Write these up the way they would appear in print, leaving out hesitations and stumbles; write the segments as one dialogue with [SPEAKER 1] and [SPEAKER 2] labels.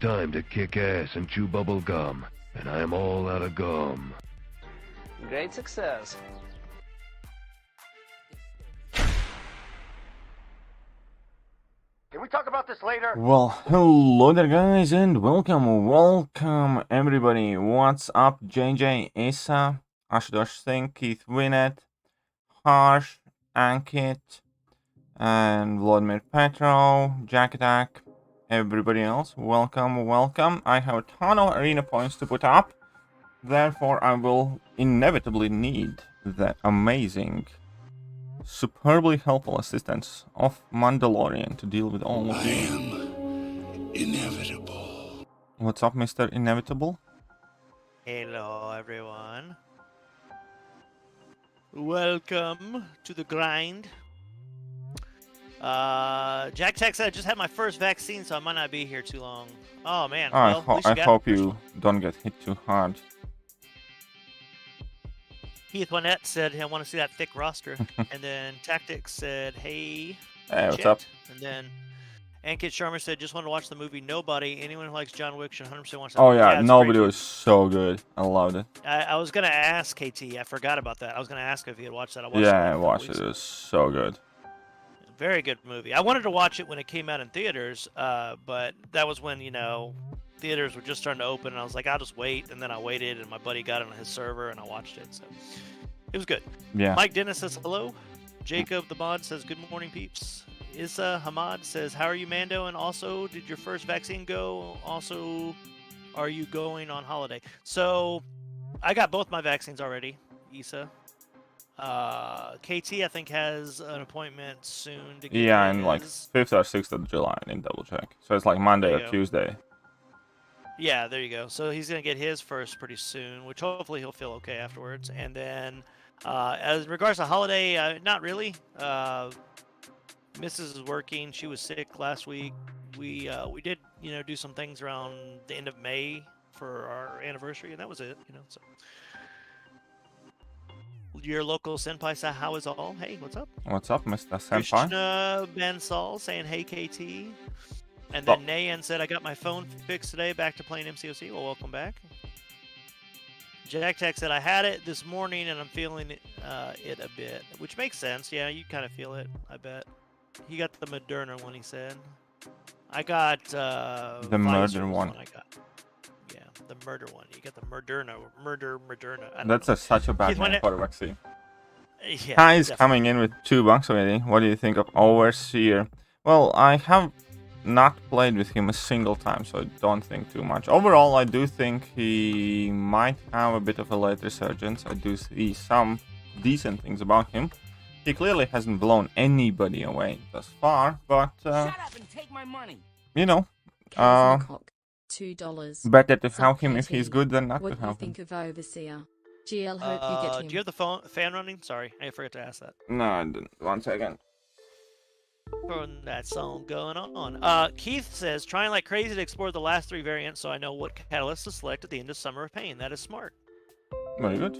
[SPEAKER 1] time to kick ass and chew bubble gum, and I am all out of gum.
[SPEAKER 2] Great success.
[SPEAKER 3] Can we talk about this later?
[SPEAKER 4] Well, hello there guys and welcome everybody. What's up? JJ, Issa, Ashutosh Singh, Keith Winnett, Harsh, Ankit, and Vladimir Petro, Jack Attack, everybody else. Welcome. I have a ton of arena points to put up. Therefore, I will inevitably need the amazing, superbly helpful assistance of Mandalorian to deal with all of you.
[SPEAKER 5] I am inevitable.
[SPEAKER 4] What's up, Mr. Inevitable?
[SPEAKER 6] Hello, everyone. Welcome to the grind. Jack Tech said I just had my first vaccine, so I might not be here too long. Oh man.
[SPEAKER 4] I
[SPEAKER 6] Well,
[SPEAKER 4] hope you don't get hit too hard.
[SPEAKER 6] Keith Winnett said, hey, I want to see that thick roster. And then Tactics said, hey,
[SPEAKER 4] Hey, what's
[SPEAKER 6] Chit.
[SPEAKER 4] up?
[SPEAKER 6] And then Ankit Sharma said, just want to watch the movie Nobody. Anyone who likes John Wick should 100% watch that.
[SPEAKER 4] Oh yeah,
[SPEAKER 6] it's
[SPEAKER 4] Nobody
[SPEAKER 6] great.
[SPEAKER 4] was so good. I loved it.
[SPEAKER 6] I was going to ask KT. I forgot about that. I was going to ask if he had watched that. I watched
[SPEAKER 4] Yeah, I
[SPEAKER 6] it
[SPEAKER 4] watched it. It was so good.
[SPEAKER 6] Very good movie. I wanted to watch it when it came out in theaters, but that was when, theaters were just starting to open, and I was like, I'll just wait. And then I waited, and my buddy got it on his server, and I watched it. So it was good.
[SPEAKER 4] Yeah.
[SPEAKER 6] Mike Dennis says hello. Jacob the Mod says good morning, peeps. Issa Hamad says, how are you, Mando? And also, did your first vaccine go? Also, are you going on holiday? So I got both my vaccines already, Issa. KT, I think, has an appointment soon to get
[SPEAKER 4] Yeah, in
[SPEAKER 6] his.
[SPEAKER 4] like 5th or 6th of July. I didn't double check. So it's like Monday
[SPEAKER 6] There
[SPEAKER 4] or
[SPEAKER 6] you go.
[SPEAKER 4] Tuesday.
[SPEAKER 6] Yeah, there you go. So he's going to get his first pretty soon, which hopefully he'll feel okay afterwards. And then as regards to holiday, not really. Mrs. is working. She was sick last week. We did, do some things around the end of May for our anniversary, and that was it, So your local senpai said, how is all? Hey, what's up?
[SPEAKER 4] What's up, Mr. Senpai?
[SPEAKER 6] Krishna Bansal saying, hey, KT. And then Nayan said, I got my phone fixed today, back to playing MCOC. Well, welcome back. Jack Tech said, I had it this morning and I'm feeling it a bit, which makes sense. Yeah, you kind of feel it, I bet. He got the Moderna one, he said. I got
[SPEAKER 4] the murder one.
[SPEAKER 6] I got. Yeah, the murder one. You got the Moderna. Moderna.
[SPEAKER 4] That's such a bad
[SPEAKER 6] Keith,
[SPEAKER 4] name for a vaccine.
[SPEAKER 6] Yeah,
[SPEAKER 4] Kai is
[SPEAKER 6] definitely.
[SPEAKER 4] coming in with $2 already. What do you think of Overseer? Well, I have not played with him a single time, so I don't think too much. Overall, I do think he might have a bit of a late resurgence. I do see some decent things about him. He clearly hasn't blown anybody away thus far, but
[SPEAKER 3] Shut up and take my money.
[SPEAKER 7] $2.
[SPEAKER 4] better to have
[SPEAKER 7] Sup,
[SPEAKER 4] him if
[SPEAKER 7] KT?
[SPEAKER 4] he's good than not
[SPEAKER 7] What
[SPEAKER 4] to
[SPEAKER 7] do you
[SPEAKER 4] have him.
[SPEAKER 7] think of Overseer? GL, hope you get him.
[SPEAKER 6] Do you have the fan running? Sorry, I forgot to ask that.
[SPEAKER 4] No, I didn't. 1 second.
[SPEAKER 6] From that song going on. Keith says, trying like crazy to explore the last 3 variants so I know what catalyst to select at the end of Summer of Pain. That is smart.
[SPEAKER 4] Very good.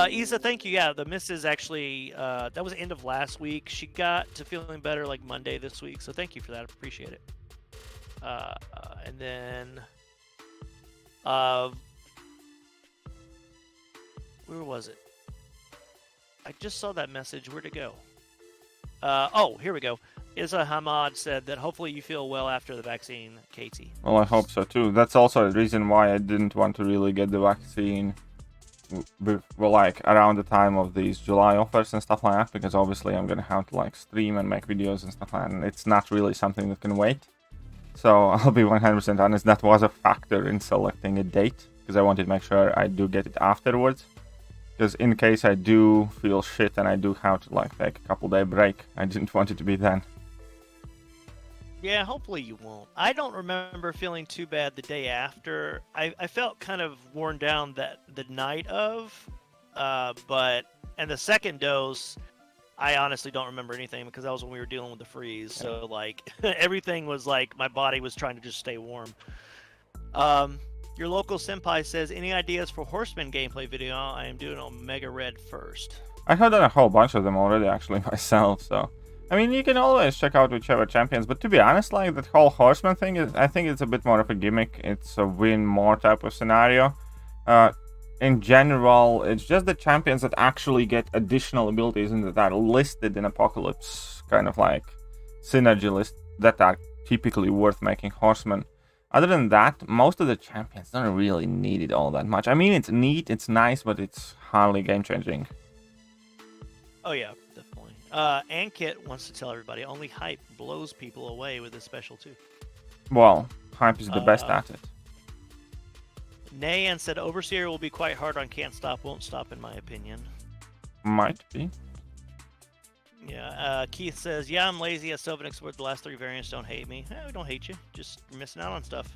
[SPEAKER 6] Isa, thank you. Yeah, the missus actually, that was the end of last week. She got to feeling better like Monday this week, so thank you for that. I appreciate it. And then, where was it? I just saw that message. Where'd it go? Oh, here we go. Isa Hamad said that hopefully you feel well after the vaccine, Katie.
[SPEAKER 4] Well, I hope so too. That's also the reason why I didn't want to really get the vaccine like around the time of these July offers and stuff like that, because obviously I'm gonna have to like stream and make videos and stuff like that, and it's not really something that can wait. So I'll be 100% honest, that was a factor in selecting a date, because I wanted to make sure I do get it afterwards. Because in case I do feel shit and I do have to like take a couple-day break, I didn't want it to be then.
[SPEAKER 6] Yeah, hopefully you won't. I don't remember feeling too bad the day after. I felt kind of worn down the night of, and the second dose, I honestly don't remember anything because that was when we were dealing with the freeze. Yeah. So like everything was like my body was trying to just stay warm. Your local senpai says, any ideas for Horseman gameplay video? I am doing Omega Red first.
[SPEAKER 4] I have done a whole bunch of them already actually myself, so I mean, you can always check out whichever champions, but to be honest, like, that whole horseman thing, I think it's a bit more of a gimmick. It's a win more type of scenario. In general, it's just the champions that actually get additional abilities and that are listed in Apocalypse, kind of like synergy list, that are typically worth making horsemen. Other than that, most of the champions don't really need it all that much. I mean, it's neat, it's nice, but it's hardly game-changing.
[SPEAKER 6] Oh yeah, definitely. Ankit wants to tell everybody only hype blows people away with this special too.
[SPEAKER 4] Well, hype is the best at it.
[SPEAKER 6] Nayan said Overseer will be quite hard on Can't Stop, Won't Stop, in my opinion.
[SPEAKER 4] Might be.
[SPEAKER 6] Yeah, Keith says, yeah, I'm lazy. I still haven't explored the last 3 variants. Don't hate me. We don't hate you. Just missing out on stuff.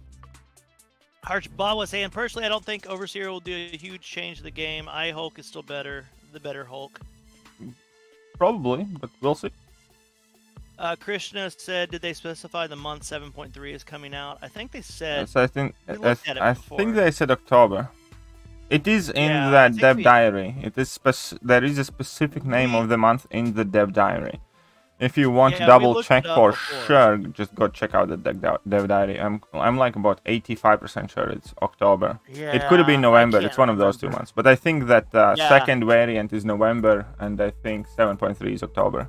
[SPEAKER 6] Harsh Bob was saying, personally, I don't think Overseer will do a huge change to the game. Hulk is still better. The better Hulk.
[SPEAKER 4] Probably, but we'll see.
[SPEAKER 6] Krishna said, did they specify the month 7.3 is coming out? I think they said...
[SPEAKER 4] Yes, I think they said October. It is in the dev diary. It is there is a specific name of the month in the dev diary. If you want to double check for sure, just go check out the dev diary. I'm like about 85% sure it's October.
[SPEAKER 6] Yeah,
[SPEAKER 4] it could have been November. It's one of those 2 months. But I think that second variant is November, and I think 7.3 is October.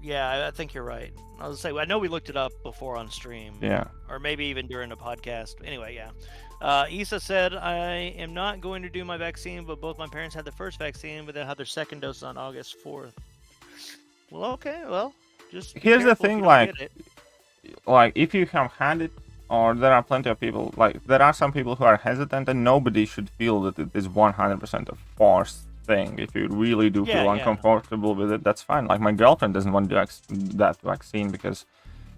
[SPEAKER 6] Yeah, I think you're right. I was gonna say, I know we looked it up before on stream.
[SPEAKER 4] Yeah.
[SPEAKER 6] Or maybe even during the podcast. Anyway, yeah. Issa said, I am not going to do my vaccine, but both my parents had the first vaccine, but they'll have their second dose on August 4th. Well, okay, well, just
[SPEAKER 4] here's the thing, like if you have had it, or there are plenty of people, like, there are some people who are hesitant, and nobody should feel that it is 100% a forced thing. If you really do feel uncomfortable with it, that's fine. Like, my girlfriend doesn't want that vaccine because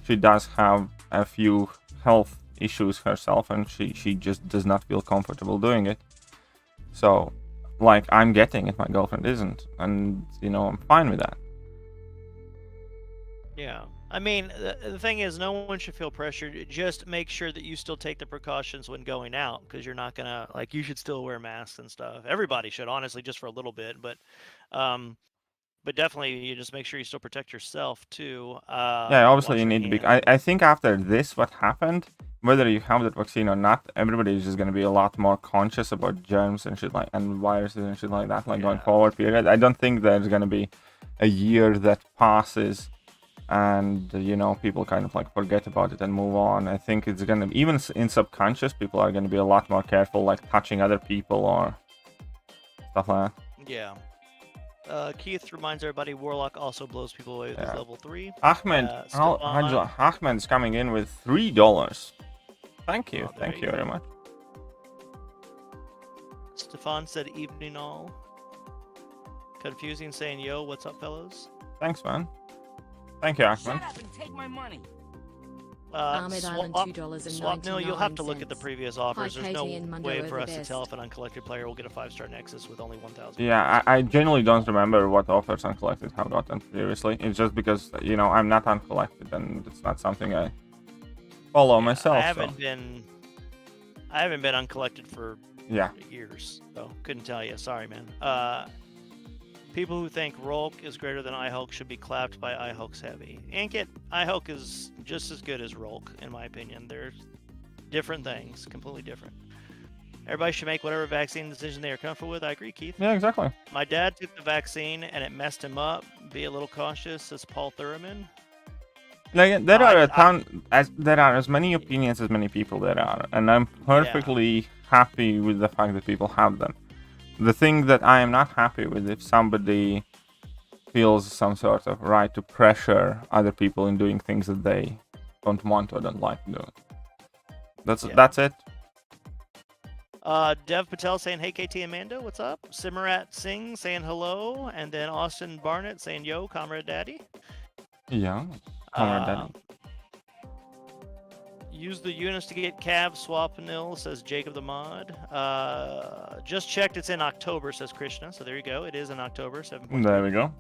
[SPEAKER 4] she does have a few health issues herself, and she just does not feel comfortable doing it. So, like, I'm getting it, my girlfriend isn't, and, you know, I'm fine with that.
[SPEAKER 6] Yeah. I mean, the thing is, no one should feel pressured. Just make sure that you still take the precautions when going out, because you're not gonna, like, you should still wear masks and stuff. Everybody should, honestly, just for a little bit, but definitely you just make sure you still protect yourself too.
[SPEAKER 4] Yeah, obviously you need to be. I think after this, what happened, whether you have that vaccine or not, everybody is just gonna be a lot more conscious about germs and shit, like, and viruses and shit like that, like, going forward. Period. I don't think there's gonna be a year that passes and, you know, people kind of like forget about it and move on. I think it's gonna, even in subconscious, people are gonna be a lot more careful, like touching other people or stuff like that.
[SPEAKER 6] Yeah. Keith reminds everybody Warlock also blows people away with his level 3.
[SPEAKER 4] Ahmed, Ahmed is coming in with $3. Thank you, thank you very much.
[SPEAKER 6] Stefan said evening all. Confusing saying yo, what's up, fellas?
[SPEAKER 4] Thanks, man. Thank you, Ahmed.
[SPEAKER 5] Shut up and take my money.
[SPEAKER 7] Ahmed Island $2.99.
[SPEAKER 6] Swap Nil, you'll have to look at the previous offers. There's no way for us to tell if an uncollected player will get a 5-star Nexus with only 1,000.
[SPEAKER 4] Yeah, I genuinely don't remember what offers uncollected have gotten previously. It's just because, you know, I'm not uncollected and it's not something I follow myself.
[SPEAKER 6] I haven't been uncollected for years, so couldn't tell you. Sorry, man. People who think Rolk is greater than iHulk should be clapped by iHulk's heavy. Ankit, iHulk is just as good as Rolk, in my opinion. They're different things, completely different. Everybody should make whatever vaccine decision they are comfortable with. I agree, Keith.
[SPEAKER 4] Yeah, exactly.
[SPEAKER 6] My dad took the vaccine and it messed him up. Be a little cautious, says Paul Thurman.
[SPEAKER 4] Like, there are as many opinions as many people there are, and I'm perfectly happy with the fact that people have them. The thing that I am not happy with, if somebody feels some sort of right to pressure other people in doing things that they don't want or don't like to do. That's it.
[SPEAKER 6] Dev Patel saying, hey, KT Amanda, what's up? Simrat Singh saying hello. And then Austin Barnett saying, yo, Comrade Daddy.
[SPEAKER 4] Yeah, Comrade Daddy.
[SPEAKER 6] Use the units to get Cav Swap Nil, says Jacob the Mod. Just checked, it's in October, says Krishna. So there you go. It is in October, 7.3.
[SPEAKER 4] There we go.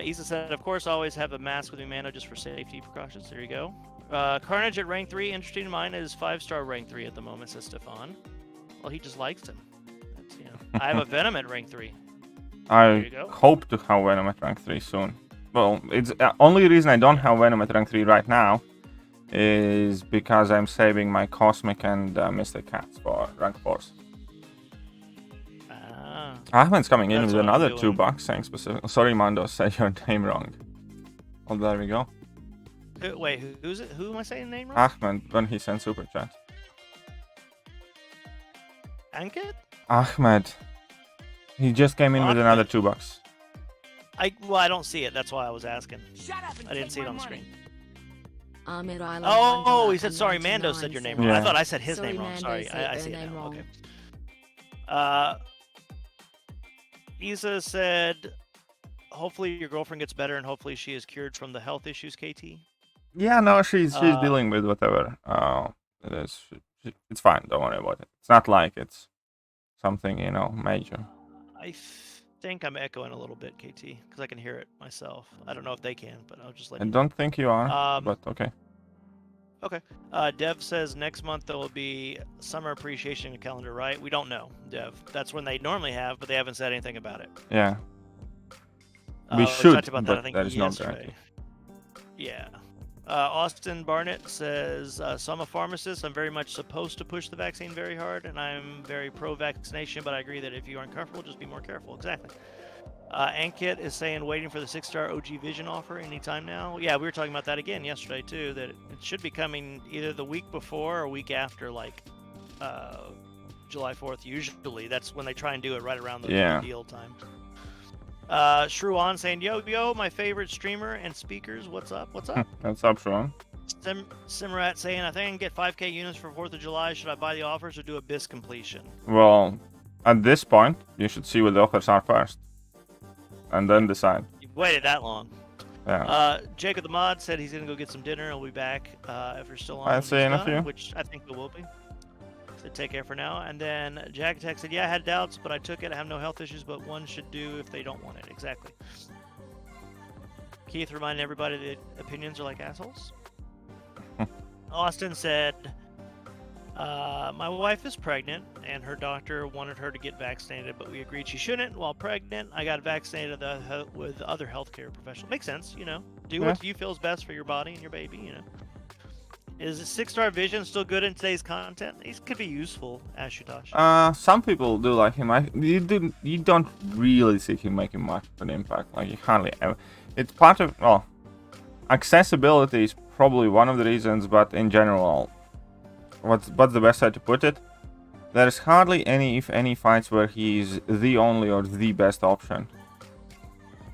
[SPEAKER 6] Isa said, of course, always have a mask with me, Mano, just for safety precautions. There you go. Carnage at rank 3. Interesting, mine is 5-star rank 3 at the moment, says Stefan. Well, he just likes him. I have a Venom at rank 3.
[SPEAKER 4] I hope to have Venom at rank 3 soon. well, it's only reason I don't have Venom at rank 3 right now is because I'm saving my Cosmic and Mystic Cats for rank 4s. Ahmed's coming in with another $2 saying specific. Sorry, Mando, said your name wrong. Oh, there we go.
[SPEAKER 6] Wait, who's it? Who am I saying the name wrong?
[SPEAKER 4] Ahmed, when he sent super chat.
[SPEAKER 6] Ankit?
[SPEAKER 4] Ahmed. He just came in with another $2.
[SPEAKER 6] Well, I don't see it. That's why I was asking. I didn't see it on the screen.
[SPEAKER 7] Ahmed Island.
[SPEAKER 6] Oh, he said sorry. Mando said your name wrong.
[SPEAKER 4] Yeah.
[SPEAKER 6] I thought I said his name wrong.
[SPEAKER 7] Mando
[SPEAKER 6] Sorry,
[SPEAKER 7] said
[SPEAKER 6] I
[SPEAKER 7] their
[SPEAKER 6] see it
[SPEAKER 7] name
[SPEAKER 6] now.
[SPEAKER 7] wrong.
[SPEAKER 6] Okay. Isa said, hopefully your girlfriend gets better and hopefully she is cured from the health issues, KT.
[SPEAKER 4] Yeah, no, she's dealing with whatever. It is. It's fine. Don't worry about it. It's not like it's something, you know, major.
[SPEAKER 6] I think I'm echoing a little bit, KT, because I can hear it myself. I don't know if they can, but I'll just let
[SPEAKER 4] I
[SPEAKER 6] you know.
[SPEAKER 4] don't think you are, but okay.
[SPEAKER 6] Okay. Dev says next month there will be summer appreciation calendar, right? We don't know, Dev. That's when they normally have, but they haven't said anything about it.
[SPEAKER 4] Yeah. We should,
[SPEAKER 6] talked about that, I think,
[SPEAKER 4] that is not
[SPEAKER 6] yesterday.
[SPEAKER 4] guaranteed.
[SPEAKER 6] Yeah. Austin Barnett says, so I'm a pharmacist. I'm very much supposed to push the vaccine very hard, and I'm very pro-vaccination, but I agree that if you aren't comfortable, just be more careful. Exactly. Ankit is saying waiting for the 6-star OG Vision offer anytime now. Yeah, we were talking about that again yesterday, too, that it should be coming either the week before or week after, like July 4th, usually. That's when they try and do it right around the deal time. Shruan saying, yo, my favorite streamer and speakers. What's up? What's up?
[SPEAKER 4] What's up, Shruan?
[SPEAKER 6] Simrat saying, I think I can get 5k units for 4th of July. Should I buy the offers or do a BIS completion?
[SPEAKER 4] Well, at this point, you should see what the offers are first. And then decide.
[SPEAKER 6] You've waited that long.
[SPEAKER 4] Yeah.
[SPEAKER 6] Jacob the Mod said he's going to go get some dinner. He'll be back if you're still on.
[SPEAKER 4] I'll see you in a few.
[SPEAKER 6] Which I think we will be. So take care for now. And then Jack said, yeah, I had doubts, but I took it. I have no health issues, but one should do if they don't want it. Exactly. Keith reminding everybody that opinions are like assholes. Austin said, my wife is pregnant, and her doctor wanted her to get vaccinated, but we agreed she shouldn't. While pregnant, I got vaccinated with other healthcare professionals. Makes sense, you know. Do what you feel is best for your body and your baby, you know. Is 6-star Vision still good in today's content? He could be useful, Ashutosh.
[SPEAKER 4] Some people do like him. You don't really see him making much of an impact. Like, you hardly ever. It's part of, well, accessibility is probably one of the reasons, but in general, what's the best way to put it? There's hardly any, if any, fights where he's the only or the best option.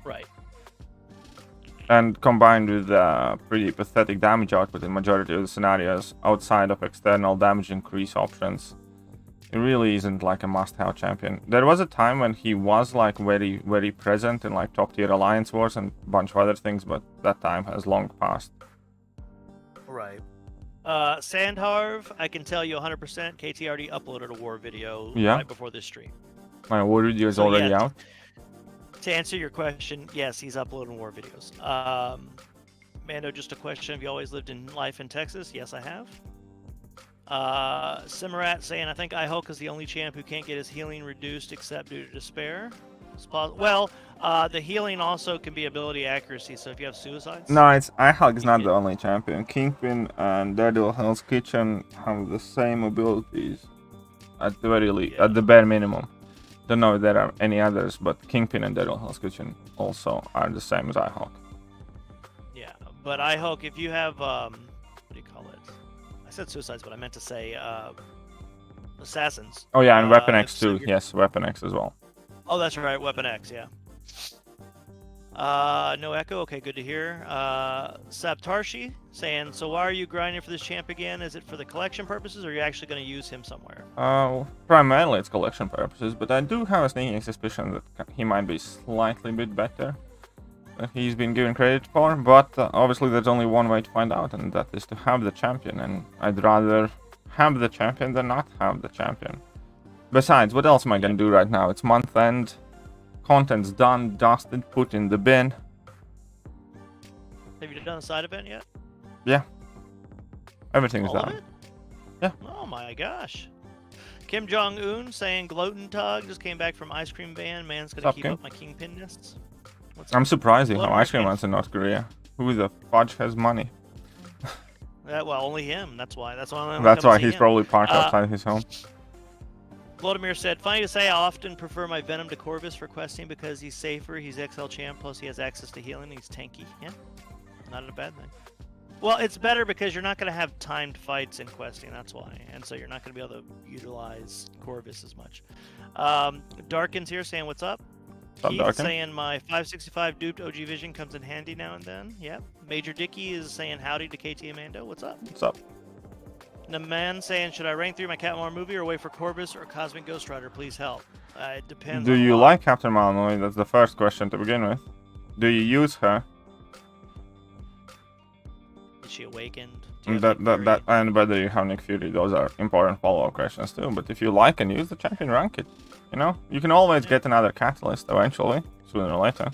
[SPEAKER 6] Right.
[SPEAKER 4] And combined with pretty pathetic damage output in majority of the scenarios, outside of external damage increase options, it really isn't like a must-have champion. There was a time when he was like very, very present in like top-tier alliance wars and a bunch of other things, but that time has long passed.
[SPEAKER 6] Right. Sandharv, I can tell you 100%, KT already uploaded a war video right before this stream.
[SPEAKER 4] My war video is already out?
[SPEAKER 6] To answer your question, yes, he's uploading war videos. Mando, just a question, have you always lived in life in Texas? Yes, I have. Simrat saying, I think iHulk is the only champ who can't get his healing reduced except due to despair. Well, the healing also can be ability accuracy, so if you have suicides... No,
[SPEAKER 4] it's iHulk is not the only champion. Kingpin and Daredevil Hell's Kitchen have the same abilities at the very at the bare minimum. Don't know if there are any others, but Kingpin and Daredevil Hell's Kitchen also are the same as iHulk.
[SPEAKER 6] Yeah, but iHulk, if you have, what do you call it? I said suicides, but I meant to say assassins.
[SPEAKER 4] Oh yeah, and Weapon X too. Yes, Weapon X as well.
[SPEAKER 6] Oh, that's right, Weapon X, yeah. No echo, okay, good to hear. Saptarshi saying, so why are you grinding for this champ again? Is it for the collection purposes, or are you actually going to use him somewhere?
[SPEAKER 4] Primarily it's collection purposes, but I do have a sneaking suspicion that he might be slightly bit better than he's been given credit for, but obviously there's only one way to find out, and that is to have the champion, and I'd rather have the champion than not have the champion. Besides, what else am I going to do right now? It's month end. Content's done, dusted, put in the bin.
[SPEAKER 6] Have you done a side event yet?
[SPEAKER 4] Yeah. Everything's
[SPEAKER 6] All
[SPEAKER 4] done.
[SPEAKER 6] of it?
[SPEAKER 4] Yeah.
[SPEAKER 6] Oh my gosh. Kim Jong-un saying Glotentug just came back from ice cream ban. Man's gonna keep up my kingpin-ness. What's
[SPEAKER 4] I'm
[SPEAKER 6] up?
[SPEAKER 4] surprised how
[SPEAKER 6] Blood
[SPEAKER 4] ice cream
[SPEAKER 6] Rain.
[SPEAKER 4] runs in North Korea. Who the fudge has money?
[SPEAKER 6] Well, only him. That's why. That's why. I only
[SPEAKER 4] That's
[SPEAKER 6] come
[SPEAKER 4] why
[SPEAKER 6] see
[SPEAKER 4] he's
[SPEAKER 6] him.
[SPEAKER 4] probably parked
[SPEAKER 6] Uh,
[SPEAKER 4] outside his home.
[SPEAKER 6] Vladimir said, funny to say, I often prefer my Venom to Corvus for questing because he's safer, he's XL champ, plus he has access to healing, he's tanky. Yeah, not a bad thing. Well, it's better because you're not going to have timed fights in questing, that's why. And so you're not going to be able to utilize Corvus as much. Darkin's here saying, what's up?
[SPEAKER 4] What's up,
[SPEAKER 6] Keith
[SPEAKER 4] Darkin?
[SPEAKER 6] saying, my 565 duped OG Vision comes in handy now and then. Yep. Major Dicky is saying, howdy to KT Amando. What's up?
[SPEAKER 4] What's up?
[SPEAKER 6] Naman saying, should I rank through my Catmar movie or wait for Corvus or Cosmic Ghost Rider? Please help. It depends.
[SPEAKER 4] Do
[SPEAKER 6] on a
[SPEAKER 4] you
[SPEAKER 6] lot.
[SPEAKER 4] like Captain Marvel? That's the first question to begin with. Do you use her?
[SPEAKER 6] Is she awakened? Do you have Nick
[SPEAKER 4] That
[SPEAKER 6] Fury?
[SPEAKER 4] and whether you have Nick Fury, those are important follow-up questions too. But if you like and use the champion, rank it. You know, you can always get another catalyst eventually, sooner or later.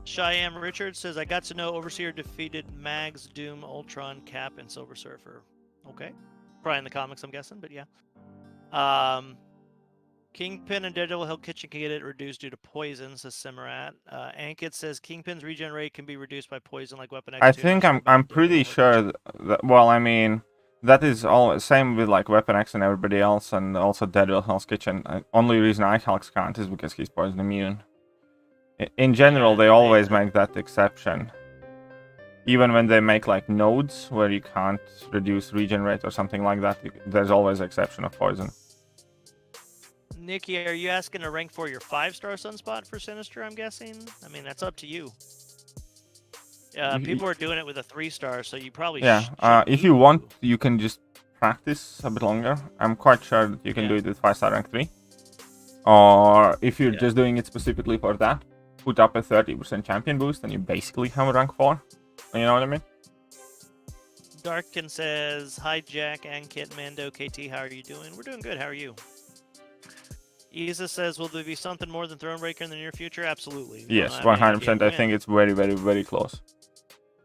[SPEAKER 6] Cheyenne Richards says, I got to know Overseer defeated Mags, Doom, Ultron, Cap, and Silver Surfer. Okay. Probably in the comics, I'm guessing, but yeah. Kingpin and Daredevil Hell Kitchen can get it reduced due to poison, says Simurat. Ankit says Kingpin's regen rate can be reduced by poison like Weapon X2.
[SPEAKER 4] I think I'm pretty sure that, well, I mean, that is all same with like Weapon X and everybody else, and also Daredevil Hell's Kitchen. Only reason iHulk can't is because he's poison immune. In general, they always make that exception. Even when they make like nodes where you can't reduce regen rate or something like that, there's always exception of poison.
[SPEAKER 6] Nikki, are you asking to rank for your 5-star Sunspot for Sinister, I'm guessing? I mean, that's up to you. People are doing it with a 3-star, so you probably
[SPEAKER 4] Yeah, if you want, you can just practice a bit longer. I'm quite sure that you can do it with 5-star rank 3. Or if you're just doing it specifically for that, put up a 30% champion boost and you basically have a rank 4. You know what I mean?
[SPEAKER 6] Darkin says, hi Jack, Ankit, Mando, KT, how are you doing? We're doing good, how are you? Isa says, will there be something more than Thronebreaker in the near future? Absolutely.
[SPEAKER 4] Yes,
[SPEAKER 6] I mean,
[SPEAKER 4] 100%. I think it's very, very, very close.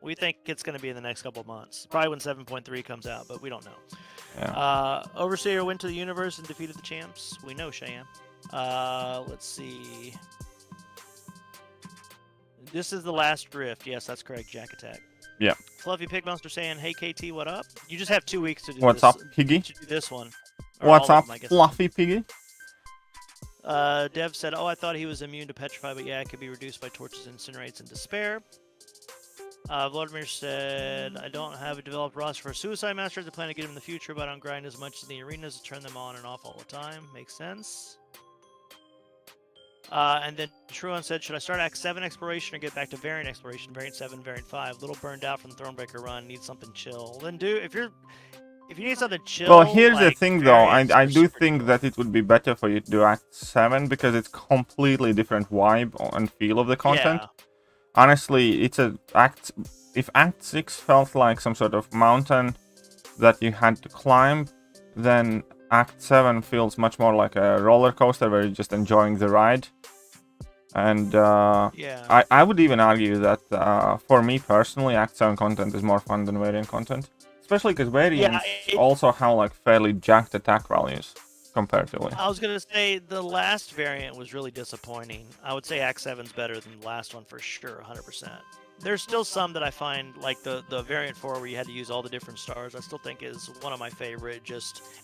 [SPEAKER 6] We think it's going to be in the next couple of months. Probably when 7.3 comes out, but we don't know.
[SPEAKER 4] Yeah.
[SPEAKER 6] Overseer went to the universe and defeated the champs. We know, Cheyenne. Let's see. This is the last drift. Yes, that's correct. Jack Attack.
[SPEAKER 4] Yeah.
[SPEAKER 6] Fluffy Pig Monster saying, hey, KT, what up? You just have 2 weeks to do
[SPEAKER 4] What's
[SPEAKER 6] this.
[SPEAKER 4] up, Piggy?
[SPEAKER 6] To do this one. Or
[SPEAKER 4] What's
[SPEAKER 6] all of
[SPEAKER 4] up,
[SPEAKER 6] them, I guess.
[SPEAKER 4] Fluffy Piggy?
[SPEAKER 6] Dev said, oh, I thought he was immune to Petrify, but yeah, it could be reduced by Torches, Incinerates, and Despair. Vladimir said, I don't have a developed roster for Suicide Masters. I plan to get them in the future, but I don't grind as much in the arenas to turn them on and off all the time. Makes sense. And then Truon said, should I start Act 7 exploration or get back to Variant exploration? Variant 7, Variant 5. Little burned out from the Thronebreaker run. Need something chill. Then if you need something chill.
[SPEAKER 4] Well, here's the
[SPEAKER 6] like,
[SPEAKER 4] thing, though. I
[SPEAKER 6] Variants
[SPEAKER 4] do
[SPEAKER 6] are super
[SPEAKER 4] think
[SPEAKER 6] chill.
[SPEAKER 4] that it would be better for you to do Act 7 because it's completely different vibe and feel of the content.
[SPEAKER 6] Yeah.
[SPEAKER 4] Honestly, it's a act. If Act 6 felt like some sort of mountain that you had to climb, then Act 7 feels much more like a roller coaster where you're just enjoying the ride. And
[SPEAKER 6] Yeah.
[SPEAKER 4] I would even argue that for me personally, Act 7 content is more fun than Variant content. Especially because Variants also have like fairly jacked attack values comparatively.
[SPEAKER 6] I was gonna say the last variant was really disappointing. I would say Act 7's better than the last one for sure, 100%. There's still some that I find, like the variant 4 where you had to use all the different stars. I still think is one of my favorite.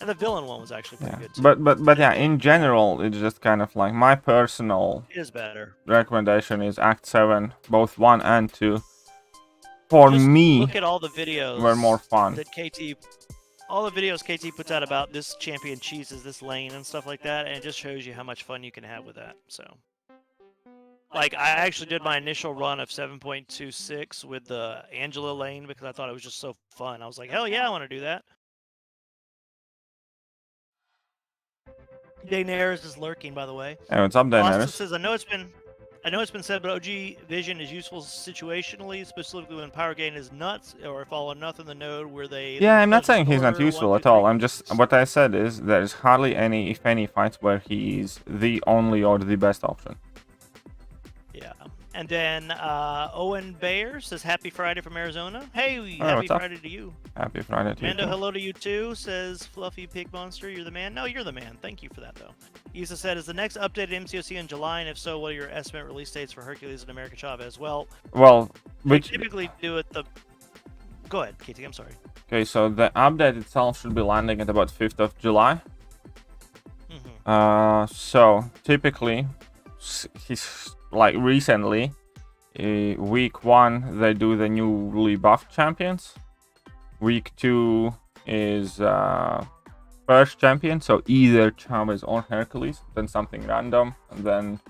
[SPEAKER 6] And the villain one was actually pretty good too.
[SPEAKER 4] But yeah, in general, it's just kind of like my personal
[SPEAKER 6] It is better.
[SPEAKER 4] recommendation is Act 7, both 1 and 2. For
[SPEAKER 6] Just
[SPEAKER 4] me,
[SPEAKER 6] look at all the videos
[SPEAKER 4] were more fun.
[SPEAKER 6] that all the videos KT puts out about this champion cheeses this lane and stuff like that, and it just shows you how much fun you can have with that. So, like, I actually did my initial run of 7.26 with the Angela lane because I thought it was just so fun. I was like, hell yeah, I want to do that. Daenerys is lurking, by the way.
[SPEAKER 4] Hey, what's up,
[SPEAKER 6] Austin
[SPEAKER 4] Daenerys?
[SPEAKER 6] says, I know it's been said, but OG Vision is useful situationally, specifically when power gain is nuts, or if all or nothing the node where they...
[SPEAKER 4] Yeah, I'm not saying he's not
[SPEAKER 6] order,
[SPEAKER 4] useful
[SPEAKER 6] 1,
[SPEAKER 4] at
[SPEAKER 6] 2,
[SPEAKER 4] all.
[SPEAKER 6] 3.
[SPEAKER 4] I'm just what I said is there's hardly any, if any, fights where he's the only or the best option.
[SPEAKER 6] Yeah. And then Owen Bayer says, Happy Friday from Arizona. Hey,
[SPEAKER 4] Oh,
[SPEAKER 6] happy
[SPEAKER 4] what's up?
[SPEAKER 6] Friday to you.
[SPEAKER 4] Happy Friday to you.
[SPEAKER 6] Mando,
[SPEAKER 4] too.
[SPEAKER 6] hello to you too, says Fluffy Pig Monster. You're the man. No, you're the man. Thank you for that, though. Isa said, is the next updated MCOC in July? And if so, what are your estimate release dates for Hercules and America Chavez? Well,
[SPEAKER 4] Well,
[SPEAKER 6] we
[SPEAKER 4] which
[SPEAKER 6] typically do it the... Go ahead, KT, I'm sorry.
[SPEAKER 4] okay, so the update itself should be landing at about 5th of July. So typically, he's like recently, week 1 they do the newly buffed champions. Week 2 is first champion, so either Chavez or Hercules, then something random, and then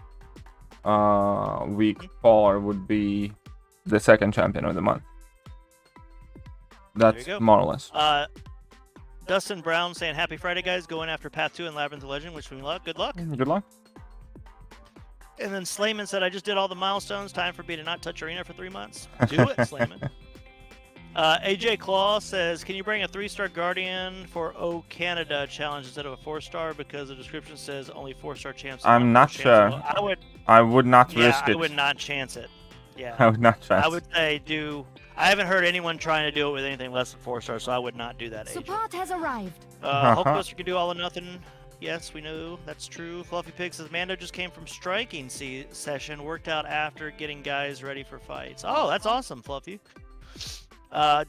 [SPEAKER 4] week 4 would be the second champion of the month. That's
[SPEAKER 6] go.
[SPEAKER 4] more or less.
[SPEAKER 6] Dustin Brown saying, Happy Friday, guys. Going after Path 2 and Labyrinth of Legend. Wish me luck. Good luck.
[SPEAKER 4] Good luck.
[SPEAKER 6] And then Slayman said, I just did all the milestones. Time for me to not touch Arena for 3 months. Do it, Slayman. AJ Claw says, can you bring a 3-star Guardian for O Canada challenge instead of a 4-star? Because the description says only 4-star champs.
[SPEAKER 4] I'm not sure. I would not risk it.
[SPEAKER 6] I would not chance it. Yeah.
[SPEAKER 4] I would not chance
[SPEAKER 6] I would say I haven't heard anyone trying to do it with anything less than 4 stars, so I would not do that.
[SPEAKER 7] Support has arrived.
[SPEAKER 6] Hulkbuster can do all or nothing. Yes, we know that's true. Fluffy Pig says Mando just came from striking session, worked out after getting guys ready for fights. Oh, that's awesome, Fluffy.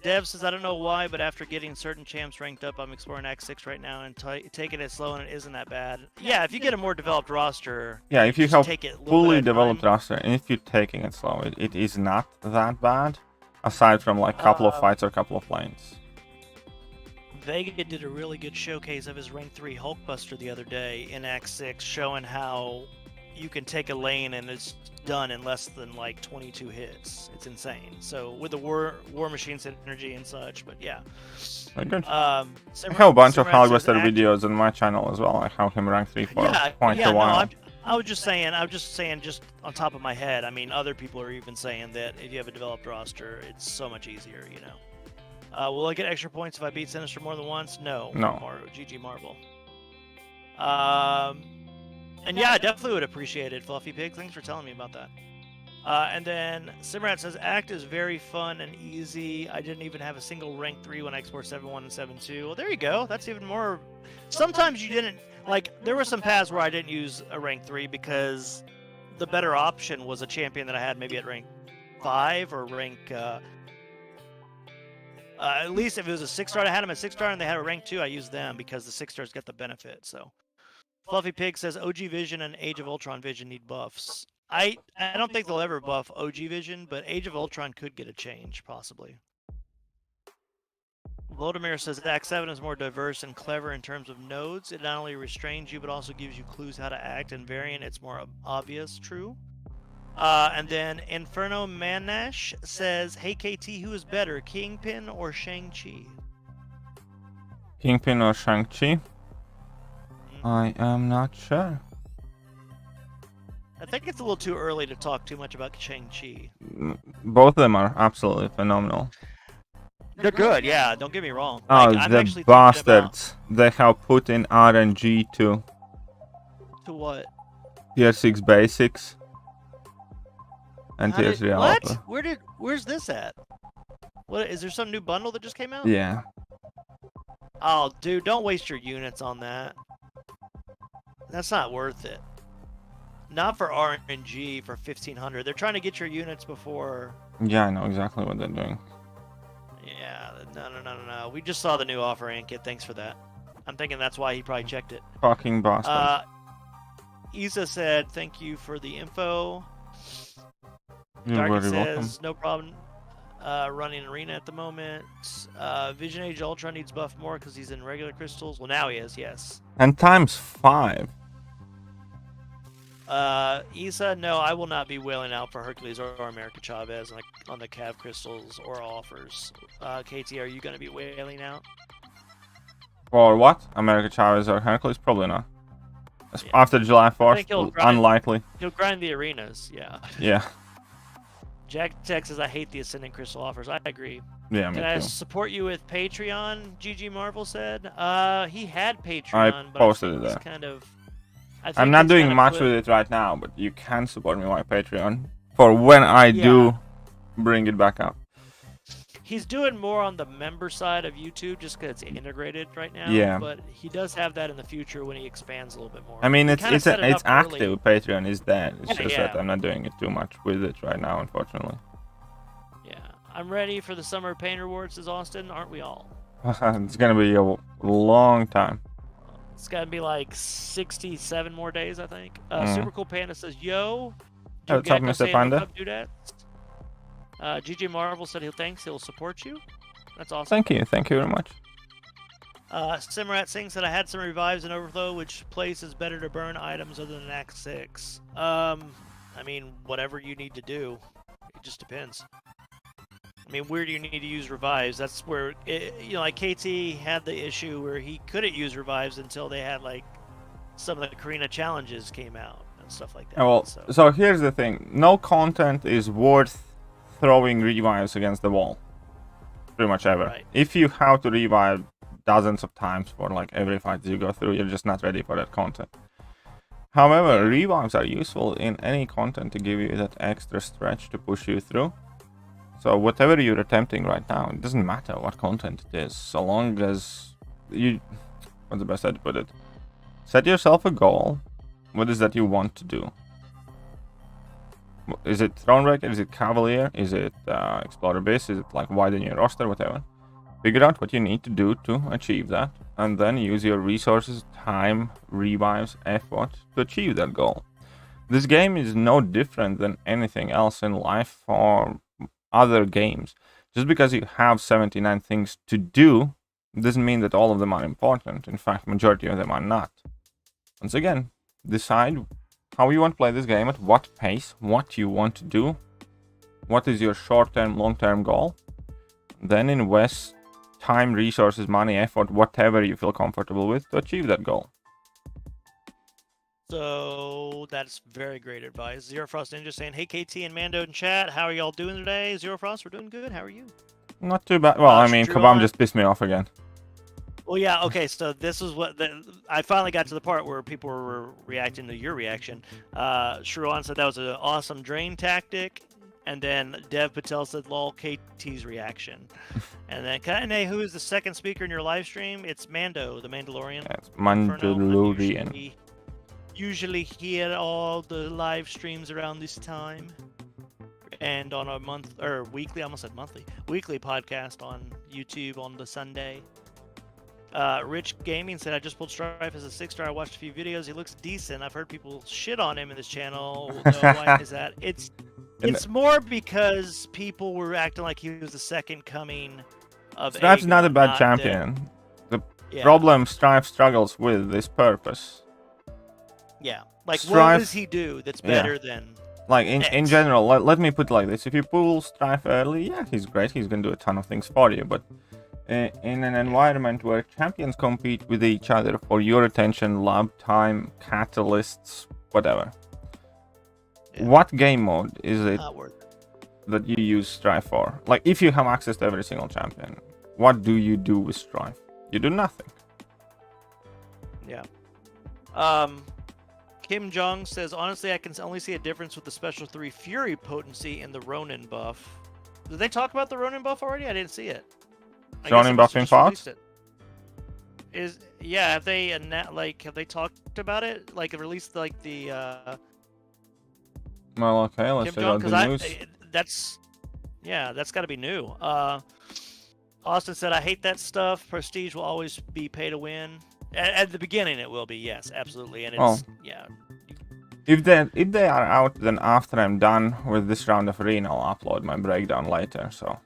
[SPEAKER 6] Dev says I don't know why, but after getting certain champs ranked up, I'm exploring Act 6 right now and taking it slow, and it isn't that bad. Yeah, if you get a more developed roster.
[SPEAKER 4] Yeah, if you have
[SPEAKER 6] take it
[SPEAKER 4] fully developed roster, and if you're taking it slow, it is not that bad. Aside from like a couple of fights or a couple of lanes.
[SPEAKER 6] Vega did a really good showcase of his rank 3 Hulkbuster the other day in Act 6, showing how you can take a lane and it's done in less than like 22 hits. It's insane. So with the War Machine synergy and such, but yeah.
[SPEAKER 4] Very good.
[SPEAKER 6] I
[SPEAKER 4] have a bunch of Hulkbuster videos on my channel as well. I have him rank 3 for quite a while.
[SPEAKER 6] No, I was just saying, just on top of my head. I mean, other people are even saying that if you have a developed roster, it's so much easier, you know. Will I get extra points if I beat Sinister more than once? No.
[SPEAKER 4] No.
[SPEAKER 6] GG Marvel. And yeah, I definitely would appreciate it, Fluffy Pig. Thanks for telling me about that. And then Simrat says, Act is very fun and easy. I didn't even have a single rank 3 when I explored 7-1 and 7-2. Well, there you go. That's even more... Sometimes you didn't... Like, there were some paths where I didn't use a rank 3 because the better option was a champion that I had maybe at rank 5 or rank... at least if it was a 6-star, I had them at 6-star and they had a rank 2, I used them because the 6-stars get the benefit, so... Fluffy Pig says OG Vision and Age of Ultron Vision need buffs. I don't think they'll ever buff OG Vision, but Age of Ultron could get a change, possibly. Vladimir says Act 7 is more diverse and clever in terms of nodes. It not only restrains you, but also gives you clues how to act. In Variant, it's more obvious. True. And then Inferno Manash says, hey KT, who is better, Kingpin or Shang-Chi?
[SPEAKER 4] Kingpin or Shang-Chi? I am not sure.
[SPEAKER 6] I think it's a little too early to talk too much about Shang-Chi.
[SPEAKER 4] Both of them are absolutely phenomenal.
[SPEAKER 6] They're good, yeah, don't get me wrong.
[SPEAKER 4] Oh,
[SPEAKER 6] like,
[SPEAKER 4] the bastards. They have put in RNG to
[SPEAKER 6] what?
[SPEAKER 4] Tier 6 basics. And Tier 3
[SPEAKER 6] What?
[SPEAKER 4] alpha.
[SPEAKER 6] Where's this at? What, is there some new bundle that just came out?
[SPEAKER 4] Yeah.
[SPEAKER 6] Oh, dude, don't waste your units on that. That's not worth it. Not for RNG for 1500. They're trying to get your units before...
[SPEAKER 4] Yeah, I know exactly what they're doing.
[SPEAKER 6] Yeah, no. We just saw the new offer, Ankit. Thanks for that. I'm thinking that's why he probably checked it.
[SPEAKER 4] Fucking bastard.
[SPEAKER 6] Isa said, thank you for the info.
[SPEAKER 4] You're
[SPEAKER 6] Darky
[SPEAKER 4] very welcome.
[SPEAKER 6] says, no problem running Arena at the moment. Vision Age Ultra needs buff more because he's in regular crystals. Well, now he is, yes.
[SPEAKER 4] And times 5.
[SPEAKER 6] Isa, no, I will not be wailing out for Hercules or America Chavez on the Cav crystals or offers. KT, are you going to be wailing out?
[SPEAKER 4] For what? America Chavez or Hercules? Probably not. Yeah. After July 4th, unlikely.
[SPEAKER 6] He'll grind the arenas, yeah.
[SPEAKER 4] Yeah.
[SPEAKER 6] Jack Tech says, I hate the Ascendant Crystal offers. I agree.
[SPEAKER 4] Yeah, me
[SPEAKER 6] Can I
[SPEAKER 4] too.
[SPEAKER 6] support you with Patreon? GG Marvel said. He had Patreon,
[SPEAKER 4] I posted it there.
[SPEAKER 6] Kind of...
[SPEAKER 4] I'm not doing much with it right now, but you can support me on my Patreon. for when I
[SPEAKER 6] Yeah.
[SPEAKER 4] do bring it back up.
[SPEAKER 6] He's doing more on the member side of YouTube just because it's integrated right now.
[SPEAKER 4] Yeah.
[SPEAKER 6] But he does have that in the future when he expands a little bit more.
[SPEAKER 4] I mean,
[SPEAKER 6] He
[SPEAKER 4] it's
[SPEAKER 6] kinda
[SPEAKER 4] it's
[SPEAKER 6] set it
[SPEAKER 4] it's
[SPEAKER 6] up early.
[SPEAKER 4] active. Patreon is dead. It's
[SPEAKER 6] Yeah,
[SPEAKER 4] just
[SPEAKER 6] yeah.
[SPEAKER 4] that I'm not doing it too much with it right now, unfortunately.
[SPEAKER 6] Yeah. I'm ready for the summer pain rewards, says Austin. Aren't we all?
[SPEAKER 4] It's gonna be a long time.
[SPEAKER 6] It's got to be like 67 more days, I think.
[SPEAKER 4] Mm.
[SPEAKER 6] Super Cool Panda says, yo.
[SPEAKER 4] Hey, what's up,
[SPEAKER 6] Gecko
[SPEAKER 4] Mr.
[SPEAKER 6] saying,
[SPEAKER 4] Panda?
[SPEAKER 6] "What's up, dudettes?" GG Marvel said he'll support you. That's awesome.
[SPEAKER 4] Thank you very much.
[SPEAKER 6] Simrat Singh said I had some revives in Overflow. Which place is better to burn items other than Act 6? I mean, whatever you need to do. It just depends. I mean, where do you need to use revives? That's where, like KT had the issue where he couldn't use revives until they had, like, some of the Karina challenges came out and stuff like that.
[SPEAKER 4] Well, so here's the thing. No content is worth throwing revives against the wall. Pretty much ever.
[SPEAKER 6] Right.
[SPEAKER 4] If you have to revive dozens of times for like every fight you go through, you're just not ready for that content. However, revives are useful in any content to give you that extra stretch to push you through. So whatever you're attempting right now, it doesn't matter what content it is, so long as you... What's the best way to put it? Set yourself a goal. What is that you want to do? Is it Thronebreaker? Is it Cavalier? Is it Explore Abyss? Is it like widen your roster? Whatever. Figure out what you need to do to achieve that, and then use your resources, time, revives, effort to achieve that goal. This game is no different than anything else in life or other games. Just because you have 79 things to do doesn't mean that all of them are important. In fact, majority of them are not. Once again, decide how you want to play this game, at what pace, what you want to do, what is your short-term, long-term goal. Then invest time, resources, money, effort, whatever you feel comfortable with to achieve that goal.
[SPEAKER 6] So that's very great advice. ZeroFrostNinja saying, hey KT and Mando in chat, how are y'all doing today? ZeroFrost, we're doing good. How are you?
[SPEAKER 4] Not too bad. Well, I mean, Kabam just pissed me off again.
[SPEAKER 6] Well, yeah, okay, so this is what... I finally got to the part where people were reacting to your reaction. Shruan said that was an awesome drain tactic. And then Dev Patel said, lol, KT's reaction. And then, Kane, who is the second speaker in your live stream? It's Mando, the Mandalorian.
[SPEAKER 4] That's Mandalorian.
[SPEAKER 6] Usually hear all the live streams around this time. And on a weekly, I almost said monthly, weekly podcast on YouTube on the Sunday. Rich Gaming said, I just pulled Strife as a 6-star. I watched a few videos. He looks decent. I've heard people shit on him in this channel. Why is that? It's more because people were acting like he was the second coming of
[SPEAKER 4] Strife's not a bad champion. The problem Strife struggles with is purpose.
[SPEAKER 6] Yeah. Like,
[SPEAKER 4] Strife,
[SPEAKER 6] what does he do that's better than...
[SPEAKER 4] Like, in general, let me put it like this. If you pull Strife early, yeah, he's great. He's going to do a ton of things for you. But in an environment where champions compete with each other for your attention, lab time, catalysts, whatever. Yeah. What game mode is it that you use Strife for? Like, if you have access to every single champion, what do you do with Strife? You do nothing.
[SPEAKER 6] Yeah. Kim Jong says, honestly, I can only see a difference with the Special 3 Fury potency in the Ronin buff. Did they talk about the Ronin buff already? I didn't see it.
[SPEAKER 4] Ronin buff in Fox?
[SPEAKER 6] Have they talked about it? Like, released like the
[SPEAKER 4] Well, okay, let's check out the news.
[SPEAKER 6] That's got to be new. Austin said, I hate that stuff. Prestige will always be pay to win. At the beginning, it will be, yes, absolutely, and it's
[SPEAKER 4] If they are out, then after I'm done with this round of arena, I'll upload my breakdown later. So.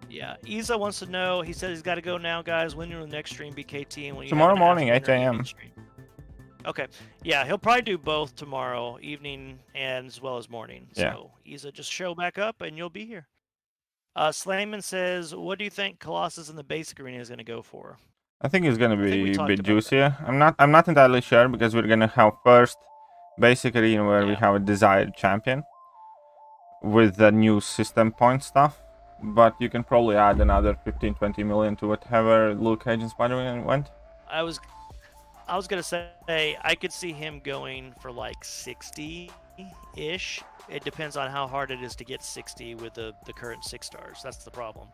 [SPEAKER 6] Yeah, Isa wants to know. He said he's got to go now, guys. When will the next stream be, KT? And when
[SPEAKER 4] tomorrow morning, 8 a.m.
[SPEAKER 6] Okay, yeah, he'll probably do both tomorrow evening and as well as morning.
[SPEAKER 4] Yeah.
[SPEAKER 6] So Isa, just show back up and you'll be here. Slayman says, what do you think Colossus in the basic arena is going to go for?
[SPEAKER 4] I think it's gonna be a bit juicier. I'm not entirely sure because we're gonna have first basic arena where we have a desired champion with the new system point stuff. But you can probably add another 15-20 million to whatever Luke Cage and Spider-Man went.
[SPEAKER 6] I was gonna say I could see him going for like 60-ish, It depends on how hard it is to get 60 with the current 6 stars. That's the problem.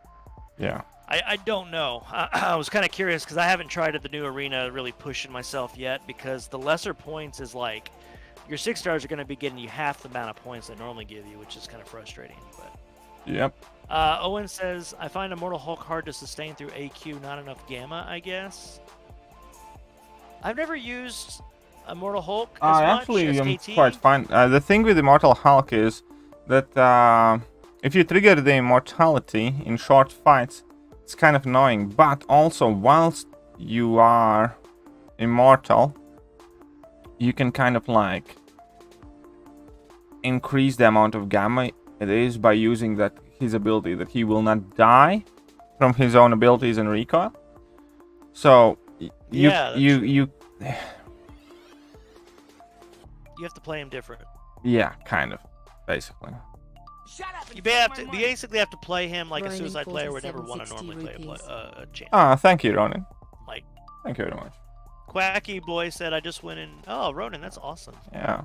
[SPEAKER 4] Yeah.
[SPEAKER 6] I don't know. I was kind of curious because I haven't tried at the new arena really pushing myself yet, because the lesser points is like your 6 stars are going to be getting you half the amount of points they normally give you, which is kind of frustrating. But
[SPEAKER 4] Yep.
[SPEAKER 6] Owen says, I find Immortal Hulk hard to sustain through AQ, not enough Gamma, I guess. I've never used Immortal Hulk as much
[SPEAKER 4] Actually,
[SPEAKER 6] as
[SPEAKER 4] I'm
[SPEAKER 6] KT.
[SPEAKER 4] quite fine. The thing with Immortal Hulk is that if you trigger the immortality in short fights, it's kind of annoying. But also, whilst you are immortal, you can kind of like increase the amount of gamma it is by using that his ability that he will not die from his own abilities and recoil. So you
[SPEAKER 6] have to play him different.
[SPEAKER 4] Yeah, kind of, basically.
[SPEAKER 6] You basically have to play him like a
[SPEAKER 7] Ronin
[SPEAKER 6] suicide player would never
[SPEAKER 7] 47,
[SPEAKER 6] want to normally
[SPEAKER 7] 60
[SPEAKER 6] play a champ.
[SPEAKER 4] Thank you, Ronin.
[SPEAKER 6] Like,
[SPEAKER 4] Thank you very much.
[SPEAKER 6] Quacky Boy said, I just went in... Oh, Ronin, that's awesome.
[SPEAKER 4] Yeah.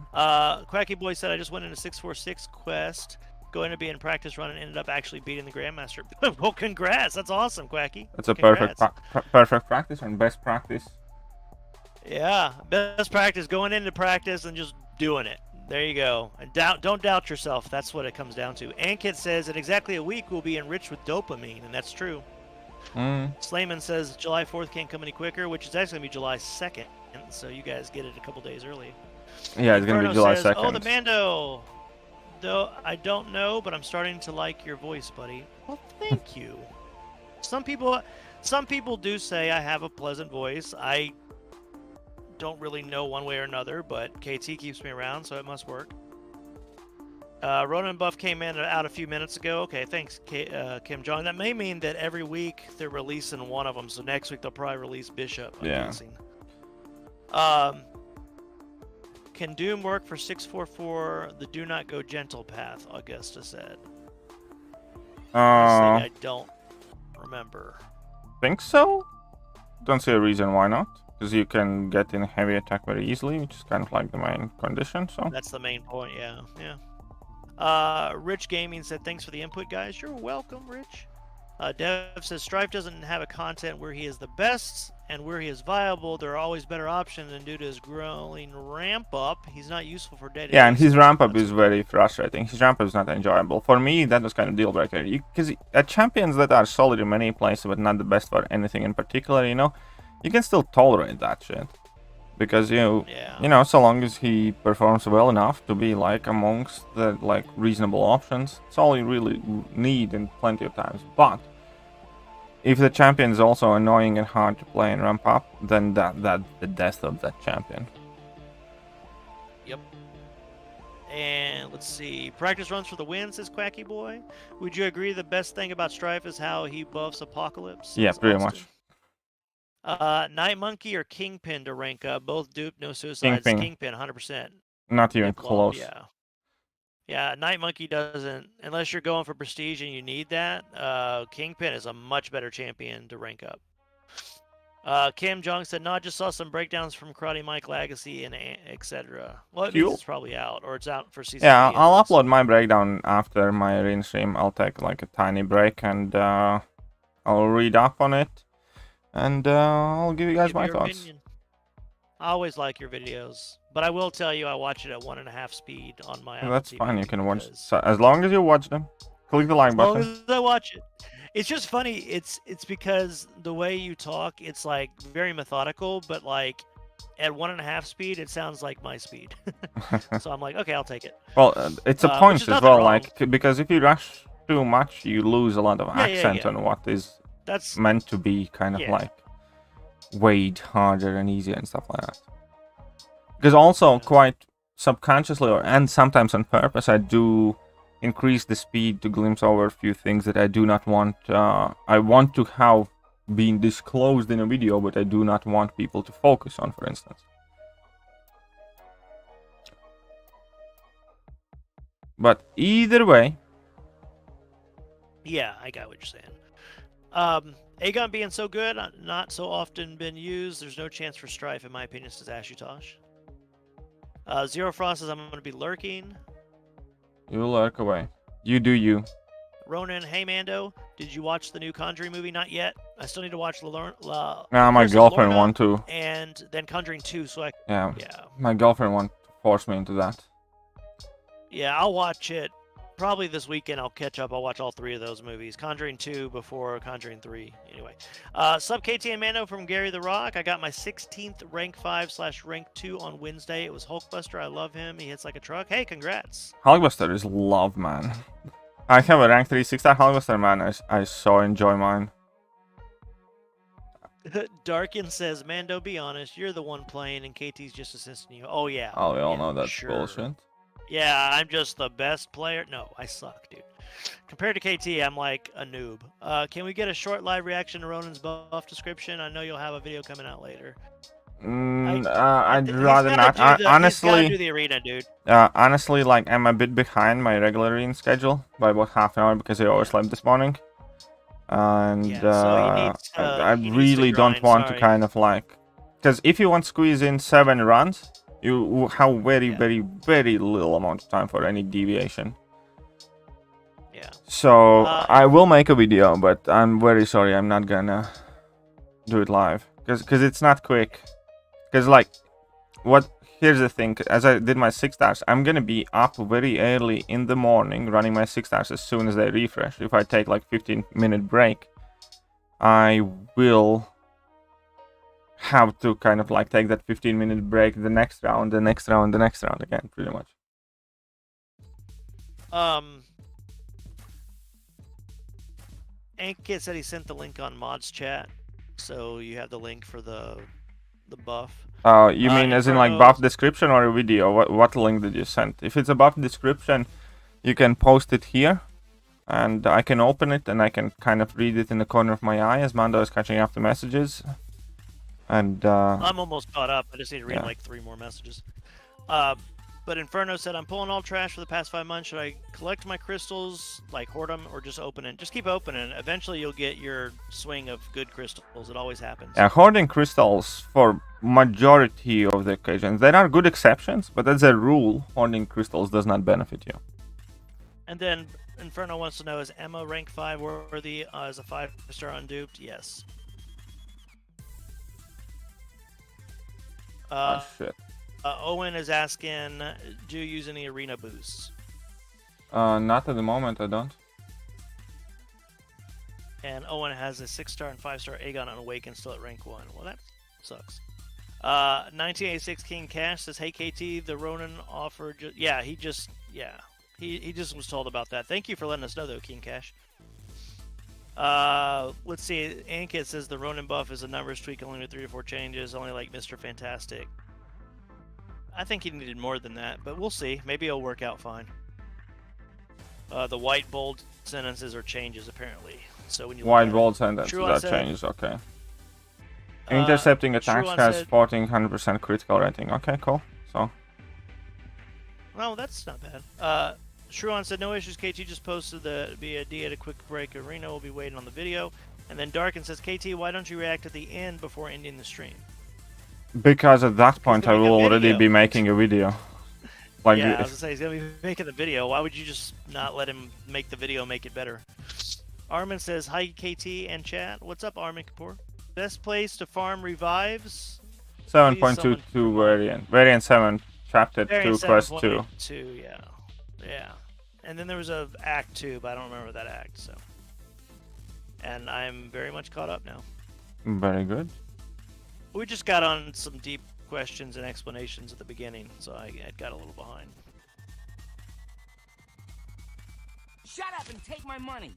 [SPEAKER 6] Quacky Boy said, I just went in a 646 quest, going to be in practice run, and ended up actually beating the Grandmaster. Well, congrats. That's awesome, Quacky.
[SPEAKER 4] That's a
[SPEAKER 6] Congrats.
[SPEAKER 4] perfect practice and best practice.
[SPEAKER 6] Yeah, best practice, going into practice and just doing it. There you go. And don't doubt yourself. That's what it comes down to. Ankit says, in exactly a week, we'll be enriched with dopamine, and that's true. Slayman says July 4th can't come any quicker, which is actually going to be July 2nd, so you guys get it a couple days early.
[SPEAKER 4] Yeah, it's going to be July
[SPEAKER 6] says,
[SPEAKER 4] 2nd.
[SPEAKER 6] Oh, the Mando! Though I don't know, but I'm starting to like your voice, buddy. Well, thank you. Some people do say I have a pleasant voice. I don't really know one way or another, but KT keeps me around, so it must work. Ronin Buff came in out a few minutes ago. Okay, thanks, Kim Jong. That may mean that every week they're releasing one of them, so next week they'll probably release Bishop, I'm guessing. Can Doom work for 644, the do not go gentle path, Augusta said. I don't remember.
[SPEAKER 4] Think so? Don't see a reason why not. Because you can get in heavy attack very easily, which is kind of like the main condition, so...
[SPEAKER 6] That's the main point, yeah. Rich Gaming said, thanks for the input, guys. You're welcome, Rich. Dev says, Strife doesn't have a content where he is the best and where he is viable. There are always better options, and due to his growing ramp-up, he's not useful for day-to-day.
[SPEAKER 4] Yeah, and his ramp-up is very frustrating. His ramp-up is not enjoyable. For me, that was kind of deal-breaker. Because champions that are solid in many places, but not the best for anything in particular, you know, you can still tolerate that shit. Because, you know, so long as he performs well enough to be, like, amongst the, like, reasonable options, it's all you really need in plenty of times. But if the champion is also annoying and hard to play and ramp up, then that's the death of that champion.
[SPEAKER 6] Yep. And let's see. Practice runs for the win, says Quacky Boy. Would you agree the best thing about Strife is how he buffs Apocalypse?
[SPEAKER 4] Yeah, pretty much.
[SPEAKER 6] Night Monkey or Kingpin to rank up? Both dupe, no suicides. Kingpin, 100%.
[SPEAKER 4] Not even close.
[SPEAKER 6] Yeah. Yeah, Night Monkey doesn't, unless you're going for prestige and you need that. Kingpin is a much better champion to rank up. Kim Jong said, no, I just saw some breakdowns from Karate Mike Legacy and etc. Well, it means it's probably out, or it's out for season.
[SPEAKER 4] Yeah, I'll upload my breakdown after my arena stream. I'll take like a tiny break and I'll read up on it. And I'll give you guys my thoughts.
[SPEAKER 6] Opinion. I always like your videos, but I will tell you I watch it at 1.5 speed on my Apple
[SPEAKER 4] That's
[SPEAKER 6] TV
[SPEAKER 4] fine, you can watch so as long as you watch them. Click the like button.
[SPEAKER 6] As long as I watch it. It's just funny, it's because the way you talk, it's like very methodical, but like at 1.5 speed, it sounds like my speed. So I'm like, okay, I'll take it.
[SPEAKER 4] Well, it's a point as well,
[SPEAKER 6] wrong.
[SPEAKER 4] like, because if you rush too much, you lose a lot of accent on what is meant to be kind of like weighed harder and easier and stuff like that. Because also quite subconsciously and sometimes on purpose, I do increase the speed to glimpse over a few things that I do not want. I want to have been disclosed in a video, but I do not want people to focus on, for instance. But either way.
[SPEAKER 6] Yeah, I got what you're saying. Aegon being so good, not so often been used. There's no chance for Strife, in my opinion, says Ashutosh. Zero Frost says I'm going to be lurking.
[SPEAKER 4] You lurk away. You do you.
[SPEAKER 6] Ronin, hey Mando, did you watch the new Conjuring movie? Not yet. I still need to watch
[SPEAKER 4] Nah, my
[SPEAKER 6] Curse of
[SPEAKER 4] girlfriend
[SPEAKER 6] Lorna
[SPEAKER 4] want to.
[SPEAKER 6] and then Conjuring 2, so I
[SPEAKER 4] Yeah.
[SPEAKER 6] yeah.
[SPEAKER 4] My girlfriend want to force me into that.
[SPEAKER 6] Yeah, I'll watch it. Probably this weekend I'll catch up. I'll watch all 3 of those movies. Conjuring 2 before Conjuring 3. Anyway. Sub KT and Mando from Gary the Rock. I got my 16th rank 5/rank 2 on Wednesday. It was Hulkbuster. I love him. He hits like a truck. Hey, congrats.
[SPEAKER 4] Hulkbuster is love, man. I have a rank 3 6-star Hulkbuster, man. I so enjoy mine.
[SPEAKER 6] Darkin says, Mando, be honest. You're the one playing and KT's just assisting you. Oh, yeah.
[SPEAKER 4] Oh, we all
[SPEAKER 6] yeah,
[SPEAKER 4] know that's
[SPEAKER 6] sure.
[SPEAKER 4] bullshit.
[SPEAKER 6] Yeah, I'm just the best player. No, I suck, dude. Compared to KT, I'm like a noob. Can we get a short live reaction to Ronin's buff description? I know you'll have a video coming out later.
[SPEAKER 4] I'd rather not. Honestly,
[SPEAKER 6] he's gotta do the arena, dude.
[SPEAKER 4] Honestly, like I'm a bit behind my regular arena schedule by about half an hour because I overslept this morning, and
[SPEAKER 6] yeah, so
[SPEAKER 4] I really don't want to kind of like, because if you want to squeeze in 7 runs, you have very little amount of time for any deviation.
[SPEAKER 6] Yeah.
[SPEAKER 4] So I will make a video, but I'm very sorry, I'm not gonna do it live because it's not quick. Because like, here's the thing, as I did my 6 stars, I'm gonna be up very early in the morning running my 6 stars as soon as they refresh. If I take like 15-minute break, I will have to kind of like take that 15-minute break, the next round again, pretty much.
[SPEAKER 6] Ankit said he sent the link on mods chat, so you have the link for the buff.
[SPEAKER 4] You mean as in like buff description or a video? What link did you send? If it's a buff description, you can post it here, and I can open it and I can kind of read it in the corner of my eye as Mando is catching up the messages. And
[SPEAKER 6] I'm almost caught up. I just need to read like 3 more messages. But Inferno said, I'm pulling all trash for the past 5 months. Should I collect my crystals, like hoard them, or just open it? Just keep opening. Eventually you'll get your swing of good crystals. It always happens.
[SPEAKER 4] Yeah, hoarding crystals for majority of the occasions. There are good exceptions, but as a rule, hoarding crystals does not benefit you.
[SPEAKER 6] And then Inferno wants to know, is Emma rank 5 worthy as a 5-star unduped? Yes.
[SPEAKER 4] Oh shit.
[SPEAKER 6] Owen is asking, do you use any arena boosts?
[SPEAKER 4] Not at the moment, I don't.
[SPEAKER 6] And Owen has a 6-star and 5-star Aegon on Awaken still at rank 1. Well, that sucks. 1986 King Cash says, hey KT, the Ronin offer he just was told about that. Thank you for letting us know though, King Cash. Let's see, Ankit says the Ronin buff is a numbers tweak, only with 3 to 4 changes, only like Mr. Fantastic. I think he needed more than that, but we'll see. Maybe it'll work out fine. The white bold sentences are changes apparently. So when you
[SPEAKER 4] white bold sentences are changes, okay. Intercepting attacks has 1400% critical rating. Okay, cool. So.
[SPEAKER 6] Well, that's not bad. Shruan said, no issues, KT just posted the BAD at a quick break arena. We'll be waiting on the video. And then Darkin says, KT, why don't you react at the end before ending the stream?
[SPEAKER 4] Because at that point I will already be making a video. Like
[SPEAKER 6] yeah, I was gonna say, he's gonna be making the video. Why would you just not let him make the video, make it better? Armin says, hi KT and chat. What's up, Armin Kapoor? Best place to farm revives?
[SPEAKER 4] 7.22 variant. Variant 7, chapter 2, quest 2.
[SPEAKER 6] Yeah. And then there was a act 2, but I don't remember that act, so. And I'm very much caught up now.
[SPEAKER 4] Very good.
[SPEAKER 6] We just got on some deep questions and explanations at the beginning, so I got a little behind.
[SPEAKER 8] Shut up and take my money!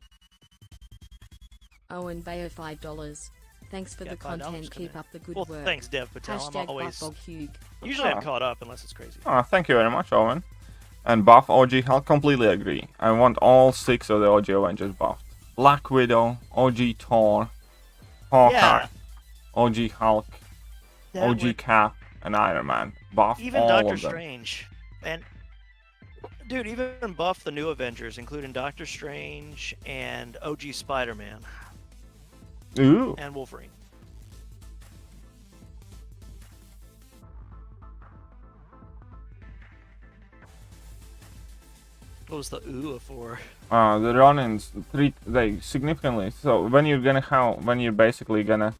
[SPEAKER 7] Owen Bayo $5. Thanks for the content. Keep up the good work.
[SPEAKER 6] Well, thanks, Dev Patel.
[SPEAKER 7] Hashtag
[SPEAKER 6] I'm always...
[SPEAKER 7] Usually
[SPEAKER 6] I'm caught up unless it's crazy.
[SPEAKER 4] Oh, thank you very much, Owen. And buff OG Hulk, completely agree. I want all 6 of the OG Avengers buffed. Black Widow, OG Thor, Hawkeye, OG Hulk, OG Cap, and Iron Man. Buff
[SPEAKER 6] even
[SPEAKER 4] all
[SPEAKER 6] Doctor
[SPEAKER 4] of them.
[SPEAKER 6] Strange. And dude, even buff the new Avengers, including Doctor Strange and OG Spider-Man.
[SPEAKER 4] Ooh.
[SPEAKER 6] And Wolverine. What was the UA for?
[SPEAKER 4] The Ronins they significantly. So when you're basically gonna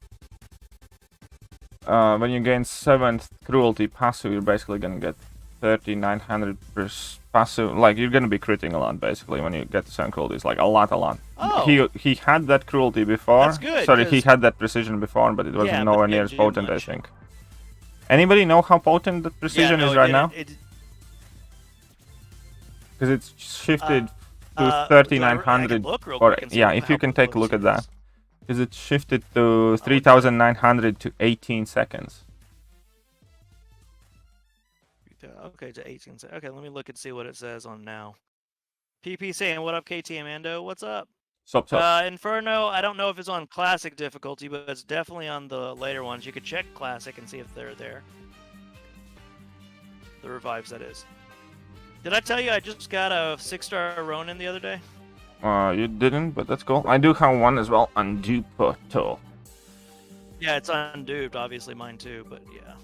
[SPEAKER 4] when you gain 7th cruelty passive, you're basically gonna get 3900 per passive. Like you're gonna be critting a lot basically when you get 7 cruelties, like a lot.
[SPEAKER 6] Oh.
[SPEAKER 4] He had that cruelty before.
[SPEAKER 6] That's good,
[SPEAKER 4] Sorry, he had that precision before, but it wasn't nowhere near as potent, I think. Anybody know how potent the precision is right now? Because it's shifted to 3900. Or yeah, if you can take a look at that, because it's shifted to 3900 to 18 seconds.
[SPEAKER 6] Okay, to 18 seconds. Okay, let me look and see what it says on now. PP saying, "What up, KT Amando? What's up?"
[SPEAKER 4] Sup.
[SPEAKER 6] Inferno, I don't know if it's on classic difficulty, but it's definitely on the later ones. You could check classic and see if they're there. The revives, that is. Did I tell you I just got a 6-star Ronin the other day?
[SPEAKER 4] You didn't, but that's cool. I do have one as well, Undupato.
[SPEAKER 6] Yeah, it's unduped, obviously mine too, but yeah.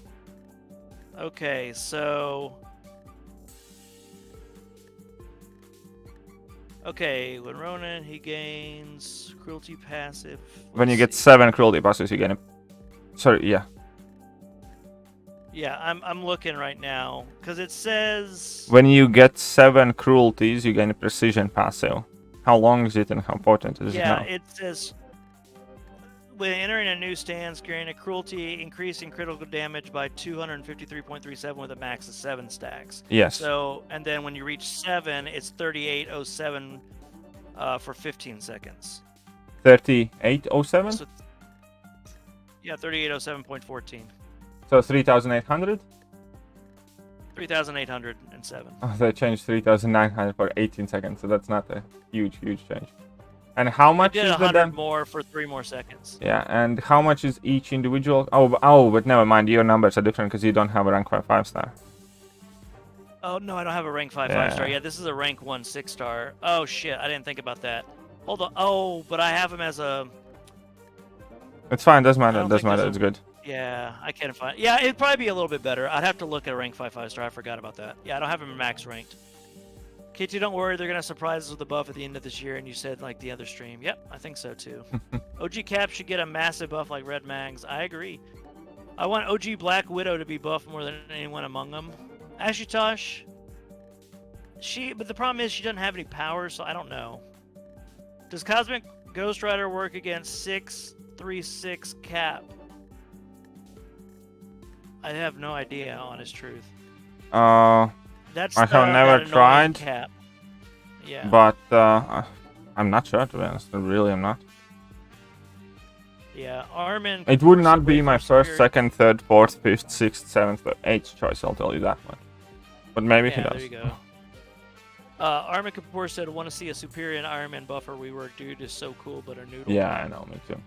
[SPEAKER 6] Okay, so... Okay, when Ronin, he gains cruelty passive.
[SPEAKER 4] When you get 7 cruelty passives, you get it. Sorry, yeah.
[SPEAKER 6] Yeah, I'm looking right now, because it says...
[SPEAKER 4] When you get 7 cruelties, you gain a precision passive. How long is it and how potent is it now?
[SPEAKER 6] Yeah, it says... When entering a new stance, gain a cruelty increasing critical damage by 253.37 with a max of 7 stacks.
[SPEAKER 4] Yes.
[SPEAKER 6] So, and then when you reach 7, it's 3807 for 15 seconds.
[SPEAKER 4] 3807?
[SPEAKER 6] So, yeah, 3807.14.
[SPEAKER 4] So 3800?
[SPEAKER 6] 3807.
[SPEAKER 4] Oh, they changed 3900 for 18 seconds, so that's not a huge change. And how much
[SPEAKER 6] is
[SPEAKER 4] the
[SPEAKER 6] 100 more for 3 more seconds.
[SPEAKER 4] Yeah, and how much is each individual? Oh, but never mind. Your numbers are different because you don't have a rank 5-star.
[SPEAKER 6] Oh no, I don't have a rank 5-star. Yeah, this is a rank 1 6-star. Oh shit, I didn't think about that. Hold on. Oh, but I have him as a.
[SPEAKER 4] It's fine. Doesn't matter. Doesn't matter. It's good.
[SPEAKER 6] Yeah, I can't find. Yeah, it'd probably be a little bit better. I'd have to look at a rank 5-star. I forgot about that. Yeah, I don't have him max ranked. K2, don't worry, they're gonna surprise us with a buff at the end of this year, and you said like the other stream. Yep, I think so too. OG Cap should get a massive buff like Red Mags. I agree. I want OG Black Widow to be buffed more than anyone among them. Ashutosh, but the problem is she doesn't have any powers, so I don't know. Does Cosmic Ghost Rider work against 636 Cap? I have no idea, honest truth. That's
[SPEAKER 4] I have never tried,
[SPEAKER 6] Cap. Yeah.
[SPEAKER 4] But I'm not sure, to be honest. Really, I'm not.
[SPEAKER 6] Yeah, Armin.
[SPEAKER 4] It would not be my first, second, third, fourth, fifth, sixth, seventh, or eighth choice. I'll tell you that much. But maybe he does.
[SPEAKER 6] There you go. Armin Kapoor said, "Want to see a superior Iron Man buffer? We were dude is so cool, but a noodle."
[SPEAKER 4] Yeah, I know, me too.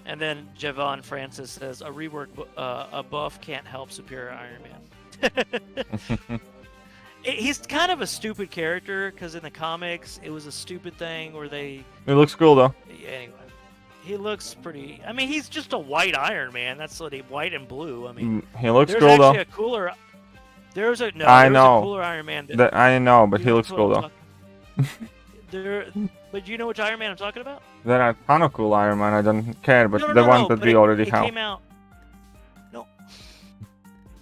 [SPEAKER 6] And then Javon Francis says, "A rework, a buff can't help superior Iron Man." He's kind of a stupid character because in the comics it was a stupid thing where they.
[SPEAKER 4] He looks cool though.
[SPEAKER 6] Anyway, he looks pretty. I mean, he's just a white Iron Man. That's what white and blue. I mean,
[SPEAKER 4] he looks cool though.
[SPEAKER 6] A cooler. There's a
[SPEAKER 4] I know.
[SPEAKER 6] A cooler Iron Man.
[SPEAKER 4] I know, but he looks cool though.
[SPEAKER 6] But you know which Iron Man I'm talking about?
[SPEAKER 4] There are a ton of cool Iron Man. I don't care, but the ones that we already have.
[SPEAKER 6] Came out. No.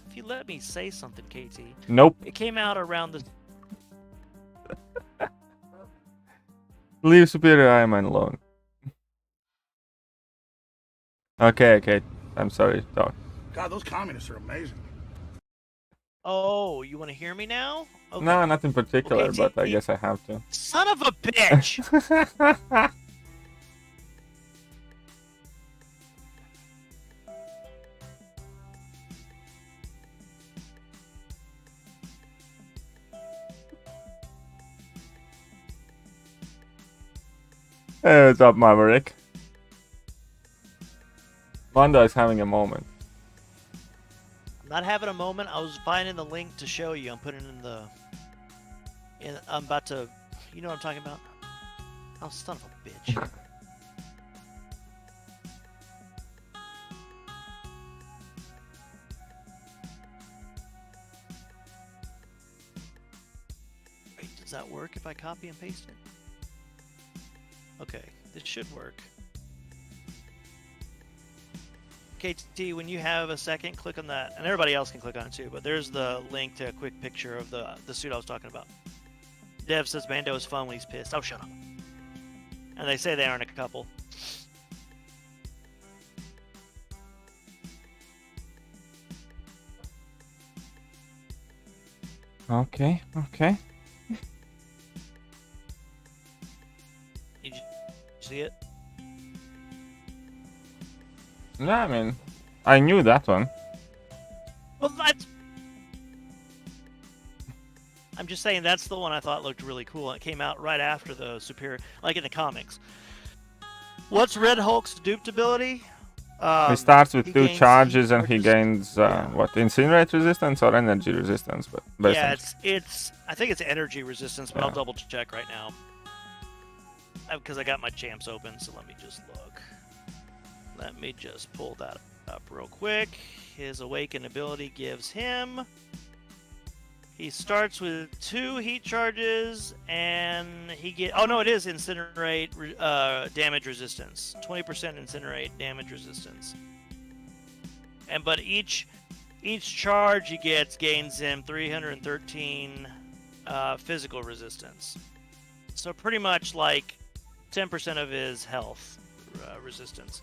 [SPEAKER 6] If you let me say something, KT.
[SPEAKER 4] Nope.
[SPEAKER 6] It came out around the.
[SPEAKER 4] Leave Superior Iron Man alone. Okay. I'm sorry. Talk.
[SPEAKER 5] God, those communists are amazing.
[SPEAKER 6] Oh, you want to hear me now? Okay.
[SPEAKER 4] No, not in particular,
[SPEAKER 6] okay,
[SPEAKER 4] but I guess I have to.
[SPEAKER 6] Son of a bitch!
[SPEAKER 4] Hey, what's up, Maverick? Manda is having a moment.
[SPEAKER 6] Not having a moment. I was finding the link to show you. I'm putting in the. I'm about to. You know what I'm talking about? Oh, son of a bitch. Does that work if I copy and paste it? Okay, this should work. KT, when you have a second, click on that, and everybody else can click on it too, but there's the link to a quick picture of the suit I was talking about. Dev says Mando is fun when he's pissed. Oh, shut up. And they say they aren't a couple.
[SPEAKER 4] Okay, okay.
[SPEAKER 6] Did you see it?
[SPEAKER 4] Yeah, I mean, I knew that one.
[SPEAKER 6] Well, that's... I'm just saying that's the one I thought looked really cool. It came out right after the Superior, like in the comics. What's Red Hulk's duped ability?
[SPEAKER 4] He starts with
[SPEAKER 6] he
[SPEAKER 4] two
[SPEAKER 6] gains
[SPEAKER 4] charges and he
[SPEAKER 6] charges.
[SPEAKER 4] gains, what, incinerate resistance or energy resistance? But
[SPEAKER 6] Yeah, it's. I think it's energy resistance, but I'll double check right now. Because I got my champs open, so let me just look. Let me just pull that up real quick. His awaken ability gives him... He starts with 2 heat charges, and he get. Oh no, it is incinerate damage resistance. 20% incinerate damage resistance. And but each charge he gets gains him 313 physical resistance. So pretty much like 10% of his health resistance.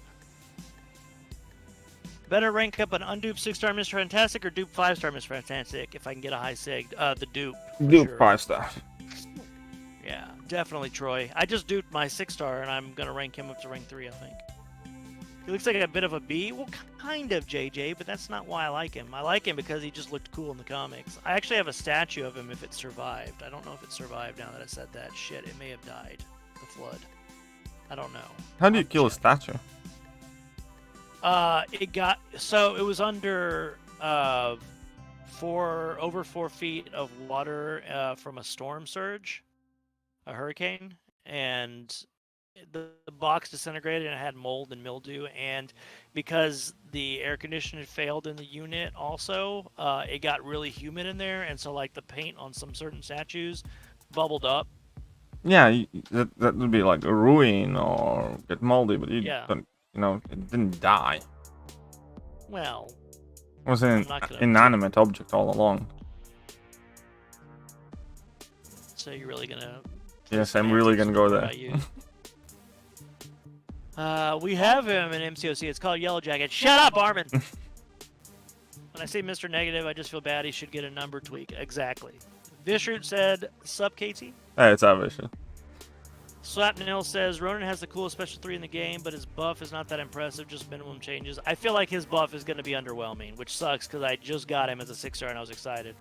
[SPEAKER 6] Better rank up an unduped 6-star Mr. Fantastic or dupe 5-star Mr. Fantastic if I can get a high sig. The dupe.
[SPEAKER 4] Dupe
[SPEAKER 6] sure.
[SPEAKER 4] 5-star.
[SPEAKER 6] Yeah, definitely Troy. I just duped my 6-star and I'm going to rank him up to rank 3, I think. He looks like a bit of a B. Well, kind of, JJ, but that's not why I like him. I like him because he just looked cool in the comics. I actually have a statue of him if it survived. I don't know if it survived now that I said that. Shit, it may have died. The flood. I don't know.
[SPEAKER 4] How do you kill a statue?
[SPEAKER 6] It was under over 4 feet of water from a storm surge, a hurricane, and the box disintegrated and it had mold and mildew, and because the air conditioner failed in the unit also, it got really humid in there, and so like the paint on some certain statues bubbled up.
[SPEAKER 4] Yeah, that would be like a ruin or get moldy, but you don't, it didn't die.
[SPEAKER 6] Well,
[SPEAKER 4] It was an inanimate object all along.
[SPEAKER 6] So you're really gonna...
[SPEAKER 4] Yes, I'm really gonna go there.
[SPEAKER 6] We have him in MCOC. It's called Yellow Jacket. Shut up, Armin! When I say Mr. Negative, I just feel bad. He should get a number tweak. Exactly. Vishroot said, sup, KT?
[SPEAKER 4] Hey, it's Avishroot.
[SPEAKER 6] Slapnil says, Ronin has the coolest special 3 in the game, but his buff is not that impressive, just minimum changes. I feel like his buff is going to be underwhelming, which sucks because I just got him as a 6-star and I was excited.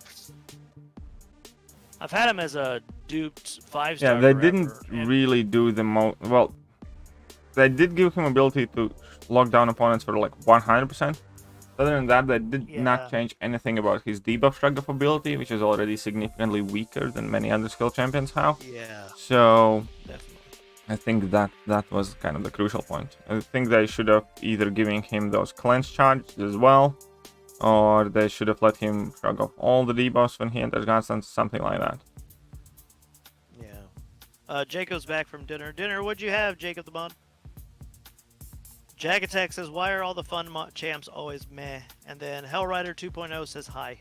[SPEAKER 6] I've had him as a duped 5-star.
[SPEAKER 4] Yeah, they didn't really do the most... Well, they did give him ability to lock down opponents for like 100%. Other than that, they did not change anything about his debuff shrug of ability, which is already significantly weaker than many other skill champions have.
[SPEAKER 6] Yeah.
[SPEAKER 4] So...
[SPEAKER 6] Definitely.
[SPEAKER 4] I think that was kind of the crucial point. I think they should have either given him those cleanse charges as well, or they should have let him shrug off all the debuffs when he enters Godstance, something like that.
[SPEAKER 6] Yeah. Jacob's back from dinner. Dinner, what'd you have, Jacob the Bond? Jag Attack says, why are all the fun champs always meh? And then Hellrider 2.0 says hi.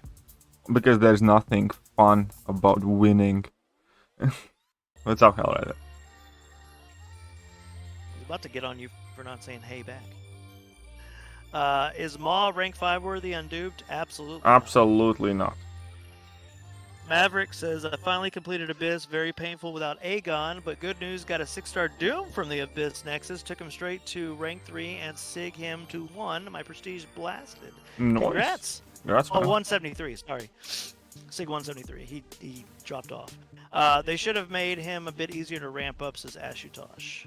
[SPEAKER 4] Because there's nothing fun about winning. What's up, Hellrider?
[SPEAKER 6] About to get on you for not saying hey back. Is Maw rank 5 worthy unduped? Absolutely.
[SPEAKER 4] Absolutely not.
[SPEAKER 6] Maverick says, I finally completed Abyss, very painful without Aegon, but good news, got a 6-star Doom from the Abyss Nexus, took him straight to rank 3 and sig him to 1. My prestige blasted.
[SPEAKER 4] Nice.
[SPEAKER 6] Congrats.
[SPEAKER 4] Congrats, man.
[SPEAKER 6] 173, sorry. Sig 173, he dropped off. They should have made him a bit easier to ramp up, says Ashutosh.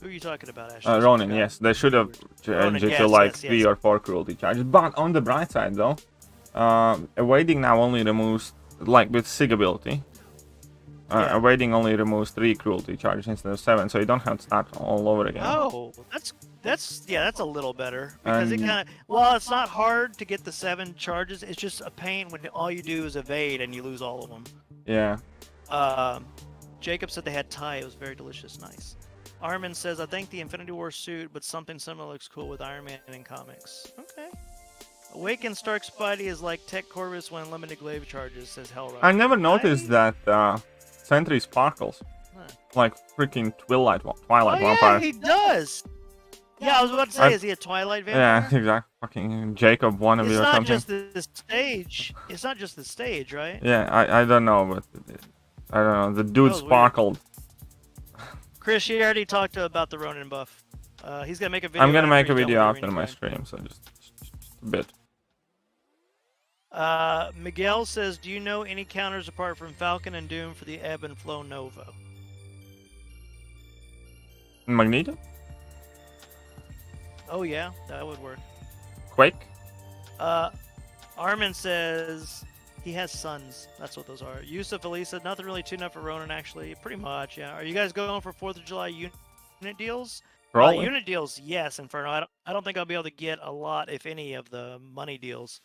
[SPEAKER 6] Who are you talking about, Ashley?
[SPEAKER 4] Ronin, yes. They should have changed it to like 3 or 4 cruelty charges. But on the bright side, though, evading now only removes, like with Sig ability, evading only removes 3 cruelty charges instead of 7, so you don't have to start all over again.
[SPEAKER 6] Oh, that's a little better because it kind of, well, it's not hard to get the 7 charges. It's just a pain when all you do is evade and you lose all of them.
[SPEAKER 4] Yeah.
[SPEAKER 6] Jacob said they had Thai. It was very delicious. Nice. Armin says, I think the Infinity War suit, but something similar looks cool with Iron Man in comics. Okay. Awakened Stark Spidey is like Tech Corvus when limited glaive charges, says Hellrider.
[SPEAKER 4] I never noticed that Sentry sparkles. Like freaking Twilight Vampire.
[SPEAKER 6] Yeah, he does. Yeah, I was about to say, is he a Twilight vampire?
[SPEAKER 4] Yeah, exactly. Fucking Jacob wannabe or something.
[SPEAKER 6] It's not just the stage. It's not just the stage, right?
[SPEAKER 4] Yeah, I don't know, but I don't know. The dude sparkled.
[SPEAKER 6] Weird. Chris, you already talked about the Ronin buff. He's gonna make a video.
[SPEAKER 4] I'm gonna make a video after my stream, so just a bit.
[SPEAKER 6] Miguel says, do you know any counters apart from Falcon and Doom for the Ebb and Flow Nova?
[SPEAKER 4] Magneto?
[SPEAKER 6] Oh yeah, that would work.
[SPEAKER 4] Quake?
[SPEAKER 6] Armin says he has sons. That's what those are. Yusuf Elisa, nothing really tuned up for Ronin actually. Pretty much, yeah. Are you guys going for 4th of July unit deals?
[SPEAKER 4] Probably.
[SPEAKER 6] Unit deals, yes, Inferno. I don't think I'll be able to get a lot, if any, of the money deals.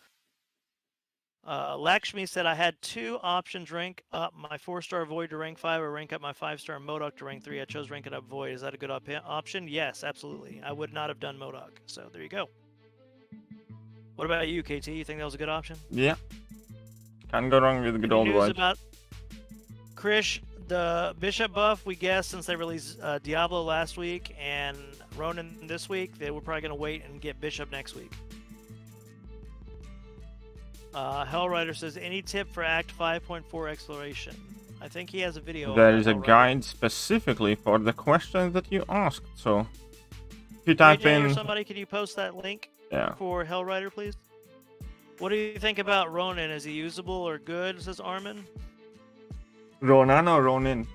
[SPEAKER 6] Lakshmi said I had 2 options: rank up my 4-star Void to rank 5 or rank up my 5-star MODOK to rank 3. I chose rank it up Void. Is that a good option? Yes, absolutely. I would not have done MODOK. So there you go. What about you, KT? You think that was a good option?
[SPEAKER 4] Yeah. Can't go wrong with the good old Void.
[SPEAKER 6] About Krish, the Bishop buff, we guessed since they released Diablo last week and Ronin this week, they were probably going to wait and get Bishop next week. Hellrider says, any tip for Act 5.4 exploration? I think he has a video.
[SPEAKER 4] There is a guide specifically for the question that you asked, so if you type in...
[SPEAKER 6] Or somebody, can you post that link for Hellrider, please? What do you think about Ronin? Is he usable or good, says Armin?
[SPEAKER 4] Ronan or Ronin?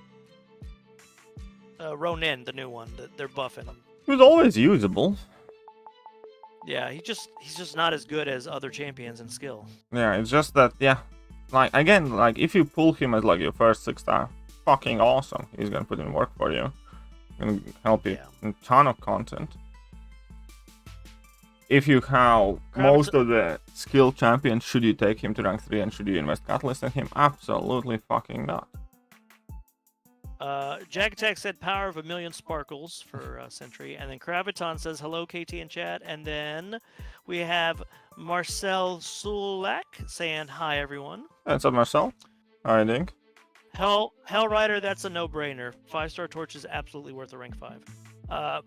[SPEAKER 6] Ronin, the new one. They're buffing him.
[SPEAKER 4] He was always usable.
[SPEAKER 6] Yeah, he's just not as good as other champions in skill.
[SPEAKER 4] Yeah, it's just that, like, again, like, if you pull him as, like, your first 6-star, fucking awesome. He's gonna put in work for you. Gonna help you in a ton of content. If you have most of the skill champions, should you take him to rank 3 and should you invest Catalyst in him? Absolutely fucking not.
[SPEAKER 6] Jack Attack said power of 1,000,000 sparkles for Sentry, and then Kraviton says hello KT in chat, and then we have Marcel Sulak saying hi everyone.
[SPEAKER 4] What's up, Marcel? How are you doing?
[SPEAKER 6] Hellrider, that's a no-brainer. 5-star torch is absolutely worth a rank 5.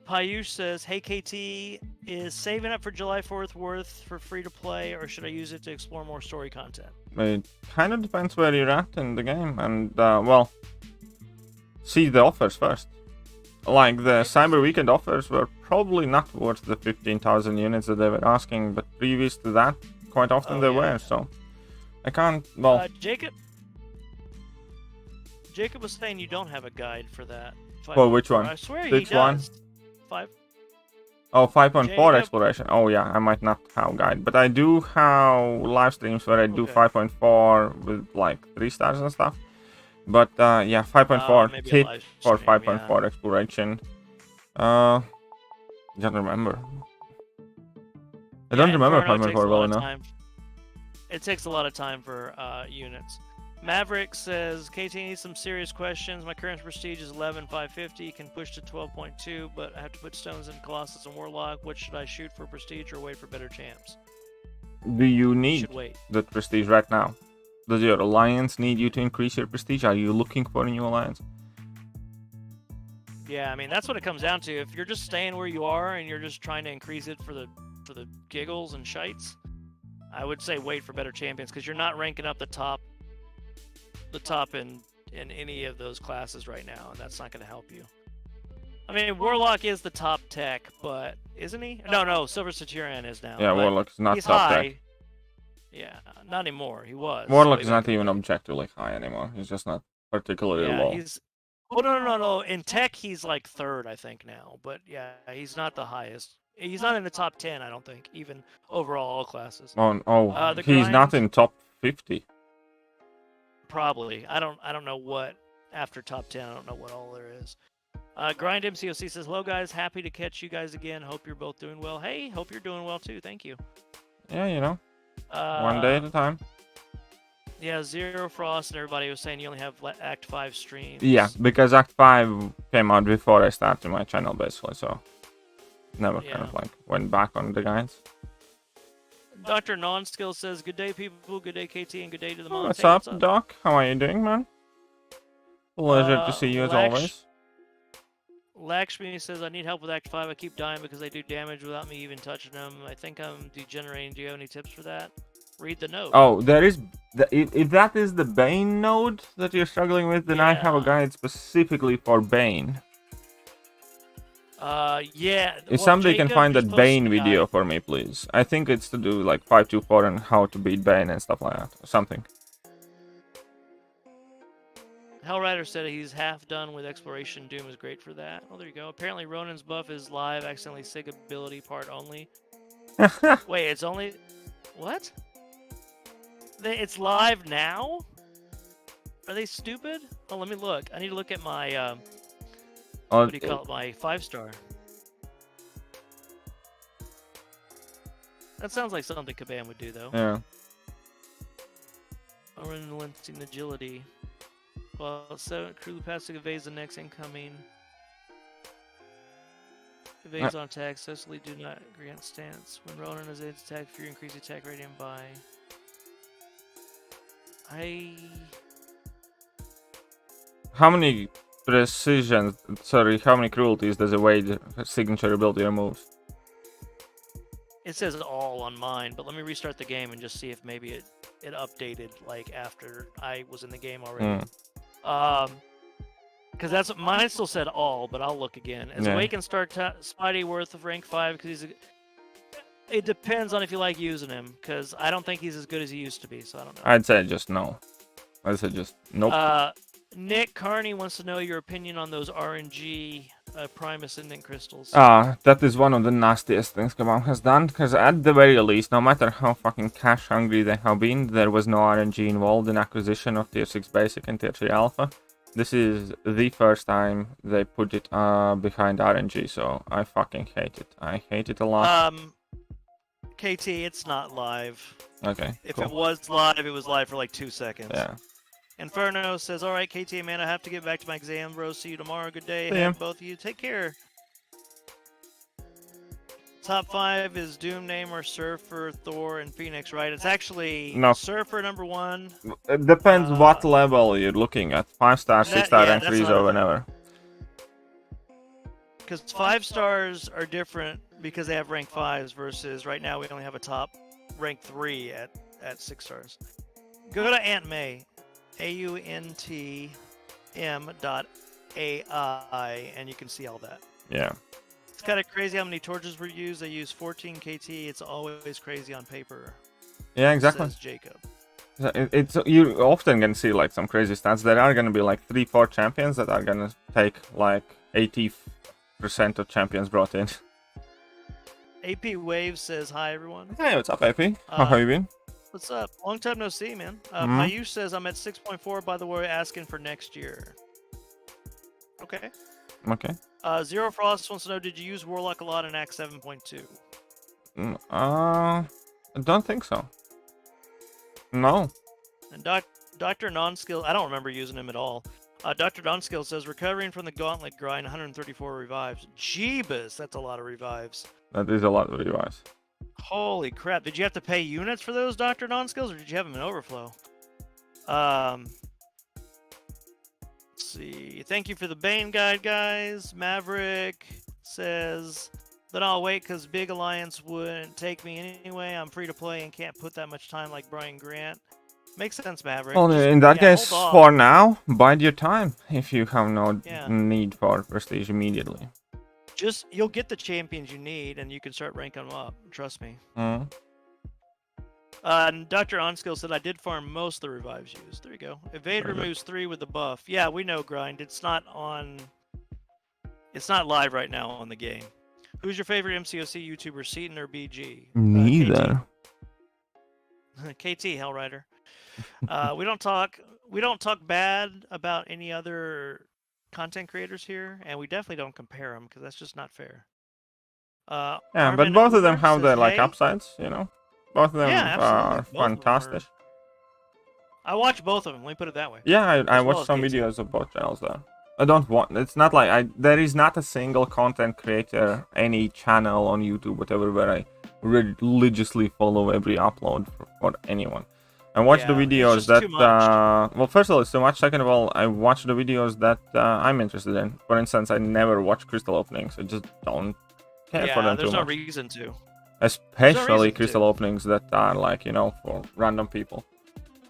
[SPEAKER 6] Payush says, hey KT, is saving up for July 4th worth for free to play, or should I use it to explore more story content?
[SPEAKER 4] It kind of depends where you're at in the game, and well, see the offers first. Like, the Cyber Weekend offers were probably not worth the 15,000 units that they were asking, but previous to that, quite often they were, so I can't, well...
[SPEAKER 6] Jacob was saying you don't have a guide for that.
[SPEAKER 4] Well, which one?
[SPEAKER 6] I swear
[SPEAKER 4] which
[SPEAKER 6] he does.
[SPEAKER 4] One? Oh, 5.4 exploration. Oh yeah, I might not have guide, but I do have live streams where I do 5.4 with like 3 stars and stuff. But yeah, 5.4 tip for 5.4 exploration. Don't remember. I don't remember 5.4 well enough.
[SPEAKER 6] It takes a lot of time for units. Maverick says, KT needs some serious questions. My current prestige is 11,550. Can push to 12.2, but I have to put stones in Colossus and Warlock. What should I shoot for prestige or wait for better champs?
[SPEAKER 4] Do you need the prestige right now? Does your alliance need you to increase your prestige? Are you looking for a new alliance?
[SPEAKER 6] Yeah, I mean, that's what it comes down to. If you're just staying where you are and you're just trying to increase it for the giggles and shites, I would say wait for better champions, because you're not ranking up the top in any of those classes right now, and that's not going to help you. I mean, Warlock is the top tech, but isn't he? No, Silver Centurion is now.
[SPEAKER 4] Yeah, Warlock is not top tech.
[SPEAKER 6] Yeah, not anymore. He was.
[SPEAKER 4] Warlock is not even objectively high anymore. He's just not particularly low.
[SPEAKER 6] No. In tech, he's like 3rd, I think, now. But yeah, he's not the highest. He's not in the top 10, I don't think, even overall all classes.
[SPEAKER 4] He's not in top 50.
[SPEAKER 6] Probably. I don't know what after top 10. I don't know what all there is. Grind MCOC says, hello guys, happy to catch you guys again. Hope you're both doing well. Hey, hope you're doing well too. Thank you.
[SPEAKER 4] Yeah, you know, one day at a time.
[SPEAKER 6] Yeah, Zero Frost and everybody was saying you only have Act 5 streams.
[SPEAKER 4] Yeah, because Act 5 came out before I started my channel, basically, so never kind of like went back on the guides.
[SPEAKER 6] Dr. Non-Skill says, good day, people, good day, KT, and good day to the moms.
[SPEAKER 4] What's
[SPEAKER 6] Hey,
[SPEAKER 4] up, Doc? How are you doing, man? Pleasure to see you as always.
[SPEAKER 6] Lakshmi says, I need help with Act 5. I keep dying because they do damage without me even touching them. I think I'm degenerating. Do you have any tips for that? Read the note.
[SPEAKER 4] Oh, there is... If that is the Bane node that you're struggling with, then I have a guide specifically for Bane.
[SPEAKER 6] Yeah.
[SPEAKER 4] If somebody can find that Bane video for me, please. I think it's to do like 524 and how to beat Bane and stuff like that. Or something.
[SPEAKER 6] Hellrider said he's half done with exploration. Doom is great for that. Oh, there you go. Apparently Ronin's buff is live, accidentally sig ability part only. Wait, it's only... What? It's live now? Are they stupid? Oh, let me look. I need to look at my, what do you call it? My 5-star. That sounds like something Kabam would do, though.
[SPEAKER 4] Yeah.
[SPEAKER 6] Unrelenting agility. Well, 7 crew passing evades the next incoming. Evades on attack, successfully do not grant stance. When Ronin is able to attack, Fury increase attack radiant by...
[SPEAKER 4] How many precision, sorry, how many cruelties does evade signature ability remove?
[SPEAKER 6] It says all on mine, but let me restart the game and just see if maybe it updated like after I was in the game already. Because that's what mine still said all, but I'll look again. As Awaken start Spidey worth of rank 5 because it depends on if you like using him, because I don't think he's as good as he used to be, so I don't know.
[SPEAKER 4] I'd say just no. I'd say just nope.
[SPEAKER 6] Nick Carney wants to know your opinion on those RNG Prime Ascendant crystals.
[SPEAKER 4] That is one of the nastiest things Kabam has done, because at the very least, no matter how fucking cash hungry they have been, there was no RNG involved in acquisition of Tier 6 Basic and Tier 3 Alpha. This is the first time they put it behind RNG, so I fucking hate it. I hate it a lot.
[SPEAKER 6] KT, it's not live.
[SPEAKER 4] Okay,
[SPEAKER 6] If
[SPEAKER 4] cool.
[SPEAKER 6] it was live, it was live for like 2 seconds.
[SPEAKER 4] Yeah.
[SPEAKER 6] Inferno says, alright, KT, man, I have to get back to my exam, bro. See you tomorrow. Good day.
[SPEAKER 4] Yeah.
[SPEAKER 6] Both of you. Take care. Top 5 is Doom Namer, Surfer, Thor, and Phoenix, right? It's actually Surfer number 1.
[SPEAKER 4] It depends what level you're looking at. 5-star, 6-star, rank 3s, or whatever.
[SPEAKER 6] Because 5 stars are different because they have rank 5s versus right now we only have a top rank 3 at 6 stars. Go to Aunt May, AUNTM.AI, and you can see all that.
[SPEAKER 4] Yeah.
[SPEAKER 6] It's kind of crazy how many torches were used. They use 14 KT. It's always crazy on paper.
[SPEAKER 4] Yeah, exactly.
[SPEAKER 6] Says Jacob.
[SPEAKER 4] It's you often can see like some crazy stats. There are gonna be like 3-4 champions that are gonna take like 80% of champions brought in.
[SPEAKER 6] AP Wave says hi everyone.
[SPEAKER 4] Hey, what's up, AP? How have you been?
[SPEAKER 6] What's up? Long time no see, man. Mayush says I'm at 6.4. By the way, asking for next year. Okay.
[SPEAKER 4] Okay.
[SPEAKER 6] Zero Frost wants to know, did you use Warlock a lot in Act 7.2?
[SPEAKER 4] I don't think so. No.
[SPEAKER 6] And Dr. Nonskill, I don't remember using him at all. Dr. Nonskill says, recovering from the gauntlet grind, 134 revives. Jeebus, that's a lot of revives.
[SPEAKER 4] That is a lot of revives.
[SPEAKER 6] Holy crap. Did you have to pay units for those, Dr. Nonskills, or did you have them in overflow? Let's see. Thank you for the Bane guide, guys. Maverick says, then I'll wait because Big Alliance wouldn't take me anyway. I'm free to play and can't put that much time like Brian Grant. Makes sense, Maverick.
[SPEAKER 4] Well, in that case, for now, bide your time if you have no need for prestige immediately.
[SPEAKER 6] Just, you'll get the champions you need and you can start ranking them up. Trust me. And Dr. Onskill said, I did farm most of the revives used. There you go. Evade removes 3 with the buff. Yeah, we know, Grind. It's not on... It's not live right now on the game. Who's your favorite MCOC YouTuber, Seaton or BG?
[SPEAKER 4] Neither.
[SPEAKER 6] KT, Hellrider. We don't talk bad about any other content creators here, and we definitely don't compare them because that's just not fair.
[SPEAKER 4] Yeah,
[SPEAKER 6] Armin
[SPEAKER 4] but both of them have
[SPEAKER 6] says,
[SPEAKER 4] their like
[SPEAKER 6] hey.
[SPEAKER 4] upsides, you know. Both of them are fantastic.
[SPEAKER 6] I watch both of them. Let me put it that way.
[SPEAKER 4] Yeah, I
[SPEAKER 6] As well
[SPEAKER 4] watched
[SPEAKER 6] as
[SPEAKER 4] some
[SPEAKER 6] KT.
[SPEAKER 4] videos of both channels there. I don't want. It's not like there is not a single content creator, any channel on YouTube, whatever, where I religiously follow every upload for anyone. I watch the
[SPEAKER 6] Yeah, it's
[SPEAKER 4] videos
[SPEAKER 6] just
[SPEAKER 4] that.
[SPEAKER 6] too much.
[SPEAKER 4] Well, first of all, it's too much. Second of all, I watch the videos that I'm interested in. For instance, I never watch crystal openings. I just don't care for
[SPEAKER 6] Yeah,
[SPEAKER 4] them too
[SPEAKER 6] there's no
[SPEAKER 4] much.
[SPEAKER 6] reason to.
[SPEAKER 4] Especially
[SPEAKER 6] reason
[SPEAKER 4] crystal
[SPEAKER 6] to.
[SPEAKER 4] openings that are like, you know, for random people.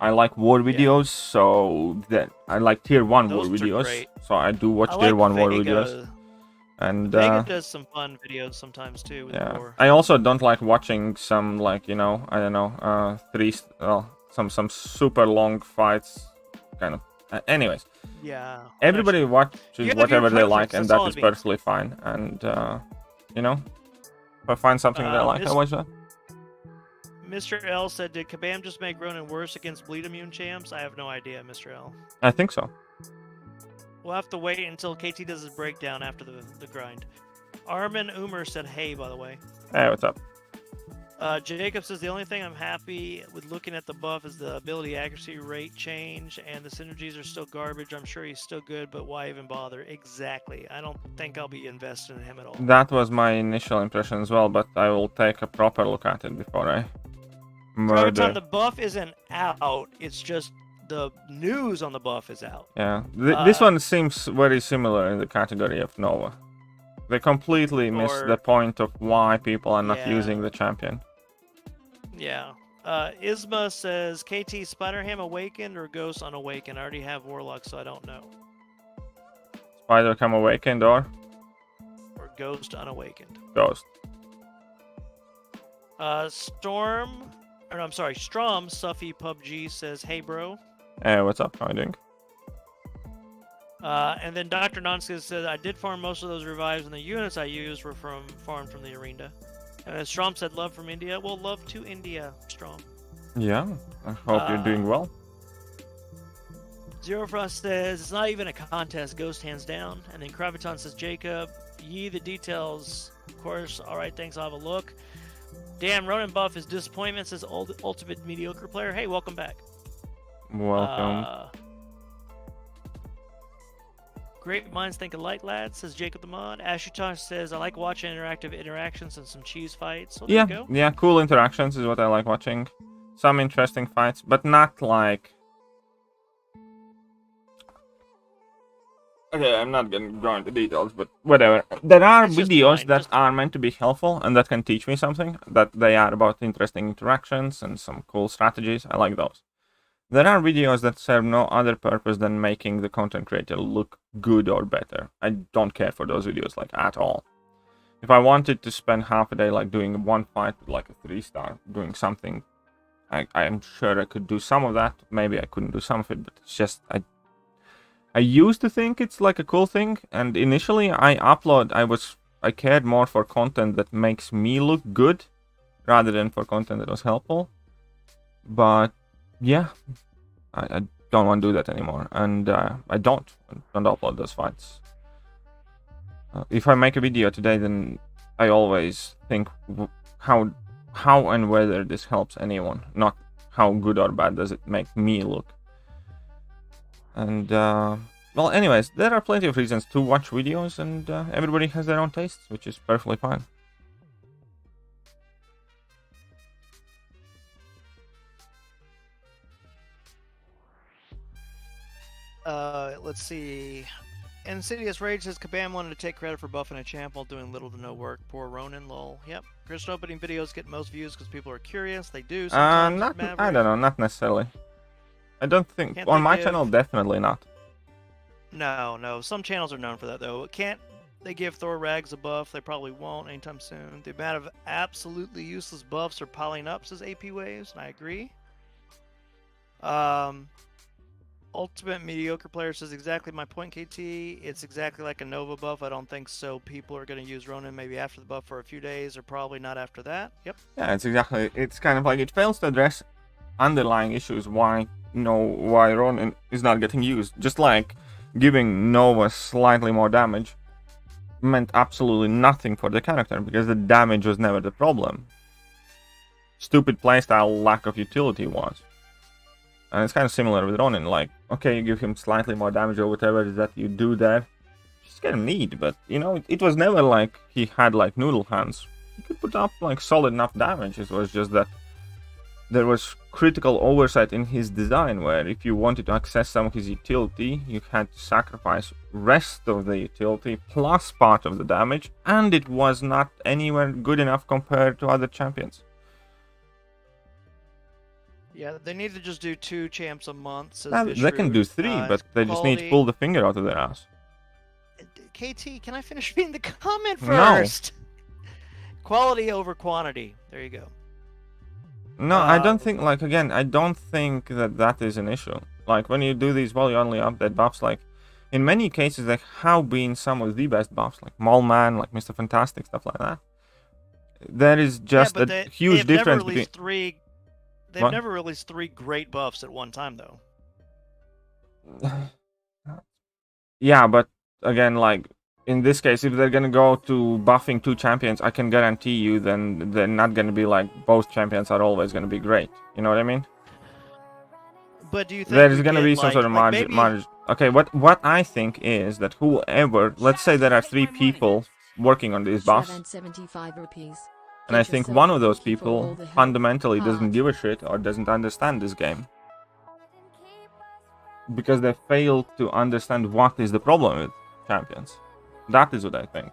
[SPEAKER 4] I like war videos, so that I like tier 1 war
[SPEAKER 6] Those are
[SPEAKER 4] videos.
[SPEAKER 6] great.
[SPEAKER 4] So I do watch
[SPEAKER 6] I
[SPEAKER 4] tier
[SPEAKER 6] like
[SPEAKER 4] 1 war
[SPEAKER 6] Vega.
[SPEAKER 4] videos. And
[SPEAKER 6] Vega does some fun videos sometimes too. With
[SPEAKER 4] yeah,
[SPEAKER 6] war.
[SPEAKER 4] I also don't like watching some, like, you know, I don't know, some super long fights, kind of. Anyways,
[SPEAKER 6] Yeah.
[SPEAKER 4] everybody
[SPEAKER 6] You
[SPEAKER 4] watches
[SPEAKER 6] have your
[SPEAKER 4] whatever they like,
[SPEAKER 6] preference,
[SPEAKER 4] and
[SPEAKER 6] that's all
[SPEAKER 4] that
[SPEAKER 6] it
[SPEAKER 4] is
[SPEAKER 6] means.
[SPEAKER 4] perfectly fine. And you know, if I find something that I like, I watch that.
[SPEAKER 6] Mr. L said, "Did Kabam just make Ronin worse against bleed immune champs?" I have no idea, Mr. L.
[SPEAKER 4] I think so.
[SPEAKER 6] We'll have to wait until KT does his breakdown after the grind. Armin Umer said, "Hey, by the way."
[SPEAKER 4] Hey, what's up?
[SPEAKER 6] Jacob says the only thing I'm happy with looking at the buff is the ability accuracy rate change, and the synergies are still garbage. I'm sure he's still good, but why even bother? Exactly. I don't think I'll be invested in him at all.
[SPEAKER 4] That was my initial impression as well, but I will take a proper look at it before I murder.
[SPEAKER 6] Graviton, the buff isn't out. It's just the news on the buff is out.
[SPEAKER 4] Yeah, this one seems very similar in the category of Nova. They completely miss
[SPEAKER 6] Or-
[SPEAKER 4] the point of why people are not
[SPEAKER 6] Yeah.
[SPEAKER 4] using the champion.
[SPEAKER 6] Yeah. Isma says, KT, Spider-Ham Awakened or Ghost Unawakened? I already have Warlock, so I don't know.
[SPEAKER 4] Spider come awakened or
[SPEAKER 6] Or Ghost Unawakened.
[SPEAKER 4] Ghost.
[SPEAKER 6] Strom, Suffy PUBG says, hey, bro.
[SPEAKER 4] Hey, what's up? How are you doing?
[SPEAKER 6] And then Dr. Nonskis said, I did farm most of those revives, and the units I used were farmed from the arena. And then Strom said, love from India. Well, love to India, Strom.
[SPEAKER 4] Yeah, I hope you're doing well.
[SPEAKER 6] ZeroFrost says, it's not even a contest, Ghost hands down. And then Kraviton says, Jacob, ye the details. Of course, alright, thanks, I'll have a look. Damn, Ronin buff is disappointment, says ultimate mediocre player. Hey, welcome back.
[SPEAKER 4] Welcome.
[SPEAKER 6] Great minds think alike, lads, says Jacob the Mod. Ashutosh says, I like watching interactive interactions and some cheese fights. So there
[SPEAKER 4] Yeah,
[SPEAKER 6] you go.
[SPEAKER 4] yeah, cool interactions is what I like watching. Some interesting fights, but not like... Okay, I'm not gonna go into details, but whatever. There are
[SPEAKER 6] It's just
[SPEAKER 4] videos
[SPEAKER 6] fine,
[SPEAKER 4] that
[SPEAKER 6] just-
[SPEAKER 4] are meant to be helpful and that can teach me something, that they are about interesting interactions and some cool strategies. I like those. There are videos that serve no other purpose than making the content creator look good or better. I don't care for those videos, like, at all. If I wanted to spend half a day, like, doing one fight with, like, a 3-star, doing something, I'm sure I could do some of that. Maybe I couldn't do some of it, but it's just, I used to think it's, like, a cool thing, and initially I cared more for content that makes me look good, rather than for content that was helpful. But yeah, I don't want to do that anymore, and I don't upload those fights. If I make a video today, then I always think how and whether this helps anyone, not how good or bad does it make me look. And well, anyways, there are plenty of reasons to watch videos, and everybody has their own tastes, which is perfectly fine.
[SPEAKER 6] Let's see. Insidious Rage says Kabam wanted to take credit for buffing a champ while doing little to no work. Poor Ronin, lol. Yep. Christian opening videos get most views because people are curious. They do. Sometimes,
[SPEAKER 4] I
[SPEAKER 6] Maverick.
[SPEAKER 4] don't know, not necessarily. I don't think
[SPEAKER 6] Can't
[SPEAKER 4] on
[SPEAKER 6] they
[SPEAKER 4] my
[SPEAKER 6] give-
[SPEAKER 4] channel, definitely not.
[SPEAKER 6] No. Some channels are known for that though. Can't they give Thor Rags a buff? They probably won't anytime soon. The amount of absolutely useless buffs are piling up, says AP Waves, and I agree. Ultimate Mediocre Player says exactly my point, KT. It's exactly like a Nova buff. I don't think so. People are going to use Ronin maybe after the buff for a few days, or probably not after that. Yep.
[SPEAKER 4] Yeah, it's kind of like it fails to address underlying issues why Ronin is not getting used. Just like giving Nova slightly more damage meant absolutely nothing for the character because the damage was never the problem. Stupid playstyle lack of utility was. And it's kind of similar with Ronin, like, okay, you give him slightly more damage or whatever that you do there. Just get him need, but, you know, it was never like he had, like, noodle hands. He could put up, like, solid enough damage. It was just that there was critical oversight in his design, where if you wanted to access some of his utility, you had to sacrifice rest of the utility plus part of the damage, and it was not anywhere good enough compared to other champions.
[SPEAKER 6] Yeah, they need to just do 2 champs a month. Says
[SPEAKER 4] Now, they can do 3, but they just need to pull the finger out of their ass.
[SPEAKER 6] KT, can I finish reading the comment
[SPEAKER 4] No.
[SPEAKER 6] first? Quality over quantity. There you go.
[SPEAKER 4] No, I don't think, like, again, I don't think that is an issue. Like, when you do these volume-only update buffs, like, in many cases, they have been some of the best buffs, like Mole Man, like Mr. Fantastic, stuff like that. There is just a huge difference between...
[SPEAKER 6] They've never released 3 great buffs at one time, though.
[SPEAKER 4] Yeah, but again, like, in this case, if they're gonna go to buffing 2 champions, I can guarantee you then they're not gonna be like, both champions are always gonna be great. You know what I mean?
[SPEAKER 6] But do you think
[SPEAKER 4] there's gonna be some sort of margin? Okay, what I think is that whoever, let's say there are 3 people working on these buffs, and I think one of those people fundamentally doesn't give a shit or doesn't understand this game. Because they fail to understand what is the problem with champions. That is what I think.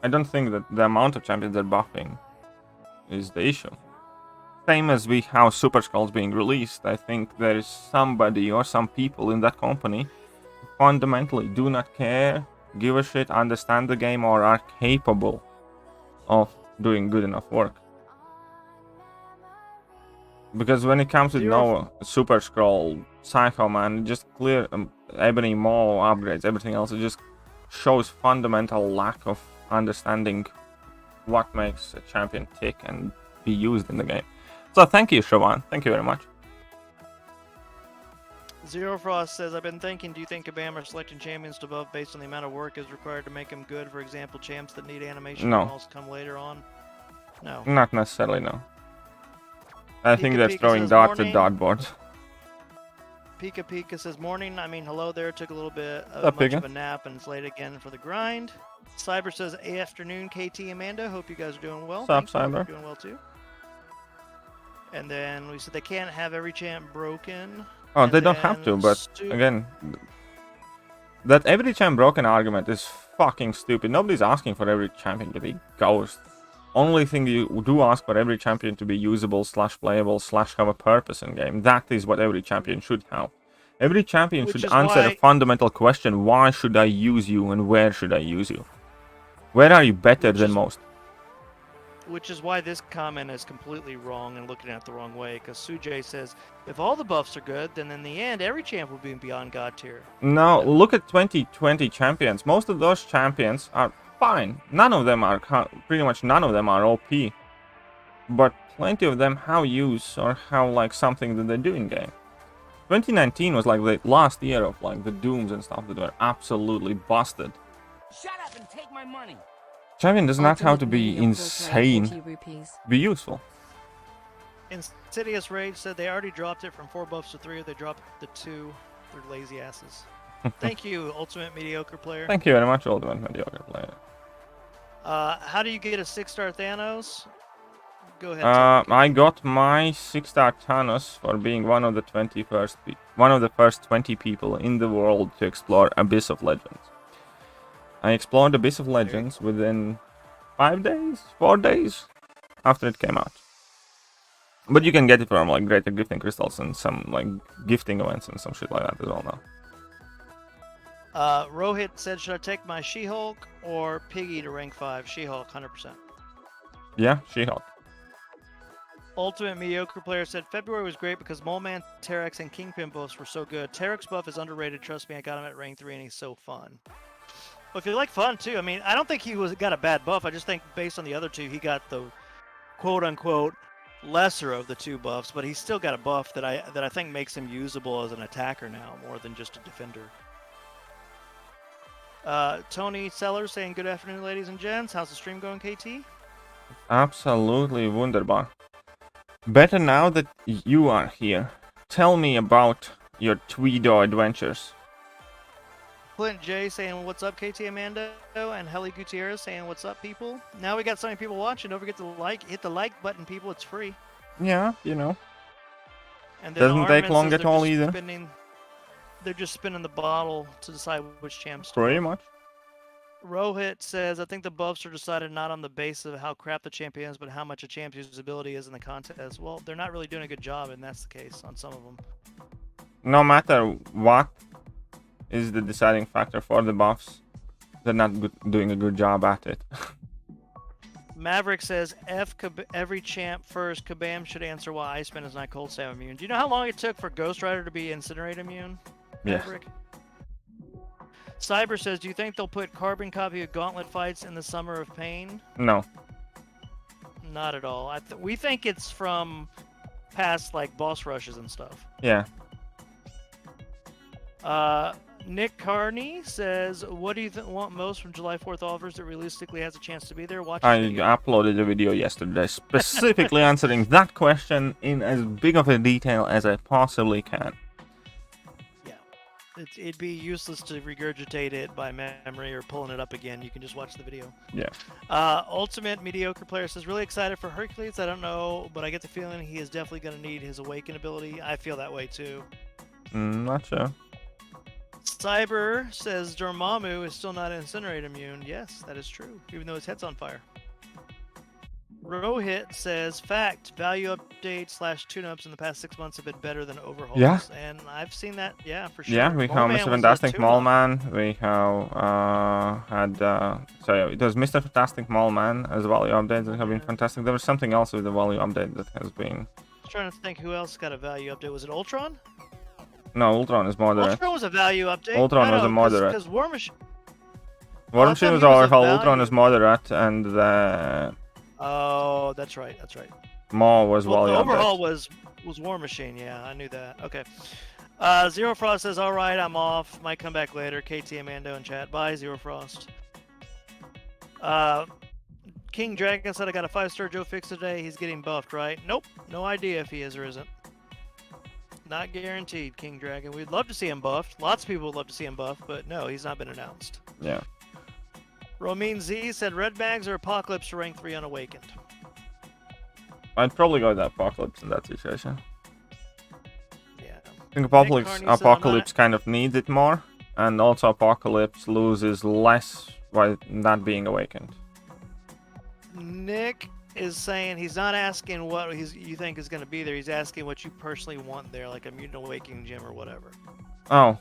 [SPEAKER 4] I don't think that the amount of champions they're buffing is the issue. Same as we have Super Skulls being released, I think there is somebody or some people in that company who fundamentally do not care, give a shit, understand the game, or are capable of doing good enough work. Because when it comes to no Super Scroll, Psycho Man, just clear Ebony Maw upgrades, everything else, it just shows fundamental lack of understanding what makes a champion tick and be used in the game. So thank you, Siobhan. Thank you very much.
[SPEAKER 6] ZeroFrost says, I've been thinking, do you think Kabam are selecting champions to buff based on the amount of work is required to make them good? For example, champs that need animation models come later on? No.
[SPEAKER 4] Not necessarily, no. I think they're throwing darts at dartboards.
[SPEAKER 6] Pika Pika says, morning. I mean, hello there. Took a little bit of a nap and it's late again for the grind. Cyber says, afternoon, KT Amanda. Hope you guys are doing well.
[SPEAKER 4] What's up, Cyber?
[SPEAKER 6] Doing well, too. And then we said they can't have every champ broken.
[SPEAKER 4] Oh, they don't have to, but again, that every champ broken argument is fucking stupid. Nobody's asking for every champion to be ghost. Only thing you do ask for every champion to be usable / playable / have a purpose in game. That is what every champion should have. Every champion should answer a fundamental question: why should I use you and where should I use you? Where are you better than most?
[SPEAKER 6] Which is why this comment is completely wrong and looking at it the wrong way. Because Sujay says, if all the buffs are good, then in the end, every champ will be beyond God tier.
[SPEAKER 4] No, look at 2020 champions. Most of those champions are fine. None of them are, pretty much none of them are OP. But plenty of them have use or have like something that they do in game. 2019 was like the last year of like the Dooms and stuff that were absolutely busted.
[SPEAKER 8] Shut up and take my money.
[SPEAKER 4] Champion does not have to be insane. Be useful.
[SPEAKER 6] Insidious Rage said they already dropped it from 4 buffs to 3, or they dropped the 2. They're lazy asses. Thank you, Ultimate Mediocre Player.
[SPEAKER 4] Thank you very much, Ultimate Mediocre Player.
[SPEAKER 6] How do you get a 6-star Thanos? Go ahead.
[SPEAKER 4] I got my 6-star Thanos for being one of the first 20 people in the world to explore Abyss of Legends. I explored Abyss of Legends within 4 days after it came out. But you can get it from like greater gifting crystals and some like gifting events and some shit like that as well now.
[SPEAKER 6] Rohit said, should I take my She-Hulk or Piggy to rank 5? She-Hulk, 100%.
[SPEAKER 4] Yeah, She-Hulk.
[SPEAKER 6] Ultimate Mediocre Player said, February was great because Mole Man, Terex, and Kingpin buffs were so good. Terex buff is underrated. Trust me, I got him at rank 3 and he's so fun. Well, if you like fun too, I mean, I don't think he got a bad buff. I just think based on the other 2, he got the quote-unquote lesser of the 2 buffs, but he's still got a buff that I think makes him usable as an attacker now more than just a defender. Tony Sellers saying, good afternoon, ladies and gents. How's the stream going, KT?
[SPEAKER 4] Absolutely wunderbar. Better now that you are here. tell me about your Tweedo adventures.
[SPEAKER 6] Clint J saying, what's up, KT Amanda? And Heli Gutierrez saying, what's up, people? Now we got so many people watching. Don't forget to hit the like button, people. It's free.
[SPEAKER 4] Yeah, you know.
[SPEAKER 6] And then
[SPEAKER 4] Doesn't take
[SPEAKER 6] Armin
[SPEAKER 4] long
[SPEAKER 6] says
[SPEAKER 4] at all either.
[SPEAKER 6] They're just spinning the bottle to decide which champs.
[SPEAKER 4] Pretty much.
[SPEAKER 6] Rohit says, I think the buffs are decided not on the basis of how crap the champion is, but how much a champion's ability is in the contest. Well, they're not really doing a good job, and that's the case on some of them.
[SPEAKER 4] No matter what is the deciding factor for the buffs, they're not doing a good job at it.
[SPEAKER 6] Maverick says, every champ first. Kabam should answer why Iceman is not Cold Stab immune. Do you know how long it took for Ghost Rider to be Incinerate immune?
[SPEAKER 4] Yes.
[SPEAKER 6] Maverick? Cyber says, do you think they'll put carbon copy of Gauntlet fights in the Summer of Pain?
[SPEAKER 4] No.
[SPEAKER 6] Not at all. We think it's from past, like, boss rushes and stuff.
[SPEAKER 4] Yeah.
[SPEAKER 6] Nick Carney says, what do you want most from July 4th offers that realistically has a chance to be there? Watch
[SPEAKER 4] I
[SPEAKER 6] the video.
[SPEAKER 4] uploaded a video yesterday specifically answering that question in as big of a detail as I possibly can.
[SPEAKER 6] It'd be useless to regurgitate it by memory or pulling it up again. You can just watch the video.
[SPEAKER 4] Yeah.
[SPEAKER 6] Ultimate Mediocre Player says, really excited for Hercules. I don't know, but I get the feeling he is definitely going to need his Awaken ability. I feel that way too.
[SPEAKER 4] Not sure.
[SPEAKER 6] Cyber says, Dormammu is still not Incinerate immune. Yes, that is true, even though his head's on fire. Rohit says, fact, value updates / tune-ups in the past 6 months have been better than overhauls.
[SPEAKER 4] Yeah.
[SPEAKER 6] And I've seen that, yeah, for sure.
[SPEAKER 4] Yeah, we have Mr. Fantastic Mallman. We have sorry, it was Mr. Fantastic Mallman as value updates that have been fantastic. There was something else with the value update that has been.
[SPEAKER 6] I was trying to think who else got a value update. Was it Ultron?
[SPEAKER 4] No, Ultron is moderate.
[SPEAKER 6] Ultron was a value update.
[SPEAKER 4] Ultron was a moderate.
[SPEAKER 6] Because War Machine.
[SPEAKER 4] War Machine was overhaul. Ultron is moderate, and the.
[SPEAKER 6] Oh, that's right. That's right.
[SPEAKER 4] Maw was value
[SPEAKER 6] the
[SPEAKER 4] update.
[SPEAKER 6] overhaul was War Machine. Yeah, I knew that. Okay. Zero Frost says, all right, I'm off. Might come back later. KT Amando in chat. Bye, Zero Frost. King Dragon said, I got a 5-star Joe Fix today. He's getting buffed, right? Nope. No idea if he is or isn't. Not guaranteed, King Dragon. We'd love to see him buffed. Lots of people would love to see him buffed, but no, he's not been announced.
[SPEAKER 4] Yeah.
[SPEAKER 6] Romin Z said, Red Bags or Apocalypse to rank 3 unawakened.
[SPEAKER 4] I'd probably go with Apocalypse in that situation.
[SPEAKER 6] Yeah.
[SPEAKER 4] I think Apocalypse kind of needs it more, and also Apocalypse loses less by not being awakened.
[SPEAKER 6] Nick is saying he's not asking what you think is going to be there. He's asking what you personally want there, like a Mutant Awakening gem or whatever. Oh.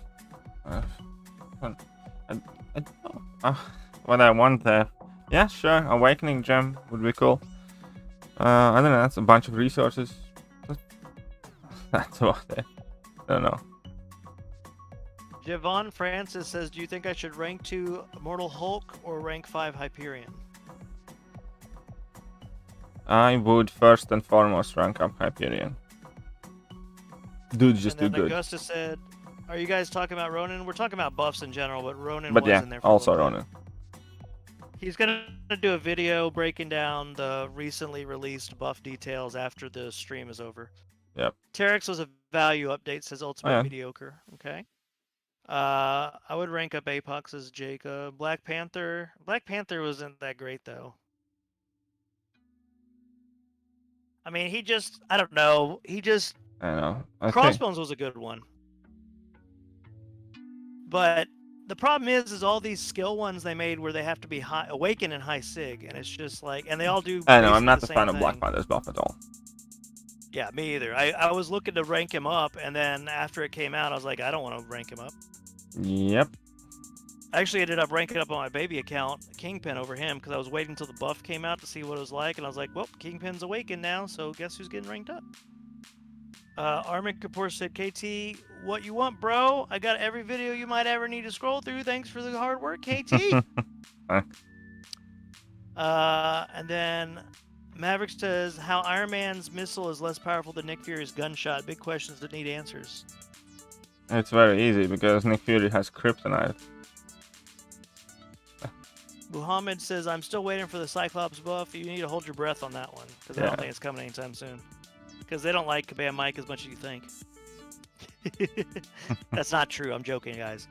[SPEAKER 4] What I want there. Yeah, sure. Awakening gem would be cool. I don't know. That's a bunch of resources. That's about it. I don't know.
[SPEAKER 6] Javon Francis says, do you think I should rank 2 Immortal Hulk or rank 5 Hyperion?
[SPEAKER 4] I would first and foremost rank up Hyperion. Dude's just too good.
[SPEAKER 6] Augusta said, are you guys talking about Ronin? We're talking about buffs in general, but Ronin
[SPEAKER 4] was
[SPEAKER 6] in there for
[SPEAKER 4] also Ronin.
[SPEAKER 6] He's going to do a video breaking down the recently released buff details after the stream is over.
[SPEAKER 4] Yep.
[SPEAKER 6] Terex was a value update, says Ultimate Mediocre. Okay. I would rank up Apox as Jacob. Black Panther. Black Panther wasn't that great, though. I mean, I don't know.
[SPEAKER 4] I know.
[SPEAKER 6] Crossbones was a good one. But the problem is all these skill ones they made where they have to be awakened and high sig, and it's just like, and they all do.
[SPEAKER 4] I know. I'm not the fan of Black Panther's buff at all.
[SPEAKER 6] Yeah, me either. I was looking to rank him up, and then after it came out, I was like, I don't want to rank him up.
[SPEAKER 4] Yep.
[SPEAKER 6] I actually ended up ranking up on my baby account Kingpin over him because I was waiting until the buff came out to see what it was like, and I was like, well, Kingpin's awakened now, so guess who's getting ranked up? Armin Kapoor said, KT, what you want, bro? I got every video you might ever need to scroll through. Thanks for the hard work, KT. And then Maverick says, how Iron Man's missile is less powerful than Nick Fury's gunshot. Big questions that need answers.
[SPEAKER 4] It's very easy because Nick Fury has kryptonite.
[SPEAKER 6] Muhammad says, I'm still waiting for the Cyclops buff. You need to hold your breath on that one because I don't think it's coming anytime soon. Because they don't like Kabam Mike as much as you think. That's not true. I'm joking, guys.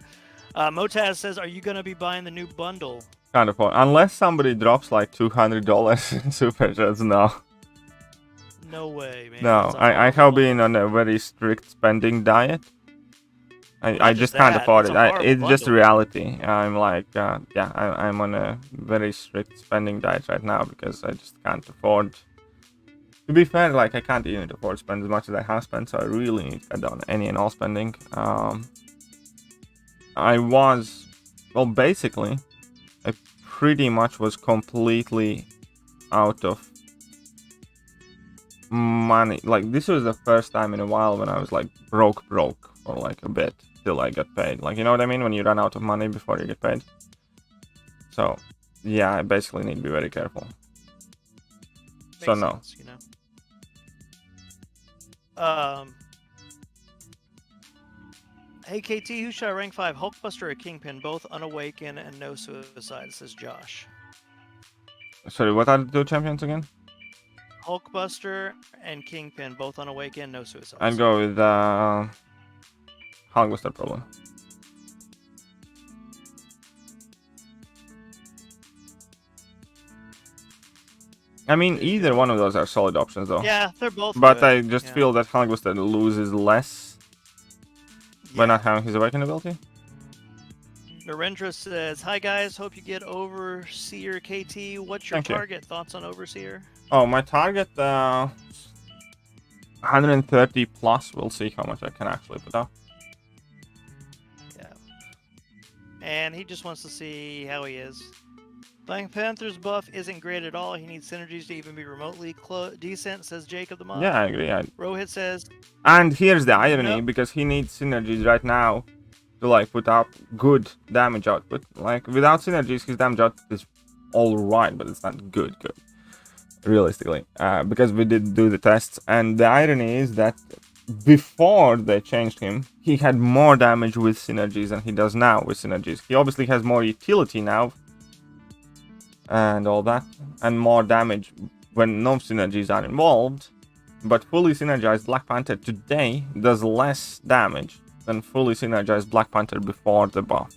[SPEAKER 6] Motaz says, "Are you gonna be buying the new bundle?"
[SPEAKER 4] Kind of fun. Unless somebody drops like $200 in super chats, no.
[SPEAKER 6] No way, man.
[SPEAKER 4] No,
[SPEAKER 6] That's a
[SPEAKER 4] I
[SPEAKER 6] horrible
[SPEAKER 4] have
[SPEAKER 6] bundle.
[SPEAKER 4] been on a very strict spending diet. I
[SPEAKER 6] Not
[SPEAKER 4] just
[SPEAKER 6] just
[SPEAKER 4] can't
[SPEAKER 6] that,
[SPEAKER 4] afford
[SPEAKER 6] it's
[SPEAKER 4] it.
[SPEAKER 6] a horrible
[SPEAKER 4] It's just
[SPEAKER 6] bundle.
[SPEAKER 4] reality. I'm like, yeah, I'm on a very strict spending diet right now because I just can't afford. To be fair, like I can't even afford to spend as much as I have spent, so I really need to cut down any and all spending. I was, well, basically, I pretty much was completely out of money. Like this was the first time in a while when I was like broke for like a bit till I got paid. Like, you know what I mean? When you run out of money before you get paid. So yeah, I basically need to be very careful. So
[SPEAKER 6] Makes
[SPEAKER 4] no.
[SPEAKER 6] sense, you know. Hey KT, who shot rank 5? Hulkbuster or Kingpin? Both unawakened and no suicide, says Josh.
[SPEAKER 4] Sorry, what are the two champions again?
[SPEAKER 6] Hulkbuster and Kingpin, both unawakened, no suicides.
[SPEAKER 4] I'd go with Hulkbuster probably. I mean, either one of those are solid options though.
[SPEAKER 6] Yeah, they're both
[SPEAKER 4] But
[SPEAKER 6] good.
[SPEAKER 4] I just
[SPEAKER 6] Yeah.
[SPEAKER 4] feel that Hulkbuster loses less by
[SPEAKER 6] Yeah.
[SPEAKER 4] not having his awakened ability.
[SPEAKER 6] Narendra says, "Hi guys, hope you get Overseer KT. What's your
[SPEAKER 4] Thank you.
[SPEAKER 6] target? Thoughts on Overseer?"
[SPEAKER 4] Oh, my target 130 plus. We'll see how much I can actually put up.
[SPEAKER 6] Yeah. And he just wants to see how he is. Black Panther's buff isn't great at all. He needs synergies to even be remotely decent, says Jacob the Mod.
[SPEAKER 4] Yeah, I agree.
[SPEAKER 6] Rohit says,
[SPEAKER 4] And here's the irony,
[SPEAKER 6] No.
[SPEAKER 4] because he needs synergies right now to like put up good damage output. Like without synergies, his damage output is all right, but it's not good. Realistically, because we did do the tests, and the irony is that before they changed him, he had more damage with synergies than he does now with synergies. He obviously has more utility now and all that, and more damage when no synergies are involved. But fully synergized Black Panther today does less damage than fully synergized Black Panther before the buff.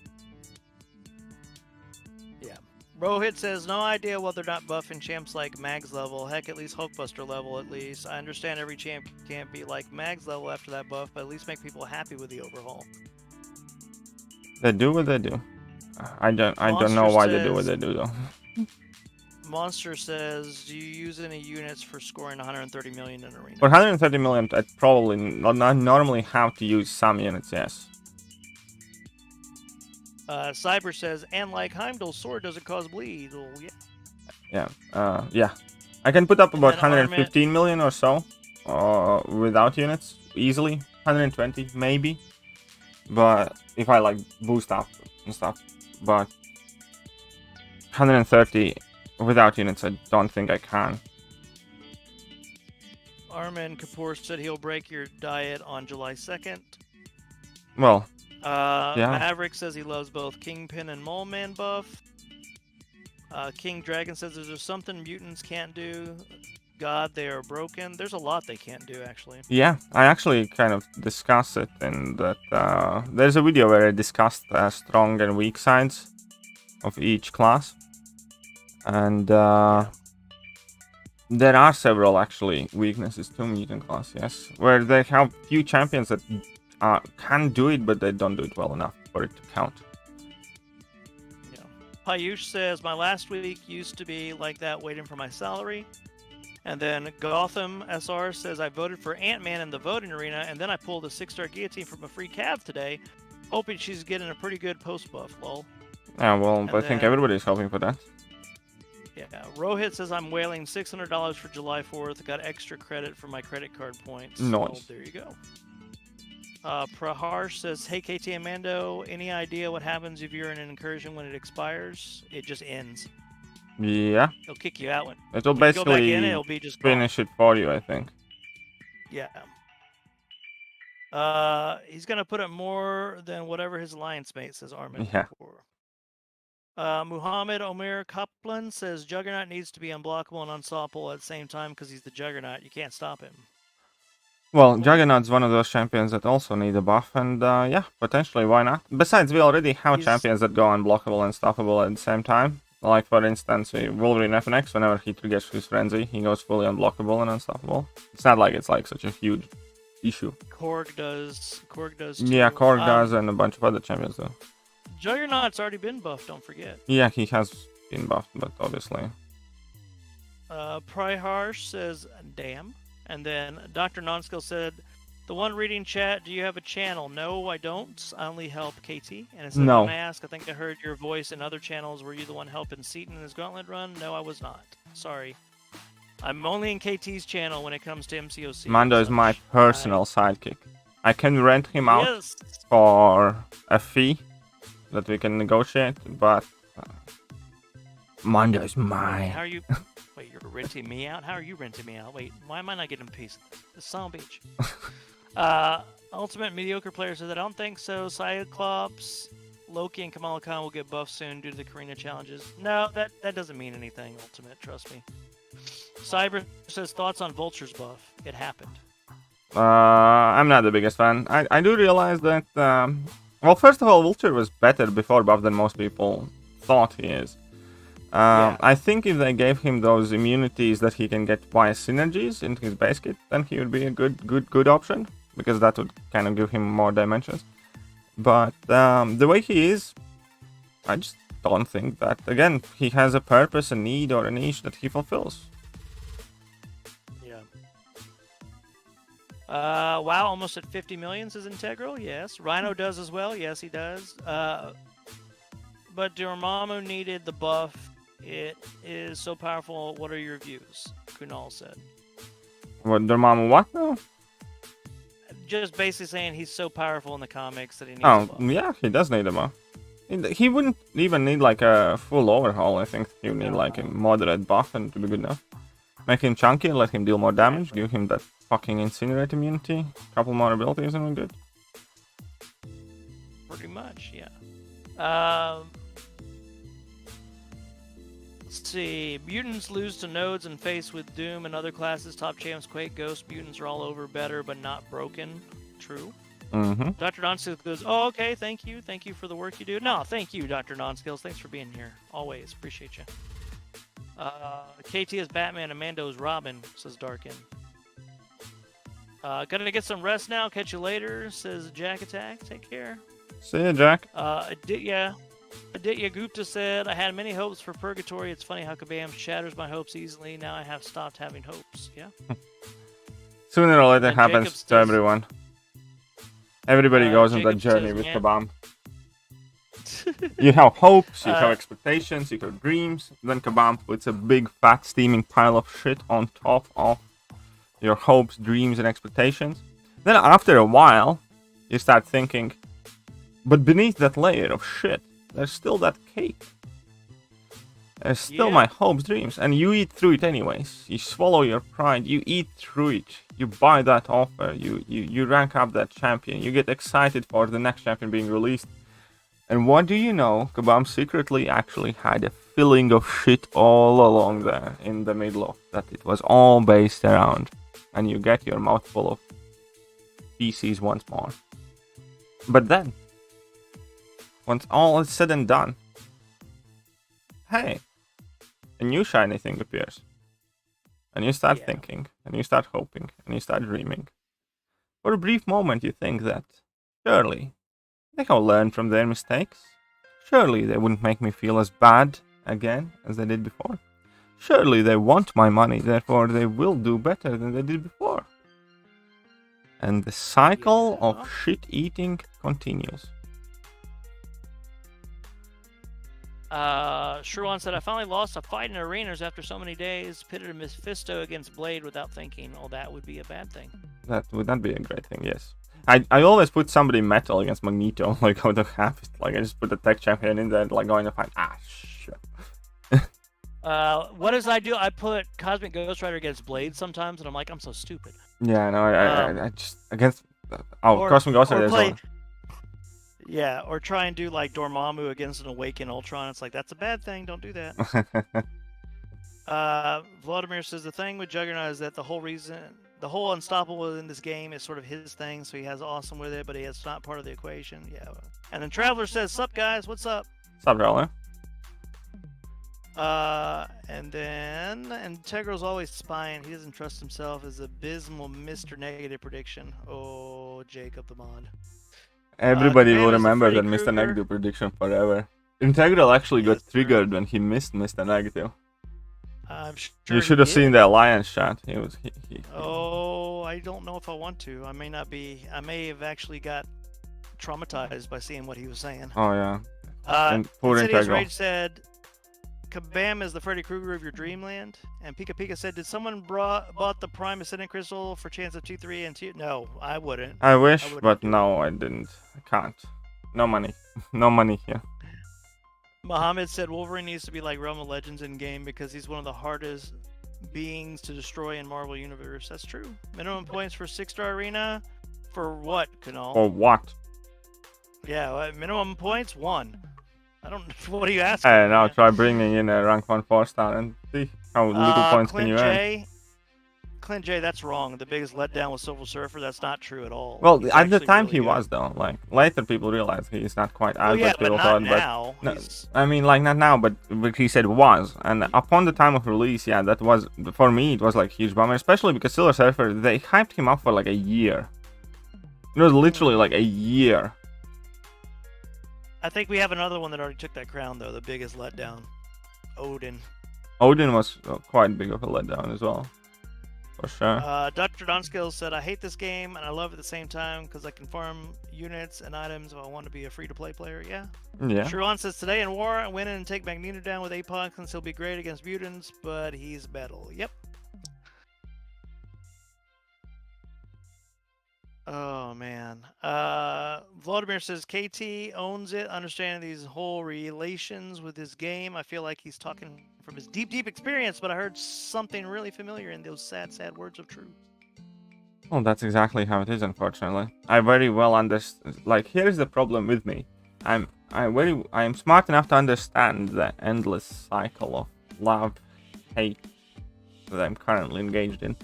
[SPEAKER 6] yeah. Rohit says, "No idea why they're not buffing champs like Mags level. Heck, at least Hulkbuster level at least. I understand every champ can't be like Mags level after that buff, but at least make people happy with the overhaul."
[SPEAKER 4] They do what they do. I don't know why they do what they do though.
[SPEAKER 6] Monster says, "Do you use any units for scoring 130 million in arena?"
[SPEAKER 4] For 130 million, I probably not normally have to use some units, yes.
[SPEAKER 6] Cyber says, "And like Heimdall's sword doesn't cause bleed." Well, yeah.
[SPEAKER 4] Yeah. I can put up about
[SPEAKER 6] then Armin-
[SPEAKER 4] 115 million or so without units, easily. 120, maybe. But if I like boost up and stuff. But 130 without units, I don't think I can.
[SPEAKER 6] Armin Kapoor said he'll break your diet on July 2nd.
[SPEAKER 4] Well,
[SPEAKER 6] Maverick says he loves both Kingpin and Mole Man buff. King Dragon says there's something mutants can't do. God, they are broken. There's a lot they can't do, actually.
[SPEAKER 4] yeah, I actually kind of discuss it in that. There's a video where I discussed strong and weak sides of each class. And there are several actually weaknesses to mutant class, yes, where they have few champions that can do it, but they don't do it well enough for it to count.
[SPEAKER 6] Yeah. Payush says, "My last week used to be like that, waiting for my salary." And then Gotham SR says, "I voted for Ant-Man in the voting arena, and then I pulled a 6-star guillotine from a free cab today, hoping she's getting a pretty good post buff, lol."
[SPEAKER 4] Yeah, well,
[SPEAKER 6] And
[SPEAKER 4] I think
[SPEAKER 6] then-
[SPEAKER 4] everybody's hoping for that.
[SPEAKER 6] Yeah, Rohit says, "I'm whaling $600 for July 4th. Got extra credit for my credit card points."
[SPEAKER 4] Nice.
[SPEAKER 6] So there you go. Praharsh says, "Hey KT and Mando, any idea what happens if you're in an incursion when it expires?" It just ends.
[SPEAKER 4] Yeah,
[SPEAKER 6] It'll kick you out when
[SPEAKER 4] it'll
[SPEAKER 6] when you go back
[SPEAKER 4] basically
[SPEAKER 6] in. It'll be just gone.
[SPEAKER 4] finish it for you, I think.
[SPEAKER 6] Yeah. He's gonna put up more than whatever his alliance mate says. Armin.
[SPEAKER 4] Yeah.
[SPEAKER 6] Muhammad Omer Kaplan says Juggernaut needs to be unblockable and unstoppable at the same time because he's the Juggernaut. You can't stop him.
[SPEAKER 4] Well, Juggernaut's one of those champions that also need a buff, and yeah, potentially, why not? Besides, we already have champions that go unblockable and stoppable at the same time. Like, for instance, Wolverine FNX, whenever he triggers his frenzy, he goes fully unblockable and unstoppable. It's not like it's like such a huge issue.
[SPEAKER 6] Korg does. Korg does too.
[SPEAKER 4] Yeah, Korg does, and a bunch of other champions do.
[SPEAKER 6] Juggernaut's already been buffed, don't forget.
[SPEAKER 4] Yeah, he has been buffed, but obviously.
[SPEAKER 6] Pryharsh says, damn. And then Dr. Nonskill said, the one reading chat, do you have a channel? No, I don't. I only help KT. And it said,
[SPEAKER 4] no.
[SPEAKER 6] When I asked, I think I heard your voice in other channels. Were you the one helping Seaton in his gauntlet run? No, I was not. Sorry. I'm only in KT's channel when it comes to MCOC.
[SPEAKER 4] Mando is my personal sidekick. I can rent him out for a fee that we can negotiate, but Mando is mine.
[SPEAKER 6] How are you... Wait, you're renting me out? How are you renting me out? Wait, why am I not getting a piece of this? Son of a bitch. Ultimate Mediocre Player says, I don't think so. Cyclops, Loki, and Kamala Khan will get buffed soon due to the Karina challenges. No, that doesn't mean anything, Ultimate. Trust me. Cyber says, thoughts on Vulture's buff. It happened.
[SPEAKER 4] I'm not the biggest fan. I do realize that... well, first of all, Vulture was better before buff than most people thought he is.
[SPEAKER 6] Yeah.
[SPEAKER 4] I think if they gave him those immunities that he can get via synergies into his base kit, then he would be a good option, because that would kind of give him more dimensions. But the way he is, I just don't think that, again, he has a purpose, a need, or a niche that he fulfills.
[SPEAKER 6] Yeah. WoW almost at 50 million is integral, yes. Rhino does as well, yes he does. But Dormammu needed the buff. It is so powerful. What are your views? Kunal said.
[SPEAKER 4] What, Dormammu what now?
[SPEAKER 6] Just basically saying he's so powerful in the comics that he needs
[SPEAKER 4] Oh,
[SPEAKER 6] a buff.
[SPEAKER 4] yeah, he does need a buff. He wouldn't even need like a full overhaul. I think he would need like a moderate buff and to be good enough. Make him chunky and let him deal more damage. Give him that fucking incinerate immunity. Couple more abilities and we're good.
[SPEAKER 6] Pretty much, yeah. Let's see. Mutants lose to nodes and face with Doom and other classes. Top champs, Quake, Ghost. Mutants are all over, better, but not broken. True.
[SPEAKER 4] Mm-hmm.
[SPEAKER 6] Dr. Nonskills goes, oh, okay, thank you. Thank you for the work you do. No, thank you, Dr. Nonskills. Thanks for being here. Always. Appreciate you. KT is Batman and Mando is Robin, says Darkin. Gonna get some rest now. Catch you later, says Jack Attack. Take care.
[SPEAKER 4] See ya, Jack.
[SPEAKER 6] Aditya Gupta said, I had many hopes for Purgatory. It's funny how Kabam shatters my hopes easily. Now I have stopped having hopes. Yeah.
[SPEAKER 4] Sooner or later
[SPEAKER 6] And
[SPEAKER 4] happens
[SPEAKER 6] Jacob
[SPEAKER 4] to
[SPEAKER 6] says-
[SPEAKER 4] everyone. Everybody goes on that
[SPEAKER 6] Jacob
[SPEAKER 4] journey
[SPEAKER 6] says,
[SPEAKER 4] with
[SPEAKER 6] yeah.
[SPEAKER 4] Kabam. You have hopes, you have expectations, you have dreams. Then Kabam puts a big fat steaming pile of shit on top of your hopes, dreams, and expectations. Then after a while, you start thinking, but beneath that layer of shit, there's still that cake. There's still my hopes, dreams, and you eat through it anyways. You swallow your pride, you eat through it. You buy that offer, you rank up that champion, you get excited for the next champion being released. And what do you know? Kabam secretly actually had a filling of shit all along there in the middle of that. It was all based around. And you get your mouth full of feces once more. But then, once all is said and done, hey, a new shiny thing appears. And you start thinking, and you start hoping, and you start dreaming. For a brief moment you think that, surely, they have learned from their mistakes. Surely they wouldn't make me feel as bad again as they did before. Surely they want my money, therefore they will do better than they did before. And the cycle of shit eating continues.
[SPEAKER 6] Sherwan said, I finally lost a fight in arenas after so many days. Pitted a Mephisto against Blade without thinking. Oh, that would be a bad thing.
[SPEAKER 4] That would not be a great thing, yes. I always put somebody metal against Magneto, like out of habit. Like I just put the tech champion in there, like going to fight. Ah, shit.
[SPEAKER 6] What does I do? I put Cosmic Ghost Rider against Blade sometimes, and I'm like, I'm so stupid.
[SPEAKER 4] Yeah, no, I just against Cosmic Ghost Rider as well.
[SPEAKER 6] Yeah, or try and do like Dormammu against an Awakened Ultron. It's like, that's a bad thing. Don't do that. Vladimir says the thing with Juggernaut is that the whole reason the whole unstoppable in this game is sort of his thing, so he has awesome with it, but it's not part of the equation. Yeah. And then Traveler says, "Sup guys, what's up?"
[SPEAKER 4] What's up, Traveler?
[SPEAKER 6] And then Integral's always spying. He doesn't trust himself. Is abysmal Mr. Negative prediction. Oh, Jacob the mod.
[SPEAKER 4] Everybody will
[SPEAKER 6] Command is the
[SPEAKER 4] remember
[SPEAKER 6] Freddy
[SPEAKER 4] that Mr.
[SPEAKER 6] Krueger.
[SPEAKER 4] Negative prediction forever. Integral actually got
[SPEAKER 6] Yes, sir.
[SPEAKER 4] triggered when he missed Mr. Negative.
[SPEAKER 6] I'm sure
[SPEAKER 4] You should have
[SPEAKER 6] he
[SPEAKER 4] seen
[SPEAKER 6] did.
[SPEAKER 4] the Alliance chat. He was.
[SPEAKER 6] Oh, I don't know if I want to. I may not be. I may have actually got traumatized by seeing what he was saying.
[SPEAKER 4] Oh yeah. And poor
[SPEAKER 6] Insidious
[SPEAKER 4] Integral.
[SPEAKER 6] Rage said, "Kabam is the Freddy Krueger of your dreamland." And Pika Pika said, "Did someone bought the Prime Ascendant Crystal for chance of 2, 3, and 2?" No, I wouldn't.
[SPEAKER 4] I wish,
[SPEAKER 6] wouldn't
[SPEAKER 4] but
[SPEAKER 6] do it.
[SPEAKER 4] no, I didn't. I can't. No money. No money here.
[SPEAKER 6] Muhammad said Wolverine needs to be like Realm of Legends in game because he's one of the hardest beings to destroy in Marvel Universe. That's true. Minimum points for 6-star arena for what, Kunal?
[SPEAKER 4] Or what?
[SPEAKER 6] Yeah, minimum points 1. I don't. What are you asking?
[SPEAKER 4] Hey, now
[SPEAKER 6] man?
[SPEAKER 4] try bringing in a rank 1 4-star and see how little points can
[SPEAKER 6] Clint
[SPEAKER 4] you earn.
[SPEAKER 6] J, Clint J, that's wrong. The biggest letdown was Silver Surfer. That's not true at all.
[SPEAKER 4] Well,
[SPEAKER 6] He's
[SPEAKER 4] at the
[SPEAKER 6] actually
[SPEAKER 4] time
[SPEAKER 6] really
[SPEAKER 4] he
[SPEAKER 6] good.
[SPEAKER 4] was though. Like later, people realized he's not quite
[SPEAKER 6] Oh
[SPEAKER 4] as
[SPEAKER 6] yeah,
[SPEAKER 4] what
[SPEAKER 6] but
[SPEAKER 4] people
[SPEAKER 6] not
[SPEAKER 4] thought.
[SPEAKER 6] now.
[SPEAKER 4] But no,
[SPEAKER 6] He's-
[SPEAKER 4] I mean, like not now, but he said was. And upon the time of release, yeah, that was for me. It was like huge bummer, especially because Silver Surfer, they hyped him up for like a year. It was literally like a year.
[SPEAKER 6] I think we have another one that already took that crown though. The biggest letdown, Odin.
[SPEAKER 4] Odin was quite big of a letdown as well, for sure.
[SPEAKER 6] Dr. Donskill said, "I hate this game and I love it at the same time because I can farm units and items if I want to be a free-to-play player." Yeah.
[SPEAKER 4] Yeah.
[SPEAKER 6] Shuron says, "Today in war, I win in and take Magneto down with Apox and he'll be great against mutants, but he's metal." Yep. Oh man. Vladimir says KT owns it, understanding these whole relations with his game. I feel like he's talking from his deep experience, but I heard something really familiar in those sad words of truth.
[SPEAKER 4] Well, that's exactly how it is, unfortunately. I very well understand. Like, here's the problem with me. I am smart enough to understand the endless cycle of love, hate that I'm currently engaged in,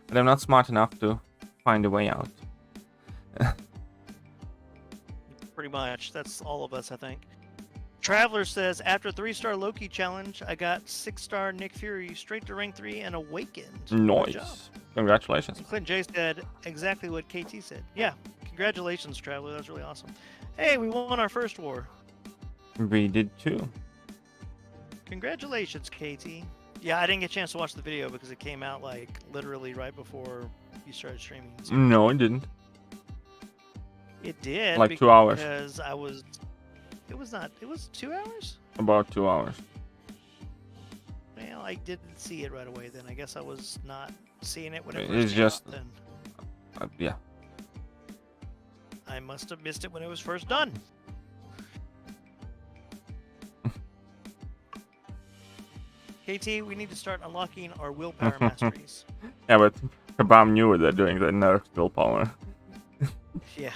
[SPEAKER 4] but I'm not smart enough to find a way out.
[SPEAKER 6] Pretty much. That's all of us, I think. Traveler says, "After 3-star Loki challenge, I got 6-star Nick Fury straight to rank 3 and awakened." Good job.
[SPEAKER 4] Nice. Congratulations.
[SPEAKER 6] Clint J said exactly what KT said. Yeah, congratulations, Traveler. That's really awesome. Hey, we won our first war.
[SPEAKER 4] We did too.
[SPEAKER 6] Congratulations, KT. Yeah, I didn't get a chance to watch the video because it came out like literally right before you started streaming. So
[SPEAKER 4] No, it didn't.
[SPEAKER 6] it did.
[SPEAKER 4] Like 2 hours.
[SPEAKER 6] Because I was. It was not. It was 2 hours.
[SPEAKER 4] About 2 hours.
[SPEAKER 6] Well, I didn't see it right away. Then I guess I was not seeing it when it
[SPEAKER 4] It's
[SPEAKER 6] first came
[SPEAKER 4] just-
[SPEAKER 6] out, then
[SPEAKER 4] Yeah.
[SPEAKER 6] I must have missed it when it was first done. KT, we need to start unlocking our willpower masteries.
[SPEAKER 4] Yeah, but Kabam knew what they're doing. They nerfed willpower.
[SPEAKER 6] Yeah.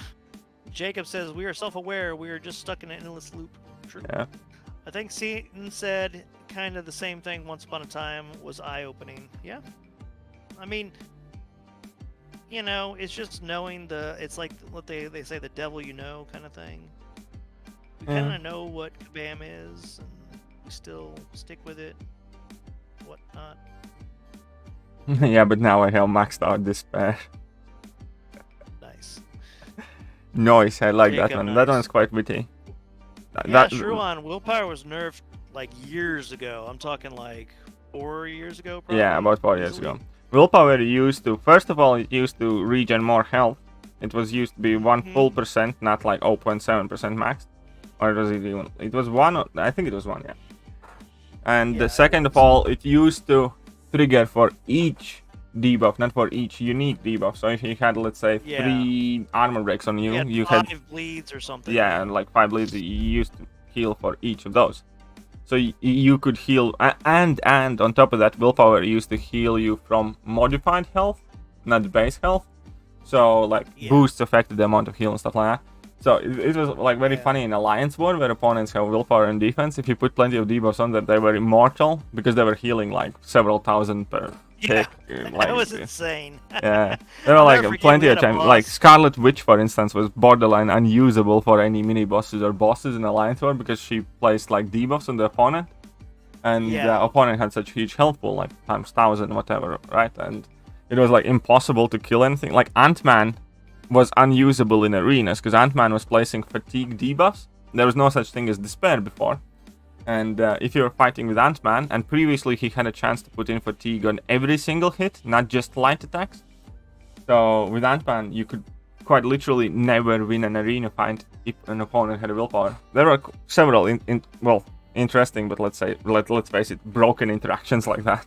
[SPEAKER 6] Jacob says, "We are self-aware. We are just stuck in an endless loop." True.
[SPEAKER 4] Yeah.
[SPEAKER 6] I think Seaton said kind of the same thing once upon a time was eye-opening. Yeah. I mean, you know, it's just knowing it's like what they say, the devil you know kind of thing. We
[SPEAKER 4] Yeah.
[SPEAKER 6] kind of know what Kabam is, and we still stick with it, whatnot.
[SPEAKER 4] Yeah, but now I have maxed out despair.
[SPEAKER 6] Nice.
[SPEAKER 4] Nice, I like that
[SPEAKER 6] Jacob,
[SPEAKER 4] one.
[SPEAKER 6] nice.
[SPEAKER 4] That one's quite witty.
[SPEAKER 6] Yeah, Shruan, willpower was nerfed like years ago. I'm talking like 4 years ago, probably.
[SPEAKER 4] Yeah, about 4 years
[SPEAKER 6] easily.
[SPEAKER 4] ago. Willpower used to, first of all, it used to regen more health. It was used to be 1 full percent, not like 0.7% max. Or was it even? It was 1, I think it was 1, yeah. And
[SPEAKER 6] Yeah,
[SPEAKER 4] the second of all, it used to trigger for each debuff, not for each unique debuff. So if you had, let's say,
[SPEAKER 6] Yeah.
[SPEAKER 4] 3 armor breaks on you, you
[SPEAKER 6] five
[SPEAKER 4] had,
[SPEAKER 6] bleeds or something.
[SPEAKER 4] yeah, and like 5 bleeds, you used to heal for each of those. So you could heal, and on top of that, willpower used to heal you from modified health, not base health. So like
[SPEAKER 6] Yeah.
[SPEAKER 4] boosts affected the amount of heal and stuff like that. So it was like very
[SPEAKER 6] Yeah.
[SPEAKER 4] funny in Alliance War where opponents have willpower and defense. If you put plenty of debuffs on them, they were immortal because they were healing like several thousand per pick.
[SPEAKER 6] That was insane.
[SPEAKER 4] Yeah, there were
[SPEAKER 6] I'll
[SPEAKER 4] like
[SPEAKER 6] never forget
[SPEAKER 4] plenty
[SPEAKER 6] we
[SPEAKER 4] of
[SPEAKER 6] had a
[SPEAKER 4] times. Like
[SPEAKER 6] boss.
[SPEAKER 4] Scarlet Witch, for instance, was borderline unusable for any mini bosses or bosses in Alliance War because she placed like debuffs on the opponent, and the opponent had such huge health pool, like times 1,000, whatever, right? And it was like impossible to kill anything. Like Ant-Man was unusable in arenas because Ant-Man was placing fatigue debuffs. There was no such thing as despair before. And if you were fighting with Ant-Man, and previously he had a chance to put in fatigue on every single hit, not just light attacks. So with Ant-Man, you could quite literally never win an arena fight if an opponent had a willpower. There are several, interesting, but let's face it, broken interactions like that.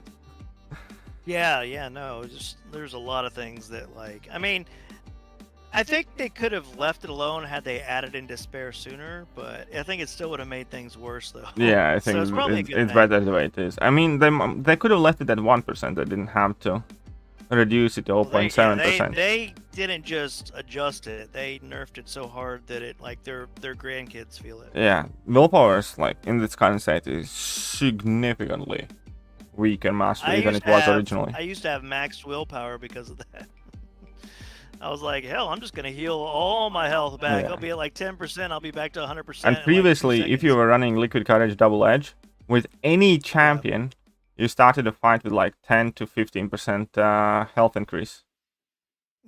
[SPEAKER 6] Yeah, no, there's a lot of things that, like, I mean, I think they could have left it alone had they added in despair sooner, but I think it still would have made things worse, though.
[SPEAKER 4] Yeah, I think
[SPEAKER 6] So
[SPEAKER 4] it's better the way it is. I mean, they could have left it at 1%. They didn't have to reduce it to 0.7%.
[SPEAKER 6] They didn't just adjust it; they nerfed it so hard that it, like, their grandkids feel it.
[SPEAKER 4] Yeah, willpower is, like, in this current state is significantly weaker mastery than it was originally.
[SPEAKER 6] I used to have maxed willpower because of that. I was like, hell, I'm just gonna heal all my health back.
[SPEAKER 4] Yeah.
[SPEAKER 6] I'll be at like 10%. I'll be back to 100%.
[SPEAKER 4] And previously,
[SPEAKER 6] in like 2
[SPEAKER 4] if you were running Liquid Courage Double Edge, with any champion, you started a fight with like 10 to 15% health increase.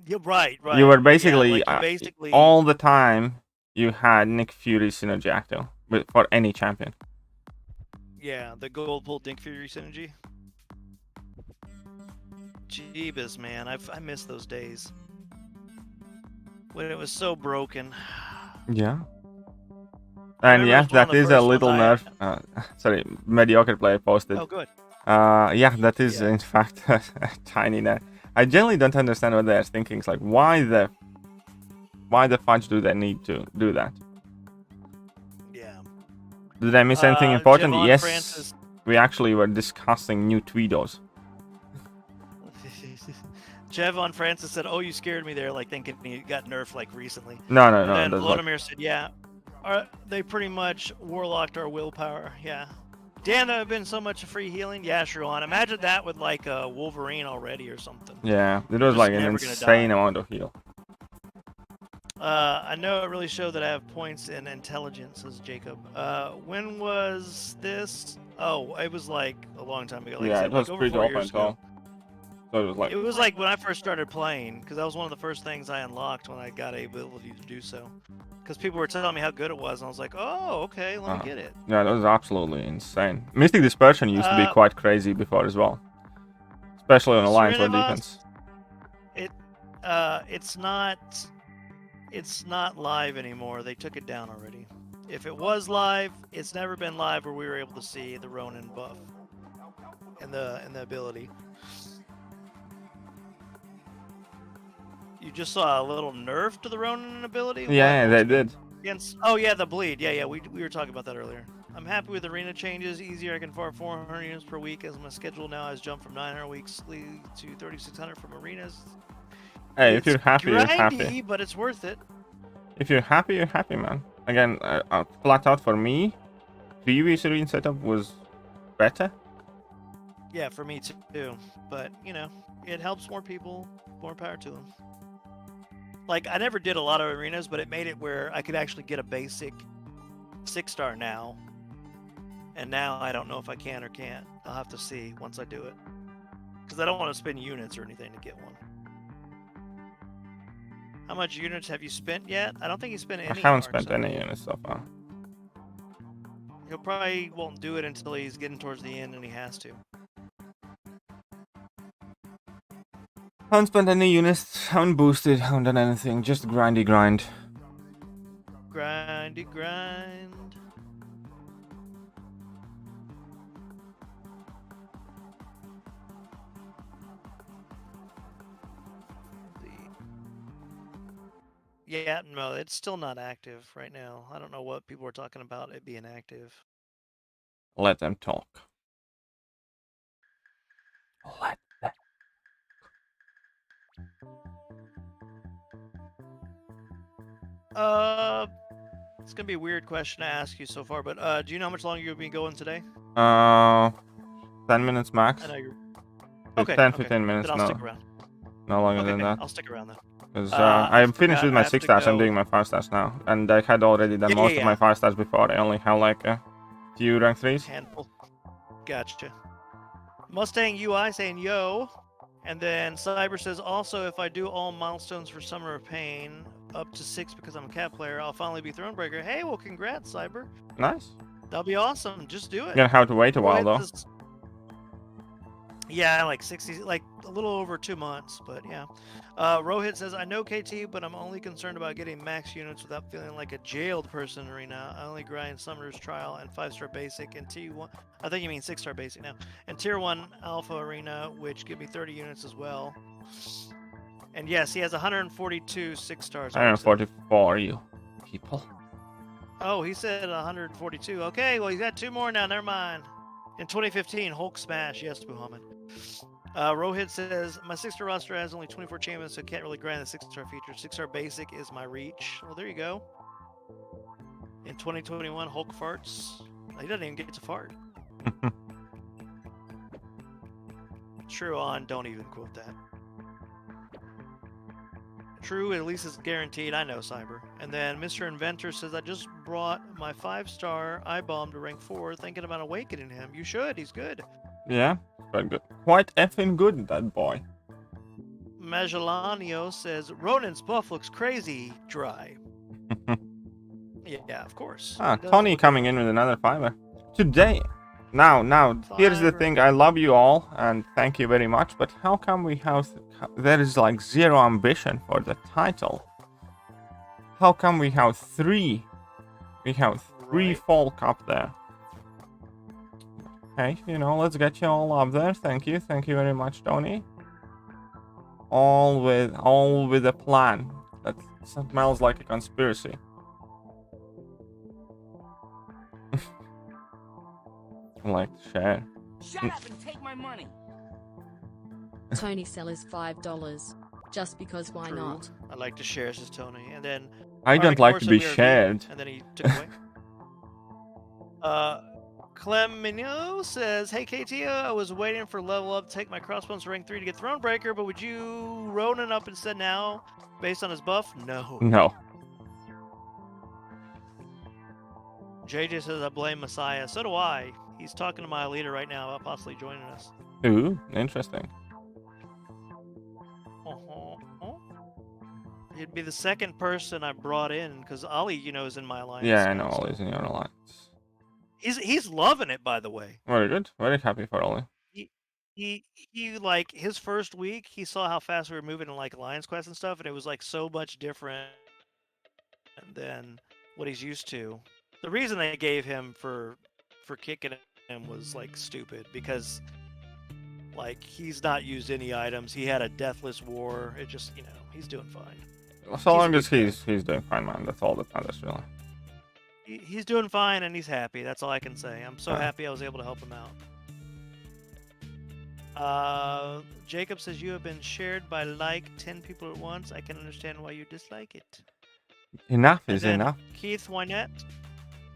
[SPEAKER 6] Yeah, right.
[SPEAKER 4] You were basically,
[SPEAKER 6] basically
[SPEAKER 4] all the time you had Nick Fury synergy active for any champion.
[SPEAKER 6] Yeah, the gold pull Nick Fury synergy. Jeebus, man, I miss those days when it was so broken.
[SPEAKER 4] Yeah. And yeah, that is a little nerf. Sorry, Mediocre Player posted.
[SPEAKER 6] Oh, good.
[SPEAKER 4] Yeah, that is in fact a tiny nerf. I generally don't understand what they're thinking. It's like, why the fudge do they need to do that?
[SPEAKER 6] Yeah.
[SPEAKER 4] Did I miss anything important?
[SPEAKER 6] Javon
[SPEAKER 4] Yes.
[SPEAKER 6] Francis.
[SPEAKER 4] We actually were discussing new Tweedos.
[SPEAKER 6] Javon Francis said, "Oh, you scared me there," like thinking he got nerfed like recently.
[SPEAKER 4] No.
[SPEAKER 6] And then Vladimir said, "Yeah, they pretty much warlocked our willpower." Yeah. Damn, there have been so much free healing. Yeah, Sharon. Imagine that with like a Wolverine already or something.
[SPEAKER 4] Yeah, it was like an insane amount of heal.
[SPEAKER 6] I know it really showed that I have points in intelligence, says Jacob. When was this? Oh, it was like a long time ago. Like
[SPEAKER 4] Yeah,
[SPEAKER 6] I said,
[SPEAKER 4] it was
[SPEAKER 6] like
[SPEAKER 4] pretty
[SPEAKER 6] over 4
[SPEAKER 4] open,
[SPEAKER 6] years ago.
[SPEAKER 4] so it was like...
[SPEAKER 6] It was like when I first started playing, because that was one of the first things I unlocked when I got the ability to do so. Because people were telling me how good it was, and I was like, oh, okay, let me get it.
[SPEAKER 4] Yeah, that was absolutely insane. Mystic Dispersion used to be quite crazy before as well. Especially on Alliance War defense.
[SPEAKER 6] It's not live anymore. They took it down already. If it was live, it's never been live where we were able to see the Ronin buff and the ability. You just saw a little nerf to the Ronin ability?
[SPEAKER 4] Yeah, they did.
[SPEAKER 6] Oh yeah, the bleed. Yeah, we were talking about that earlier. I'm happy with arena changes. Easier, I can farm 400 units per week as my schedule now has jumped from 900 weekly to 3,600 from arenas.
[SPEAKER 4] Hey, if you're happy, you're happy.
[SPEAKER 6] But it's worth it.
[SPEAKER 4] If you're happy, man. Again, flat out for me, previous arena setup was better.
[SPEAKER 6] Yeah, for me too. But, you know, it helps more people. More power to them. Like, I never did a lot of arenas, but it made it where I could actually get a basic 6-star now. And now I don't know if I can or can't. I'll have to see once I do it. Because I don't want to spend units or anything to get one. How much units have you spent yet? I don't think you spent any.
[SPEAKER 4] I haven't spent any units so far.
[SPEAKER 6] He'll probably won't do it until he's getting towards the end and he has to.
[SPEAKER 4] Haven't spent any units, haven't boosted, haven't done anything, just grindy grind.
[SPEAKER 6] Grindy grind. Yeah, no, it's still not active right now. I don't know what people are talking about it being active.
[SPEAKER 4] Let them talk. Let them.
[SPEAKER 6] It's gonna be a weird question to ask you so far, but do you know how much longer you've been going today?
[SPEAKER 4] 10 minutes max.
[SPEAKER 6] I know you're Okay.
[SPEAKER 4] 10-15 minutes.
[SPEAKER 6] Then I'll stick around.
[SPEAKER 4] No longer
[SPEAKER 6] Okay,
[SPEAKER 4] than that.
[SPEAKER 6] I'll stick around then.
[SPEAKER 4] Because I'm finished with my 6 stars. I'm doing my 5 stars now, and I had already done most of my 5 stars before. I only have like a few rank 3s.
[SPEAKER 6] Handful. Gotcha. Mustang UI saying yo, and then Cyber says also if I do all milestones for Summer of Pain up to 6 because I'm a cat player, I'll finally be Thronebreaker. Hey, well, congrats, Cyber.
[SPEAKER 4] Nice.
[SPEAKER 6] That'll be awesome. Just do it.
[SPEAKER 4] You're gonna have to wait a while though.
[SPEAKER 6] Yeah, like 60, like a little over 2 months, but yeah. Rohit says, I know KT, but I'm only concerned about getting max units without feeling like a jailed person in Arena. I only grind Summoner's Trial and 5-star Basic and T1. I think you mean 6-star Basic now. And Tier 1 Alpha Arena, which give me 30 units as well. And yes, he has 142 6 stars.
[SPEAKER 4] 144, you people.
[SPEAKER 6] Oh, he said 142. Okay, well, he's got 2 more now. Never mind. In 2015, Hulk Smash. Yes, Muhammad. Rohit says, my 6-star roster has only 24 champions, so can't really grind the 6-star feature. 6-star basic is my reach. Well, there you go. In 2021, Hulk farts. He doesn't even get to fart. True on, don't even quote that. True, at least it's guaranteed. I know, Cyber. And then Mr. Inventor says, I just brought my 5-star I-bomb to rank 4, thinking about awakening him. You should, he's good.
[SPEAKER 4] Yeah, quite good. Quite effing good, that boy.
[SPEAKER 6] Magellanio says, Ronin's buff looks crazy dry. Yeah, of course.
[SPEAKER 4] Tony coming in with another 5er. Today. Now, here's the thing. I love you all, and thank you very much, but how come we have... there is like 0 ambition for the title? How come we have 3? We have 3 folk up there. Hey, you know, let's get you all up there. Thank you very much, Tony. All with a plan. That smells like a conspiracy. I like to share.
[SPEAKER 8] Shut up and take my money.
[SPEAKER 7] Tony sell is $5. Just because why not?
[SPEAKER 6] I like to share, says Tony. And then
[SPEAKER 4] I don't like to be shared.
[SPEAKER 6] And then he took away. Clemino says, hey KT, I was waiting for level up to take my crossbones to rank 3 to get Thronebreaker, but would you Ronin up instead now based on his buff? No.
[SPEAKER 4] No.
[SPEAKER 6] JJ says, I blame Messiah. So do I. He's talking to my leader right now about possibly joining us.
[SPEAKER 4] Ooh, interesting.
[SPEAKER 6] He'd be the second person I brought in, because Ali, you know, is in my alliance.
[SPEAKER 4] Yeah, I know Ollie's in your alliance.
[SPEAKER 6] He's loving it, by the way.
[SPEAKER 4] Very good. Very happy for Ollie.
[SPEAKER 6] He like his first week, he saw how fast we were moving in like alliance quests and stuff, and it was like so much different than what he's used to. The reason they gave him for kicking him was like stupid, because like he's not used any items. He had a deathless war. It just, you know, he's doing fine.
[SPEAKER 4] So long as he's doing fine, man. That's all that matters, really.
[SPEAKER 6] He's doing fine and he's happy. That's all I can say. I'm so happy I was able to help him out. Jacob says, you have been shared by like 10 people at once. I can understand why you dislike it.
[SPEAKER 4] Enough is enough.
[SPEAKER 6] Keith Wynette,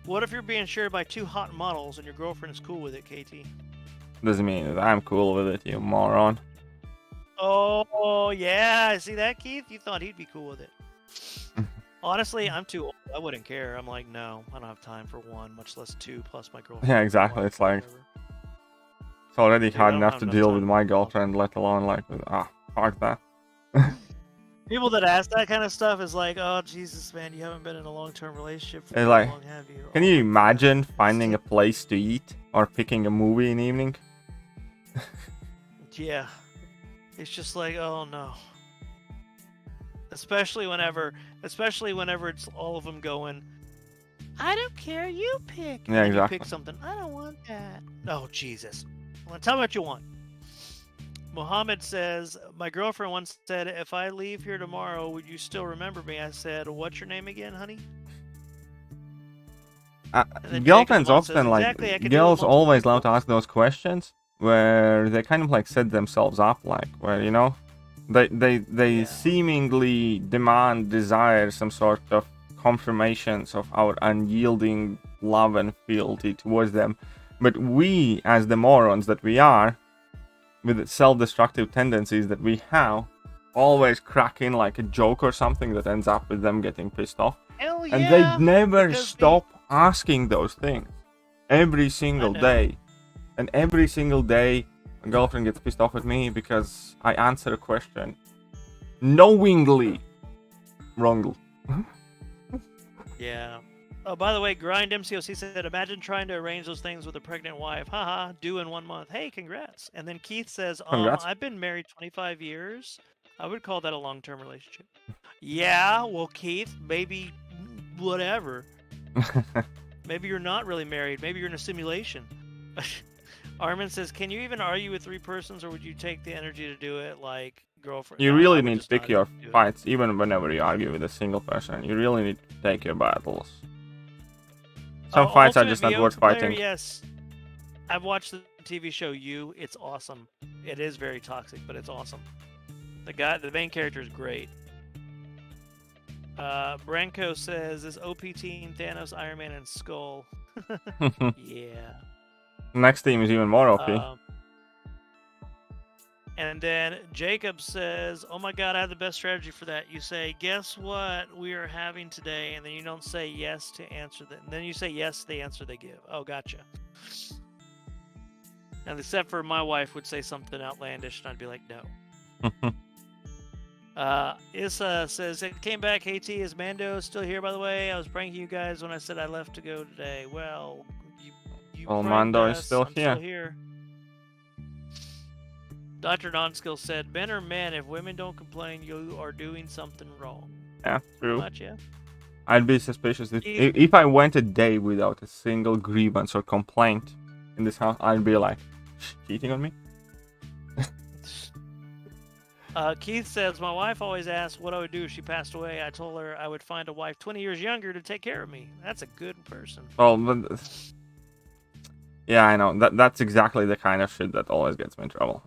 [SPEAKER 6] what if you're being shared by 2 hot models and your girlfriend is cool with it, KT?
[SPEAKER 4] Doesn't mean that I'm cool with it, you moron.
[SPEAKER 6] Oh, yeah. See that, Keith? You thought he'd be cool with it. Honestly, I'm too old. I wouldn't care. I'm like, no, I don't have time for 1, much less 2, plus my girlfriend.
[SPEAKER 4] Yeah, exactly. It's like, it's already hard enough to deal with my girlfriend, let alone like, fuck that.
[SPEAKER 6] People that ask that kind of stuff is like, oh, Jesus, man, you haven't been in a long-term relationship for
[SPEAKER 4] how
[SPEAKER 6] long, have you?
[SPEAKER 4] Can you imagine finding a place to eat or picking a movie in the evening?
[SPEAKER 6] Yeah. It's just like, oh, no. Especially whenever it's all of them going, I don't care, you pick.
[SPEAKER 4] Yeah, exactly.
[SPEAKER 6] You pick something, I don't want that. Oh, Jesus. Well, tell me what you want. Mohammed says, my girlfriend once said, if I leave here tomorrow, would you still remember me? I said, what's your name again, honey?
[SPEAKER 4] Girlfriends often, like, girls always love to ask those questions where they kind of like set themselves up, like, where, you know, they seemingly desire some sort of confirmations of our unyielding love and fealty towards them. But we, as the morons that we are, with self-destructive tendencies that we have, always crack in like a joke or something that ends up with them getting pissed off.
[SPEAKER 6] Hell yeah,
[SPEAKER 4] And they never
[SPEAKER 6] because
[SPEAKER 4] stop asking those things. Every single
[SPEAKER 6] know.
[SPEAKER 4] day. And every single day, a girlfriend gets pissed off at me because I answer a question knowingly wrong.
[SPEAKER 6] Yeah. Oh, by the way, Grind MCOC said, imagine trying to arrange those things with a pregnant wife. Haha, due in 1 month. Hey, congrats. And then Keith says,
[SPEAKER 4] Congrats.
[SPEAKER 6] I've been married 25 years. I would call that a long-term relationship. Yeah, well, Keith, maybe whatever. Maybe you're not really married. Maybe you're in a simulation. Armin says, can you even argue with 3 persons, or would you take the energy to do it like girlfriend?
[SPEAKER 4] You
[SPEAKER 6] No, I
[SPEAKER 4] really
[SPEAKER 6] would
[SPEAKER 4] need to
[SPEAKER 6] just
[SPEAKER 4] pick
[SPEAKER 6] not
[SPEAKER 4] your
[SPEAKER 6] do it.
[SPEAKER 4] fights, even whenever you argue with a single person. You really need to take your battles. Some fights are
[SPEAKER 6] Ultimate
[SPEAKER 4] just not
[SPEAKER 6] VO
[SPEAKER 4] worth
[SPEAKER 6] player,
[SPEAKER 4] fighting.
[SPEAKER 6] Yes. I've watched the TV show You. It's awesome. It is very toxic, but it's awesome. The main character is great. Branko says, is OP team Thanos, Iron Man, and Skull? Yeah.
[SPEAKER 4] Next team is even more OP.
[SPEAKER 6] And then Jacob says, oh my god, I have the best strategy for that. You say, guess what we are having today? And then you don't say yes to answer that. And then you say yes to the answer they give. Oh, gotcha. And except for my wife would say something outlandish, and I'd be like, no. Issa says, it came back, KT, is Mando still here, by the way? I was pranking you guys when I said I left to go today. Well, you
[SPEAKER 4] Well,
[SPEAKER 6] pranked
[SPEAKER 4] Mando is
[SPEAKER 6] us.
[SPEAKER 4] still
[SPEAKER 6] I'm
[SPEAKER 4] here.
[SPEAKER 6] Still here. Dr. Nonskill said, men are men. If women don't complain, you are doing something wrong.
[SPEAKER 4] Yeah, true.
[SPEAKER 6] Much, yeah.
[SPEAKER 4] I'd be suspicious if I went a day without a single grievance or complaint in this house. I'd be like, cheating on me?
[SPEAKER 6] Keith says, my wife always asks what I would do if she passed away. I told her I would find a wife 20 years younger to take care of me. That's a good person.
[SPEAKER 4] Well, but... yeah, I know. That's exactly the kind of shit that always gets me in trouble.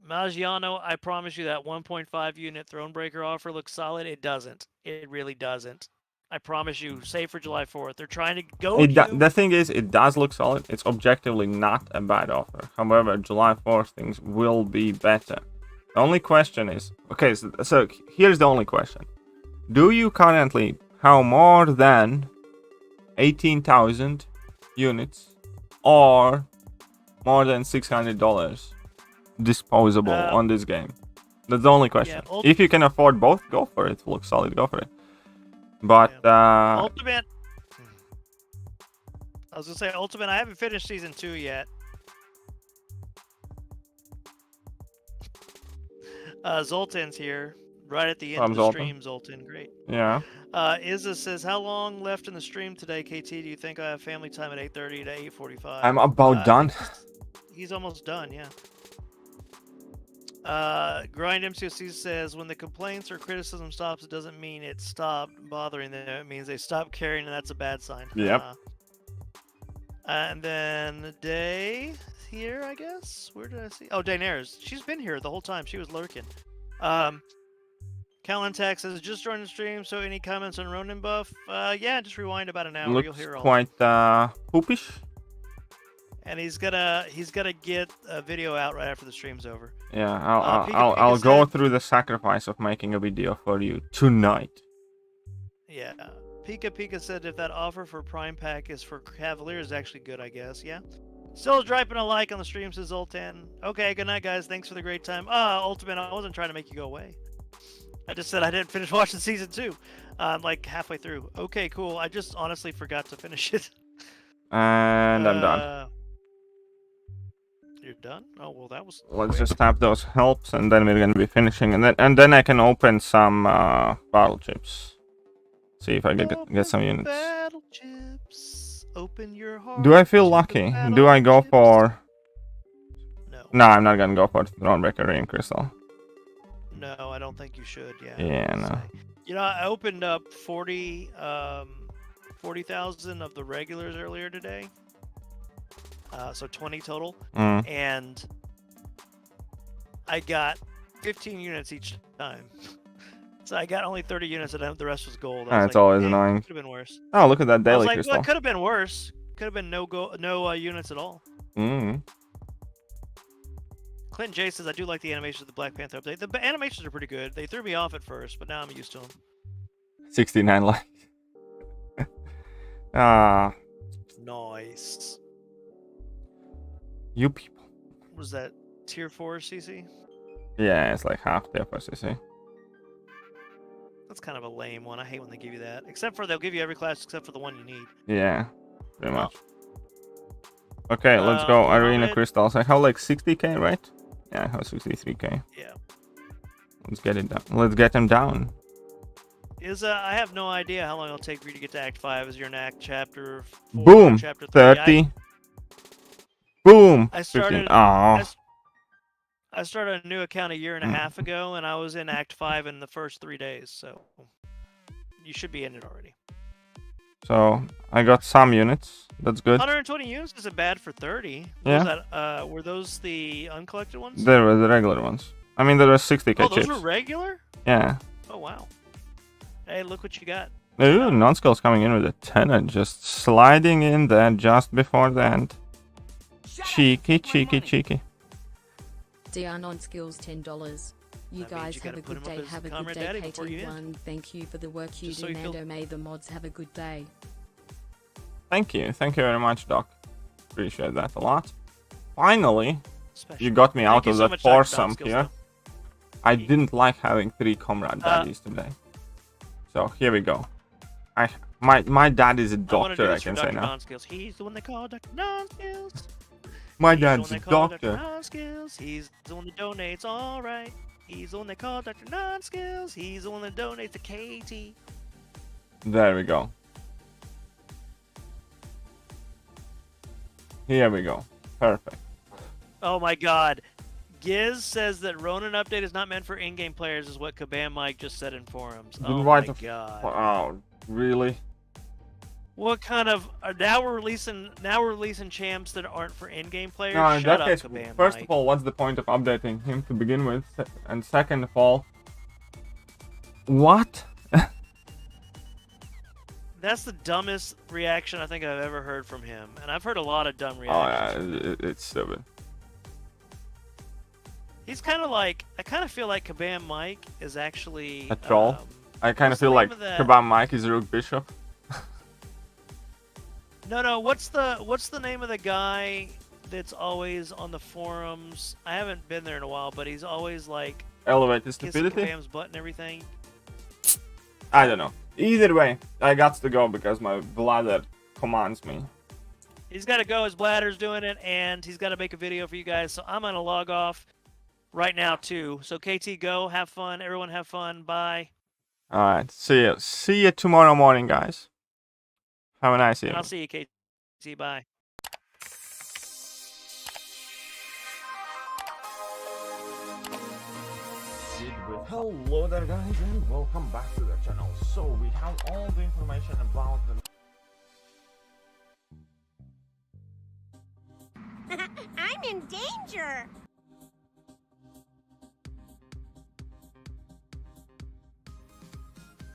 [SPEAKER 6] Maggiano, I promise you that 1.5 unit Thronebreaker offer looks solid. It doesn't. It really doesn't. I promise you, save for July 4th. They're trying to go
[SPEAKER 4] The thing is, it does look solid. It's objectively not a bad offer. However, July 4th things will be better. The only question is... okay, so here's the only question. Do you currently have more than 18,000 units or more than $600 disposable on this game? That's the only question.
[SPEAKER 6] Yeah,
[SPEAKER 4] if you can afford both, go for it. Looks solid, go for it. But
[SPEAKER 6] Ultimate. I was gonna say Ultimate. I haven't finished season 2 yet. Zoltan's here, right at the end of the stream. Zoltan, great.
[SPEAKER 4] Yeah.
[SPEAKER 6] Izza says, how long left in the stream today, KT? Do you think I have family time at 8:30 to 8:45?
[SPEAKER 4] I'm about done.
[SPEAKER 6] He's almost done, yeah. Grind MCOC says, when the complaints or criticism stops, it doesn't mean it stopped bothering them. It means they stopped caring, and that's a bad sign.
[SPEAKER 4] Yep.
[SPEAKER 6] And then Day here, I guess. Where did I see? Oh, Daenerys. She's been here the whole time. She was lurking. Calentax says, just joined the stream, so any comments on Ronin buff? Yeah, just rewind about an hour.
[SPEAKER 4] Looks
[SPEAKER 6] You'll hear all.
[SPEAKER 4] Quite poopish.
[SPEAKER 6] And he's gonna get a video out right after the stream's over.
[SPEAKER 4] Yeah, I'll go through the sacrifice of making a video for you tonight.
[SPEAKER 6] Yeah, Pika said if that offer for Prime Pack is for Cavalier is actually good, I guess. Yeah. Still dropping a like on the stream, says Zoltan. Okay, good night, guys. Thanks for the great time. Ultimate, I wasn't trying to make you go away. I just said I didn't finish watching season 2. I'm like halfway through. Okay, cool. I just honestly forgot to finish it.
[SPEAKER 4] And I'm done.
[SPEAKER 6] You're done? Oh well, that was.
[SPEAKER 4] Let's just tap those helps, and then we're gonna be finishing, and then I can open some battle chips. See if I get some units.
[SPEAKER 6] Battle chips. Open your heart.
[SPEAKER 4] Do I feel lucky? Do I go for?
[SPEAKER 6] No.
[SPEAKER 4] No, I'm not gonna go for Thronebreaker Ring Crystal.
[SPEAKER 6] No, I don't think you should. Yeah.
[SPEAKER 4] Yeah, no.
[SPEAKER 6] You know, I opened up 40,000 of the regulars earlier today. So 20 total, and I got 15 units each time. So I got only 30 units, and the rest was gold.
[SPEAKER 4] That's always annoying.
[SPEAKER 6] Could have been worse.
[SPEAKER 4] Oh, look at that daily
[SPEAKER 6] I was like,
[SPEAKER 4] crystal.
[SPEAKER 6] well, it could have been worse. Could have been no units at all. Clinton J says, I do like the animations of the Black Panther update. The animations are pretty good. They threw me off at first, but now I'm used to them.
[SPEAKER 4] 69 likes. Ah,
[SPEAKER 6] Nice.
[SPEAKER 4] you people.
[SPEAKER 6] Was that tier 4 CC?
[SPEAKER 4] Yeah, it's like half the FSCC.
[SPEAKER 6] That's kind of a lame one. I hate when they give you that. Except for they'll give you every class except for the one you need.
[SPEAKER 4] Yeah, pretty much. Okay, let's go. Arena
[SPEAKER 6] Comrade.
[SPEAKER 4] Crystals. I have like 60k, right? Yeah, I have 63k.
[SPEAKER 6] Yeah.
[SPEAKER 4] Let's get it down. Let's get them down.
[SPEAKER 6] I have no idea how long it'll take for you to get to Act 5 as you're in Act Chapter 4,
[SPEAKER 4] Boom!
[SPEAKER 6] Chapter
[SPEAKER 4] 30. Boom!
[SPEAKER 6] I started.
[SPEAKER 4] 15. Oh,
[SPEAKER 6] I started a new account a year and a half ago, and I was in Act 5 in the first 3 days, so you should be in it already.
[SPEAKER 4] so I got some units. That's good.
[SPEAKER 6] 120 units isn't bad for 30.
[SPEAKER 4] Yeah.
[SPEAKER 6] Was that, were those the uncollected ones?
[SPEAKER 4] There were the regular ones. I mean, there were 60k
[SPEAKER 6] Oh, those
[SPEAKER 4] chips.
[SPEAKER 6] were regular?
[SPEAKER 4] Yeah.
[SPEAKER 6] Oh, wow. Hey, look what you got.
[SPEAKER 4] Ooh, non-skills coming in with a 10 and just sliding in there just before the end. Cheeky, cheeky, cheeky.
[SPEAKER 7] DR non-skills $10. You
[SPEAKER 6] That means
[SPEAKER 7] guys
[SPEAKER 6] you
[SPEAKER 7] have
[SPEAKER 6] gotta
[SPEAKER 7] a
[SPEAKER 6] put
[SPEAKER 7] good
[SPEAKER 6] 'em up
[SPEAKER 7] day.
[SPEAKER 6] as
[SPEAKER 7] Have a good
[SPEAKER 6] Comrade
[SPEAKER 7] day,
[SPEAKER 6] Daddy before you
[SPEAKER 7] KT1. Thank you for the work you
[SPEAKER 6] Just
[SPEAKER 7] do,
[SPEAKER 6] so you feel-
[SPEAKER 7] Mando. May the mods have a good day.
[SPEAKER 4] Thank you. Thank you very much, Doc. Appreciate that a lot. Finally,
[SPEAKER 6] Special.
[SPEAKER 4] you got me
[SPEAKER 6] Thank
[SPEAKER 4] out
[SPEAKER 6] you
[SPEAKER 4] of
[SPEAKER 6] so
[SPEAKER 4] that
[SPEAKER 6] much, Dr.
[SPEAKER 4] foursome
[SPEAKER 6] Non-skills,
[SPEAKER 4] here.
[SPEAKER 6] though.
[SPEAKER 4] I didn't like having 3 comrade daddies today. So here we go. My dad is a
[SPEAKER 6] I wanna do
[SPEAKER 4] doctor, I
[SPEAKER 6] this for
[SPEAKER 4] can say
[SPEAKER 6] Dr.
[SPEAKER 4] now.
[SPEAKER 6] Non-skills. He's the one they call Dr. Non-skills.
[SPEAKER 4] My
[SPEAKER 6] He's the
[SPEAKER 4] dad's
[SPEAKER 6] one
[SPEAKER 4] a
[SPEAKER 6] they call Dr.
[SPEAKER 4] doctor.
[SPEAKER 6] Non-skills. He's the one that donates. All right. He's the one they call Dr. Non-skills. He's the one that donates to KT.
[SPEAKER 4] There we go. Here we go. Perfect.
[SPEAKER 6] Oh my God. Giz says that Ronin update is not meant for in-game players, is what Kabam Mike just said in forums.
[SPEAKER 4] Then
[SPEAKER 6] Oh
[SPEAKER 4] why
[SPEAKER 6] my
[SPEAKER 4] the
[SPEAKER 6] God.
[SPEAKER 4] Oh, really?
[SPEAKER 6] What kind of now we're releasing champs that aren't for in-game players?
[SPEAKER 4] No, in
[SPEAKER 6] Shut
[SPEAKER 4] that
[SPEAKER 6] up,
[SPEAKER 4] case,
[SPEAKER 6] Kabam
[SPEAKER 4] first
[SPEAKER 6] Mike.
[SPEAKER 4] of all, what's the point of updating him to begin with? And second of all, what?
[SPEAKER 6] That's the dumbest reaction I think I've ever heard from him, and I've heard a lot of dumb
[SPEAKER 4] Oh yeah,
[SPEAKER 6] reactions.
[SPEAKER 4] it's stupid.
[SPEAKER 6] He's kind of like, I kind of feel like Kabam Mike is actually
[SPEAKER 4] A troll? I kind of
[SPEAKER 6] what's the
[SPEAKER 4] feel like
[SPEAKER 6] name of that?
[SPEAKER 4] Kabam Mike is Rook Bishop.
[SPEAKER 6] No, what's the name of the guy that's always on the forums? I haven't been there in a while, but he's always like
[SPEAKER 4] Elevated
[SPEAKER 6] kissing
[SPEAKER 4] stupidity?
[SPEAKER 6] Kabam's butt and everything.
[SPEAKER 4] I don't know. Either way, I got to go because my bladder commands me.
[SPEAKER 6] He's got to go. His bladder's doing it, and he's got to make a video for you guys. So I'm gonna log off right now too. So KT, go. Have fun. Everyone, have fun. Bye.
[SPEAKER 4] All right, see you. See you tomorrow morning, guys. Have a nice
[SPEAKER 6] And
[SPEAKER 4] evening.
[SPEAKER 6] I'll see you, KT. Bye.
[SPEAKER 4] Hello there, guys, and welcome back to the channel. So we have all the information about the
[SPEAKER 9] I'm in danger.